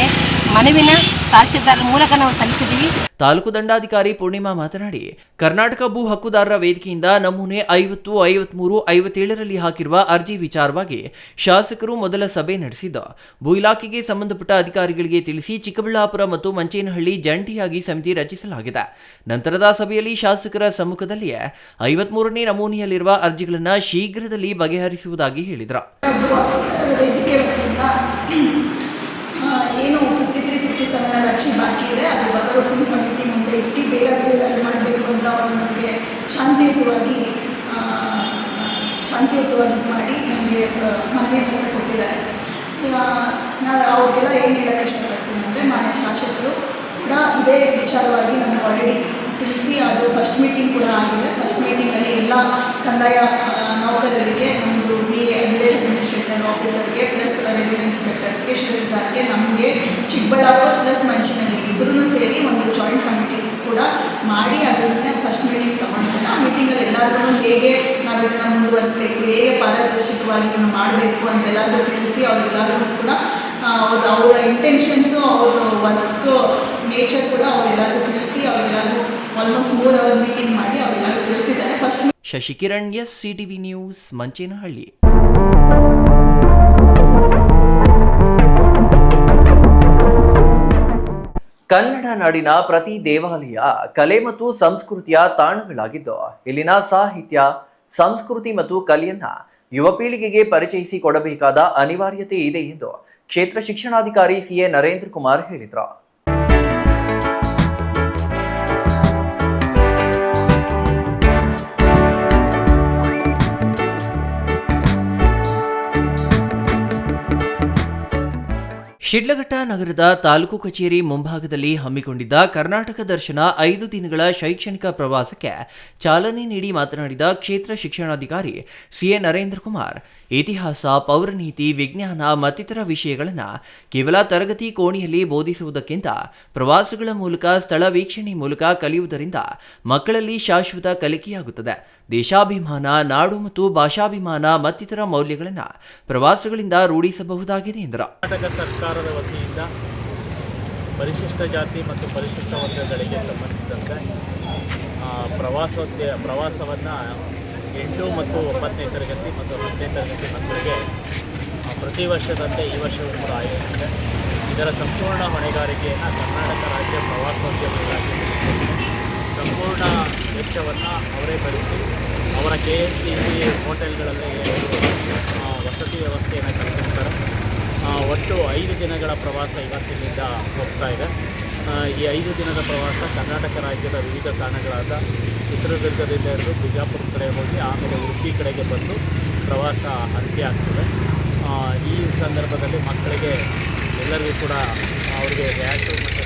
ಮನವಿನ ತಹಶೀಲ್ದಾರ್ ಮೂಲಕ ನಾವು ಸಲ್ಲಿಸಿದ್ದೀವಿ. ತಾಲೂಕು ದಂಡಾಧಿಕಾರಿ ಪೂರ್ಣಿಮಾ ಮಾತನಾಡಿ, ಕರ್ನಾಟಕ ಭೂ ಹಕ್ಕುದಾರರ ವೇದಿಕೆಯಿಂದ ನಮೂನೆ 50, 53, 57ರಲ್ಲಿ ಹಾಕಿರುವ ಅರ್ಜಿ ವಿಚಾರವಾಗಿ ಶಾಸಕರು ಮೊದಲ ಸಭೆ ನಡೆಸಿದ್ದು ಭೂ ಇಲಾಖೆಗೆ ಸಂಬಂಧಪಟ್ಟ ಅಧಿಕಾರಿಗಳಿಗೆ ತಿಳಿಸಿ ಚಿಕ್ಕಬಳ್ಳಾಪುರ ಮತ್ತು ಮಂಚೇನಹಳ್ಳಿ ಜಂಟಿಯಾಗಿ ಸಮಿತಿ ರಚಿಸಲಾಗಿದೆ. ನಂತರದ ಸಭೆಯಲ್ಲಿ ಶಾಸಕರ ಸಮ್ಮುಖದಲ್ಲಿಯೇ 53ನೇ ನಮೂನೆಯಲ್ಲಿರುವ ಅರ್ಜಿಗಳನ್ನು ಶೀಘ್ರದಲ್ಲಿ ಬಗೆಹರಿಸುವುದಾಗಿ ಹೇಳಿದರು. ಏನು 53-57 ಅರ್ಜಿ ಬಾಕಿ ಇದೆ, ಅದು ಬಗರ್ ಹುಕುಂ ಕಮಿಟಿ ಮುಂದೆ ಇಟ್ಟು ಬೇಗ ಡೆಲಿವರಿ ಮಾಡಬೇಕು ಅಂತ ಅವರು ನಮಗೆ ಶಾಂತಿಯುತವಾಗಿ ಮಾಡಿ ನಮಗೆ ಮನವಿ ಪತ್ರ ಕೊಟ್ಟಿದ್ದಾರೆ. ನಾವು ಅವ್ರಿಗೆಲ್ಲ ಏನು ಹೇಳೋಕ್ಕೆ ಇಷ್ಟಪಡ್ತೀನಿ ಅಂದರೆ, ಮಾನ್ಯ ಶಾಸಕರು ಕೂಡ ಇದೇ ವಿಚಾರವಾಗಿ ನಮ್ಗೆ ಆಲ್ರೆಡಿ ತಿಳಿಸಿ ಅದು ಫಸ್ಟ್ ಮೀಟಿಂಗ್ ಕೂಡ ಆಗಿದೆ. ಫಸ್ಟ್ ಮೀಟಿಂಗಲ್ಲಿ ಎಲ್ಲ ಕಂದಾಯ ನೌಕರರಿಗೆ, ನಮ್ಮದು ವಿಲೇಜ್ ಅಡ್ಮಿನಿಸ್ಟ್ರೇಟರ್ ಆಫೀಸರ್ಗೆ ಪ್ಲಸ್ ರೆವಿನ್ಯೂ ಇನ್ಸ್ಪೆಕ್ಟರ್ಸ್ಗೆ, ಶಿರಸ್ದಾರ್ಗೆ, ನಮಗೆ ಚಿಕ್ಕಬಳ್ಳಾಪುರ ಪ್ಲಸ್ ಮಂಚೇನಹಳ್ಳಿ ಇಬ್ಬರೂ ಸೇರಿ ಒಂದು ಜಾಯಿಂಟ್ ಕಮಿಟಿ ಕೂಡ ಮಾಡಿ ಅದನ್ನೇ ಫಸ್ಟ್ ಮೀಟಿಂಗ್ ತೊಗೊಂಡಿದ್ದೀನಿ. ಆ ಮೀಟಿಂಗಲ್ಲಿ ಎಲ್ಲರಿಗೂ ಹೇಗೆ ನಾವು ಇದನ್ನು ಮುಂದುವರಿಸಬೇಕು, ಹೇಗೆ ಪಾರದರ್ಶಕವಾಗಿ ಇದನ್ನು ಮಾಡಬೇಕು ಅಂತೆಲ್ಲರೂ ತಿಳಿಸಿ ಅವರೆಲ್ಲರಿಗೂ ಕೂಡ ಅವರ ಇಂಟೆನ್ಷನ್ಸು, ಅವರ ವರ್ಕ್ ನೇಚರ್ ಕೂಡ ಅವರೆಲ್ಲರಿಗೂ ತಿಳಿಸಿ ಅವರೆಲ್ಲರಿಗೂ ಆಲ್ಮೋಸ್ಟ್ 3 ಅವರ್ ಮೀಟಿಂಗ್ ಮಾಡಿ ಅವರೆಲ್ಲರೂ ತಿಳಿಸಿದ್ದಾರೆ. First Shashikiran, SCTV news, Manchenahalli. Kannada ನಾಡಿನ ಪ್ರತಿ ದೇವಾಲಯ ಕಲೆ ಮತ್ತು ಸಂಸ್ಕೃತಿಯ ತಾಣಗಳಾಗಿದ್ದು, ಇಲ್ಲಿನ ಸಾಹಿತ್ಯ, ಸಂಸ್ಕೃತಿ ಮತ್ತು ಕಲೆಯನ್ನ ಯುವ ಪೀಳಿಗೆಗೆ ಪರಿಚಯಿಸಿ ಕೊಡಬೇಕಾದ ಅನಿವಾರ್ಯತೆ ಇದೆ ಎಂದು ಕ್ಷೇತ್ರ ಶಿಕ್ಷಣಾಧಿಕಾರಿ CA ನರೇಂದ್ರ ಕುಮಾರ್ ಹೇಳಿದರು. ಶಿಡ್ಲಘಟ್ಟ ನಗರದ ತಾಲೂಕು ಕಚೇರಿ ಮುಂಭಾಗದಲ್ಲಿ ಹಮ್ಮಿಕೊಂಡಿದ್ದ ಕರ್ನಾಟಕ ದರ್ಶನ 5 ದಿನಗಳ ಶೈಕ್ಷಣಿಕ ಪ್ರವಾಸಕ್ಕೆ ಚಾಲನೆ ನೀಡಿ ಮಾತನಾಡಿದ ಕ್ಷೇತ್ರ ಶಿಕ್ಷಣಾಧಿಕಾರಿ CA ನರೇಂದ್ರ ಕುಮಾರ್, ಇತಿಹಾಸ, ಪೌರನೀತಿ, ವಿಜ್ಞಾನ ಮತ್ತಿತರ ವಿಷಯಗಳನ್ನು ಕೇವಲ ತರಗತಿ ಕೋಣೆಯಲ್ಲಿ ಬೋಧಿಸುವುದಕ್ಕಿಂತ ಪ್ರವಾಸಗಳ ಮೂಲಕ, ಸ್ಥಳ ವೀಕ್ಷಣೆ ಮೂಲಕ ಕಲಿಯುವುದರಿಂದ ಮಕ್ಕಳಲ್ಲಿ ಶಾಶ್ವತ ಕಲಿಕೆಯಾಗುತ್ತದೆ. ದೇಶಾಭಿಮಾನ, ನಾಡು ಮತ್ತು ಭಾಷಾಭಿಮಾನ ಮತ್ತಿತರ ಮೌಲ್ಯಗಳನ್ನು ಪ್ರವಾಸಗಳಿಂದ ರೂಢಿಸಬಹುದಾಗಿದೆ ಎಂದರು. ಕರ್ನಾಟಕ ಸರ್ಕಾರದ ವತಿಯಿಂದ ಪರಿಶಿಷ್ಟ ಜಾತಿ ಮತ್ತು ಪರಿಶಿಷ್ಟ ವರ್ಗಗಳಿಗೆ ಸಂಬಂಧಿಸಿದಂತೆ ಪ್ರವಾಸವನ್ನು 8 ಮತ್ತು 9ನೇ ತರಗತಿ ಮತ್ತು 10ನೇ ತರಗತಿ ಮಕ್ಕಳಿಗೆ ಪ್ರತಿ ವರ್ಷದಂತೆ ಈ ವರ್ಷವೂ ಕೂಡ ಆಯೋಜಿಸಿದೆ. ಇದರ ಸಂಪೂರ್ಣ ಹೊಣೆಗಾರಿಕೆಯನ್ನು ಕರ್ನಾಟಕ ರಾಜ್ಯ ಪ್ರವಾಸೋದ್ಯಮ ಇಲಾಖೆ ಸಂಪೂರ್ಣ ವೆಚ್ಚವನ್ನು ಅವರೇ ಭರಿಸಿ ಅವರ KSTC ಹೋಟೆಲ್ಗಳಲ್ಲಿ ವಸತಿ ವ್ಯವಸ್ಥೆಯನ್ನು ಕಲ್ಪಿಸ್ತಾರೆ. ಒಟ್ಟು 5 ದಿನಗಳ ಪ್ರವಾಸ ಇವತ್ತಿನಿಂದ ಹೋಗ್ತಾ ಇದೆ. ಈ 5 ದಿನದ ಪ್ರವಾಸ ಕರ್ನಾಟಕ ರಾಜ್ಯದ ವಿವಿಧ ತಾಣಗಳಾದ ಚಿತ್ರದುರ್ಗದಿಂದ ಹಿಡಿದು ಬಿಜಾಪುರ ಕಡೆ ಹೋಗಿ ಆಮೇಲೆ ಉಡುಪಿ ಕಡೆಗೆ ಬಂದು ಪ್ರವಾಸ ಅಂತ್ಯ ಆಗ್ತದೆ. ಈ ಸಂದರ್ಭದಲ್ಲಿ ಮಕ್ಕಳಿಗೆ ಎಲ್ಲರಿಗೂ ಕೂಡ ಅವರಿಗೆ ರ್ಯಾಟು ಮತ್ತು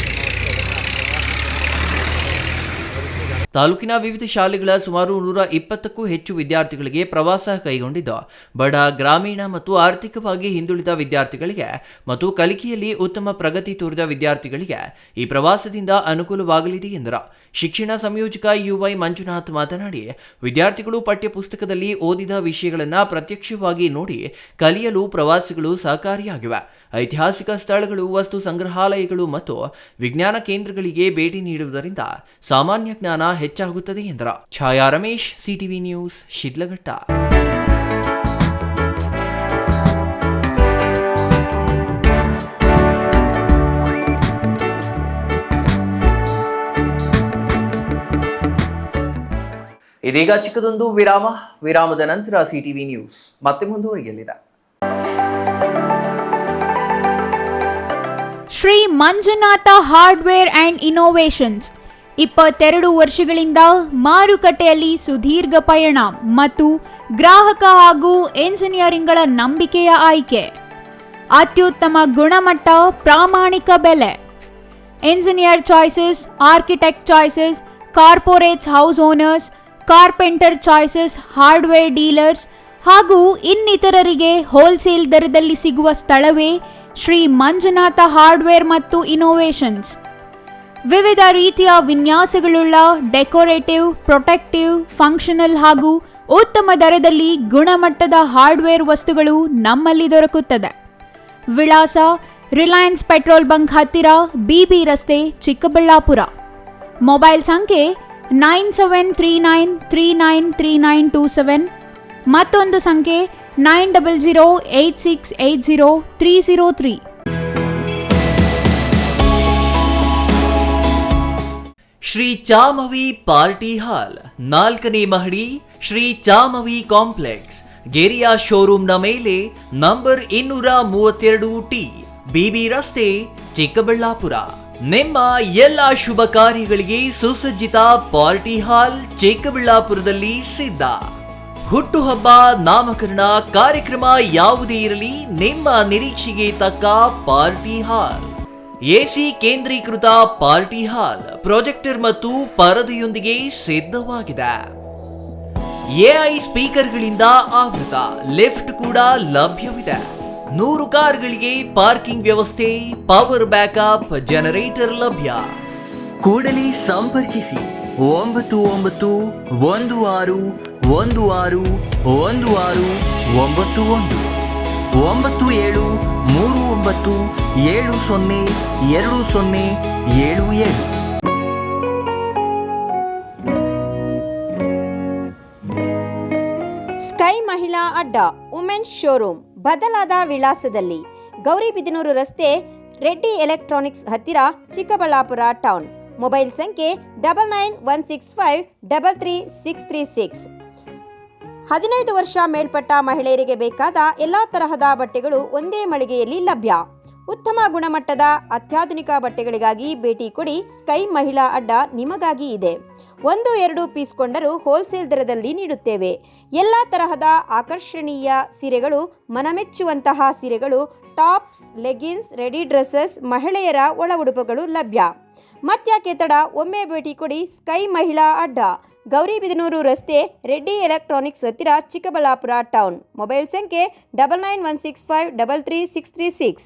ತಾಲೂಕಿನ ವಿವಿಧ ಶಾಲೆಗಳ ಸುಮಾರು 120ಕ್ಕೂ ಹೆಚ್ಚು ವಿದ್ಯಾರ್ಥಿಗಳಿಗೆ ಪ್ರವಾಸ ಕೈಗೊಂಡಿದ್ದು, ಬಡ, ಗ್ರಾಮೀಣ ಮತ್ತು ಆರ್ಥಿಕವಾಗಿ ಹಿಂದುಳಿದ ವಿದ್ಯಾರ್ಥಿಗಳಿಗೆ ಮತ್ತು ಕಲಿಕೆಯಲ್ಲಿ ಉತ್ತಮ ಪ್ರಗತಿ ತೋರಿದ ವಿದ್ಯಾರ್ಥಿಗಳಿಗೆ ಈ ಪ್ರವಾಸದಿಂದ ಅನುಕೂಲವಾಗಲಿದೆ ಎಂದರು. ಶಿಕ್ಷಣ ಸಂಯೋಜಕ UY ಮಂಜುನಾಥ್ ಮಾತನಾಡಿ, ವಿದ್ಯಾರ್ಥಿಗಳು ಪಠ್ಯಪುಸ್ತಕದಲ್ಲಿ ಓದಿದ ವಿಷಯಗಳನ್ನು ಪ್ರತ್ಯಕ್ಷವಾಗಿ ನೋಡಿ ಕಲಿಯಲು ಪ್ರವಾಸಗಳು ಸಹಕಾರಿಯಾಗಿವೆ. ಐತಿಹಾಸಿಕ ಸ್ಥಳಗಳು, ವಸ್ತು ಸಂಗ್ರಹಾಲಯಗಳು ಮತ್ತು ವಿಜ್ಞಾನ ಕೇಂದ್ರಗಳಿಗೆ ಭೇಟಿ ನೀಡುವುದರಿಂದ ಸಾಮಾನ್ಯ ಜ್ಞಾನ ಹೆಚ್ಚಾಗುತ್ತದೆ ಎಂದರು. Chaya Ramesh, CTV news, Shidlaghatta. ಇದೀಗ ಚಿಕ್ಕದೊಂದು ವಿರಾಮದ ನಂತರ CTV ನ್ಯೂಸ್ ಮತ್ತೆ ಮುಂದುವರಿಯಲಿದೆ. Shri Manjunatha hardware and innovations 22 ವರ್ಷಗಳಿಂದ ಮಾರುಕಟ್ಟೆಯಲ್ಲಿ ಸುದೀರ್ಘ ಪಯಣ ಮತ್ತು ಗ್ರಾಹಕ ಹಾಗೂ ಎಂಜಿನಿಯರಿಂಗ್ಗಳ ನಂಬಿಕೆಯ ಆಯ್ಕೆ. ಅತ್ಯುತ್ತಮ ಗುಣಮಟ್ಟ, ಪ್ರಾಮಾಣಿಕ ಬೆಲೆ. Engineer choices, architect choices, corporates house owners, carpenter choices, hardware dealers ಹಾಗೂ ಇನ್ನಿತರರಿಗೆ ಹೋಲ್ಸೇಲ್ ದರದಲ್ಲಿ ಸಿಗುವ ಸ್ಥಳವೇ ಶ್ರೀ ಮಂಜುನಾಥ ಹಾರ್ಡ್ವೇರ್ ಮತ್ತು ಇನೋವೇಷನ್ಸ್. ವಿವಿಧ ರೀತಿಯ ವಿನ್ಯಾಸಗಳುಳ್ಳ ಡೆಕೋರೇಟಿವ್, ಪ್ರೊಟೆಕ್ಟಿವ್, ಫಂಕ್ಷನಲ್ ಹಾಗೂ ಉತ್ತಮ ದರದಲ್ಲಿ ಗುಣಮಟ್ಟದ ಹಾರ್ಡ್ವೇರ್ ವಸ್ತುಗಳು ನಮ್ಮಲ್ಲಿ ದೊರಕುತ್ತದೆ. ವಿಳಾಸ: ರಿಲಯನ್ಸ್ ಪೆಟ್ರೋಲ್ ಬಂಕ್ ಹತ್ತಿರ, BB ರಸ್ತೆ, ಚಿಕ್ಕಬಳ್ಳಾಪುರ. ಮೊಬೈಲ್ ಸಂಖ್ಯೆ 9739393927, ಮತ್ತೊಂದು ಸಂಖ್ಯೆ 9008680303. ಶ್ರೀ ಚಾಮವಿ ಪಾರ್ಟಿ ಹಾಲ್, 4ನೇ ಮಹಡಿ, ಶ್ರೀ ಚಾಮವಿ ಕಾಂಪ್ಲೆಕ್ಸ್, ಗೆರಿಯಾ ಶೋರೂಮ್ನ ಮೇಲೆ, ನಂಬರ್ 232T, BB ರಸ್ತೆ, ಚಿಕ್ಕಬಳ್ಳಾಪುರ. ನಿಮ್ಮ ಎಲ್ಲ ಶುಭ ಕಾರ್ಯಗಳಿಗೆ ಸುಸಜ್ಜಿತ ಪಾರ್ಟಿ ಹಾಲ್ ಚಿಕ್ಕಬಳ್ಳಾಪುರದಲ್ಲಿ ಸಿದ್ಧ. ಹುಟ್ಟುಹಬ್ಬ, ನಾಮಕರಣ, ಕಾರ್ಯಕ್ರಮ ಯಾವುದೇ ಇರಲಿ, ನಿಮ್ಮ ನಿರೀಕ್ಷೆಗೆ ತಕ್ಕ ಪಾರ್ಟಿ ಹಾಲ್. AC ಕೇಂದ್ರೀಕೃತ ಪಾರ್ಟಿ ಹಾಲ್, ಪ್ರೊಜೆಕ್ಟರ್ ಮತ್ತು ಪರದೆಯೊಂದಿಗೆ ಸಿದ್ಧವಾಗಿದೆ. AI ಸ್ಪೀಕರ್ಗಳಿಂದ ಆವೃತ, ಲಿಫ್ಟ್ ಕೂಡ ಲಭ್ಯವಿದೆ. 100 ಕಾರ್ಗಳಿಗೆ ಪಾರ್ಕಿಂಗ್ ವ್ಯವಸ್ಥೆ, ಪವರ್ ಬ್ಯಾಕಪ್ ಜನರೇಟರ್ ಲಭ್ಯ. ಕೂಡಲೇ ಸಂಪರ್ಕಿಸಿ 9916161691 9739702077. ಸ್ಕೈ ಮಹಿಳಾ ಅಡ್ಡ ವುಮೆನ್ಸ್ ಶೋರೂಮ್ ಬದಲಾದ ವಿಳಾಸದಲ್ಲಿ ಗೌರಿಬಿದನೂರು ರಸ್ತೆ ರೆಡ್ಡಿ ಎಲೆಕ್ಟ್ರಾನಿಕ್ಸ್ ಹತ್ತಿರ ಚಿಕ್ಕಬಳ್ಳಾಪುರ ಟೌನ್. ಮೊಬೈಲ್ ಸಂಖ್ಯೆ 9916533636. 15 ವರ್ಷ ಮೇಲ್ಪಟ್ಟ ಮಹಿಳೆಯರಿಗೆ ಬೇಕಾದ ಎಲ್ಲ ತರಹದ ಬಟ್ಟೆಗಳು ಒಂದೇ ಮಳಿಗೆಯಲ್ಲಿ ಲಭ್ಯ. ಉತ್ತಮ ಗುಣಮಟ್ಟದ ಅತ್ಯಾಧುನಿಕ ಬಟ್ಟೆಗಳಿಗಾಗಿ ಭೇಟಿ ಕೊಡಿ. ಸ್ಕೈ ಮಹಿಳಾ ಅಡ್ಡ ನಿಮಗಾಗಿ ಇದೆ. 1-2 ಪೀಸ್ ಕೊಂಡರೂ ಹೋಲ್ಸೇಲ್ ದರದಲ್ಲಿ ನೀಡುತ್ತೇವೆ. ಎಲ್ಲ ತರಹದ ಆಕರ್ಷಣೀಯ ಸೀರೆಗಳು, ಮನಮೆಚ್ಚುವಂತಹ ಸೀರೆಗಳು, ಟಾಪ್ಸ್, ಲೆಗಿನ್ಸ್, ರೆಡಿ ಡ್ರೆಸ್ಸಸ್, ಮಹಿಳೆಯರ ಒಳ ಉಡುಪುಗಳು ಲಭ್ಯ. ಮತ್ಯಾಕೆ ತಡ, ಒಮ್ಮೆ ಭೇಟಿ ಕೊಡಿ. ಸ್ಕೈ ಮಹಿಳಾ ಅಡ್ಡ, ಗೌರಿಬಿದನೂರು ರಸ್ತೆ, ರೆಡ್ಡಿ ಎಲೆಕ್ಟ್ರಾನಿಕ್ಸ್ ಹತ್ತಿರ, ಚಿಕ್ಕಬಳ್ಳಾಪುರ ಟೌನ್. ಮೊಬೈಲ್ ಸಂಖ್ಯೆ 9916533636.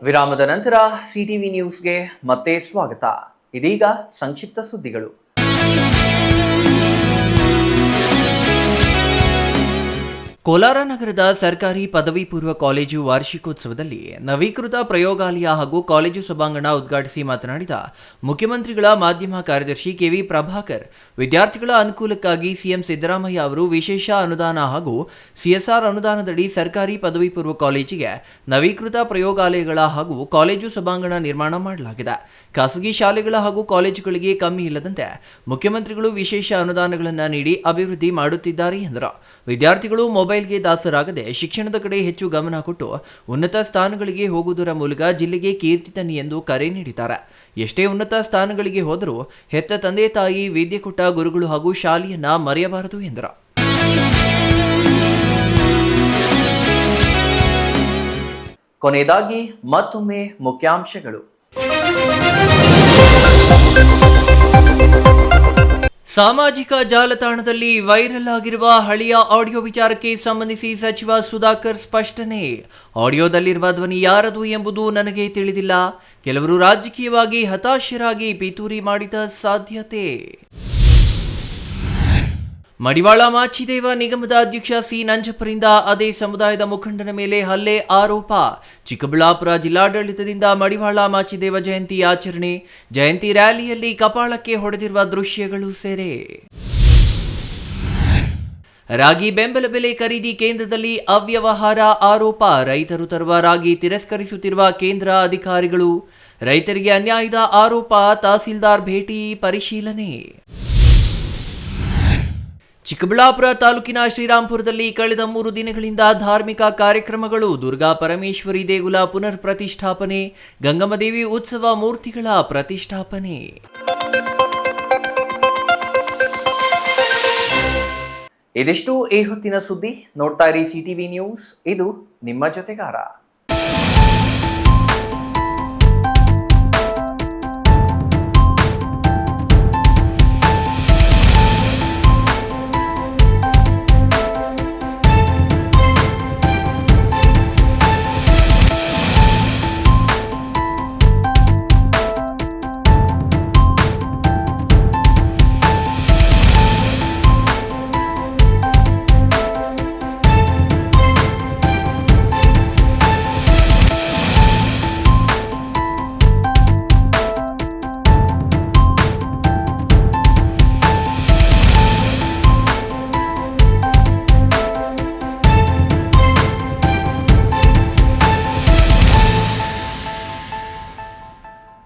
ವಿರಾಮದ ನಂತರ ಸಿಟಿವಿ ನ್ಯೂಸ್ಗೆ ಮತ್ತೆ ಸ್ವಾಗತ. ಇದೀಗ ಸಂಕ್ಷಿಪ್ತ ಸುದ್ದಿಗಳು. ಕೋಲಾರ ನಗರದ ಸರ್ಕಾರಿ ಪದವಿ ಪೂರ್ವ ಕಾಲೇಜು ವಾರ್ಷಿಕೋತ್ಸವದಲ್ಲಿ ನವೀಕೃತ ಪ್ರಯೋಗಾಲಯ ಹಾಗೂ ಕಾಲೇಜು ಸಭಾಂಗಣ ಉದ್ಘಾಟಿಸಿ ಮಾತನಾಡಿದ ಮುಖ್ಯಮಂತ್ರಿಗಳ ಮಾಧ್ಯಮ ಕಾರ್ಯದರ್ಶಿ ಕೆವಿ ಪ್ರಭಾಕರ್, ವಿದ್ಯಾರ್ಥಿಗಳ ಅನುಕೂಲಕ್ಕಾಗಿ ಸಿಎಂ ಸಿದ್ದರಾಮಯ್ಯ ಅವರು ವಿಶೇಷ ಅನುದಾನ ಹಾಗೂ ಸಿಎಸ್ಆರ್ ಅನುದಾನದಡಿ ಸರ್ಕಾರಿ ಪದವಿ ಪೂರ್ವ ಕಾಲೇಜಿಗೆ ನವೀಕೃತ ಪ್ರಯೋಗಾಲಯಗಳ ಹಾಗೂ ಕಾಲೇಜು ಸಭಾಂಗಣ ನಿರ್ಮಾಣ ಮಾಡಲಾಗಿದೆ. ಖಾಸಗಿ ಶಾಲೆಗಳ ಹಾಗೂ ಕಾಲೇಜುಗಳಿಗೆ ಕಮ್ಮಿ ಇಲ್ಲದಂತೆ ಮುಖ್ಯಮಂತ್ರಿಗಳು ವಿಶೇಷ ಅನುದಾನಗಳನ್ನು ನೀಡಿ ಅಭಿವೃದ್ಧಿ ಮಾಡುತ್ತಿದ್ದಾರೆ ಎಂದರು. ವಿದ್ಯಾರ್ಥಿಗಳು ಮೊಬೈಲ್ಗೆ ದಾಸರಾಗದೆ ಶಿಕ್ಷಣದ ಕಡೆ ಹೆಚ್ಚು ಗಮನ ಕೊಟ್ಟು ಉನ್ನತ ಸ್ಥಾನಗಳಿಗೆ ಹೋಗುವುದರ ಮೂಲಕ ಜಿಲ್ಲೆಗೆ ಕೀರ್ತಿ ತನ್ನಿ ಎಂದು ಕರೆ ನೀಡಿದ್ದಾರೆ. ಎಷ್ಟೇ ಉನ್ನತ ಸ್ಥಾನಗಳಿಗೆ ಹೋದರೂ ಹೆತ್ತ ತಂದೆ ತಾಯಿ, ವಿದ್ಯೆ ಕೊಟ್ಟ ಗುರುಗಳು ಹಾಗೂ ಶಾಲೆಯನ್ನ ಮರೆಯಬಾರದು ಎಂದರು. ಕೊನೆಯದಾಗಿ ಮತ್ತೊಮ್ಮೆ ಮುಖ್ಯಾಂಶಗಳು. ಸಾಮಾಜಿಕ ಜಾಲತಾಣದಲ್ಲಿ ವೈರಲ್ ಆಗಿರುವ ಹಳೆಯ ಆಡಿಯೋ ವಿಚಾರಕ್ಕೆ ಸಂಬಂಧಿಸಿ ಸಚಿವ ಸುಧಾಕರ್ ಸ್ಪಷ್ಟನೆ. ಆಡಿಯೋದಲ್ಲಿರುವ ಧ್ವನಿ ಯಾರದು ಎಂಬುದು ನನಗೆ ತಿಳಿದಿಲ್ಲ. ಕೆಲವರು ರಾಜಕೀಯವಾಗಿ ಹತಾಶರಾಗಿ ಪಿತೂರಿ ಮಾಡಿದ ಸಾಧ್ಯತೆ. ಮಡಿವಾಳ ಮಾಚಿದೇವ ನಿಗಮದ ಅಧ್ಯಕ್ಷ ಸಿ ನಂಜಪ್ಪರಿಂದ ಅದೇ ಸಮುದಾಯದ ಮುಖಂಡನ ಮೇಲೆ ಹಲ್ಲೆ ಆರೋಪ. ಚಿಕ್ಕಬಳ್ಳಾಪುರ ಜಿಲ್ಲಾಡಳಿತದಿಂದ ಮಡಿವಾಳ ಮಾಚಿದೇವ ಜಯಂತಿ ಆಚರಣೆ, ಜಯಂತಿ ರ್ಯಾಲಿಯಲ್ಲಿ ಕಪಾಳಕ್ಕೆ ಹೊಡೆದಿರುವ ದೃಶ್ಯಗಳು ಸೆರೆ. ರಾಗಿ ಬೆಂಬಲ ಬೆಲೆ ಖರೀದಿ ಕೇಂದ್ರದಲ್ಲಿ ಅವ್ಯವಹಾರ ಆರೋಪ. ರೈತರು ತರುವ ರಾಗಿ ತಿರಸ್ಕರಿಸುತ್ತಿರುವ ಕೇಂದ್ರ ಅಧಿಕಾರಿಗಳು. ರೈತರಿಗೆ ಅನ್ಯಾಯದ ಆರೋಪ. ತಹಸೀಲ್ದಾರ್ ಭೇಟಿ ಪರಿಶೀಲನೆ. ಚಿಕ್ಕಬಳ್ಳಾಪುರ ತಾಲೂಕಿನ ಶ್ರೀರಾಂಪುರದಲ್ಲಿ ಕಳೆದ 3 ದಿನಗಳಿಂದ ಧಾರ್ಮಿಕ ಕಾರ್ಯಕ್ರಮಗಳು. ದುರ್ಗಾ ಪರಮೇಶ್ವರಿ ದೇಗುಲ ಪುನರ್ ಪ್ರತಿಷ್ಠಾಪನೆ, ಗಂಗಮ್ಮದೇವಿ ಉತ್ಸವ ಮೂರ್ತಿಗಳ ಪ್ರತಿಷ್ಠಾಪನೆ. ಇದಿಷ್ಟು ಈ ಹೊತ್ತಿನ ಸುದ್ದಿ. ನೋಡ್ತಾ ಇರಿ ಸಿಟಿವಿ ನ್ಯೂಸ್, ಇದು ನಿಮ್ಮ ಜೊತೆಗಾರ.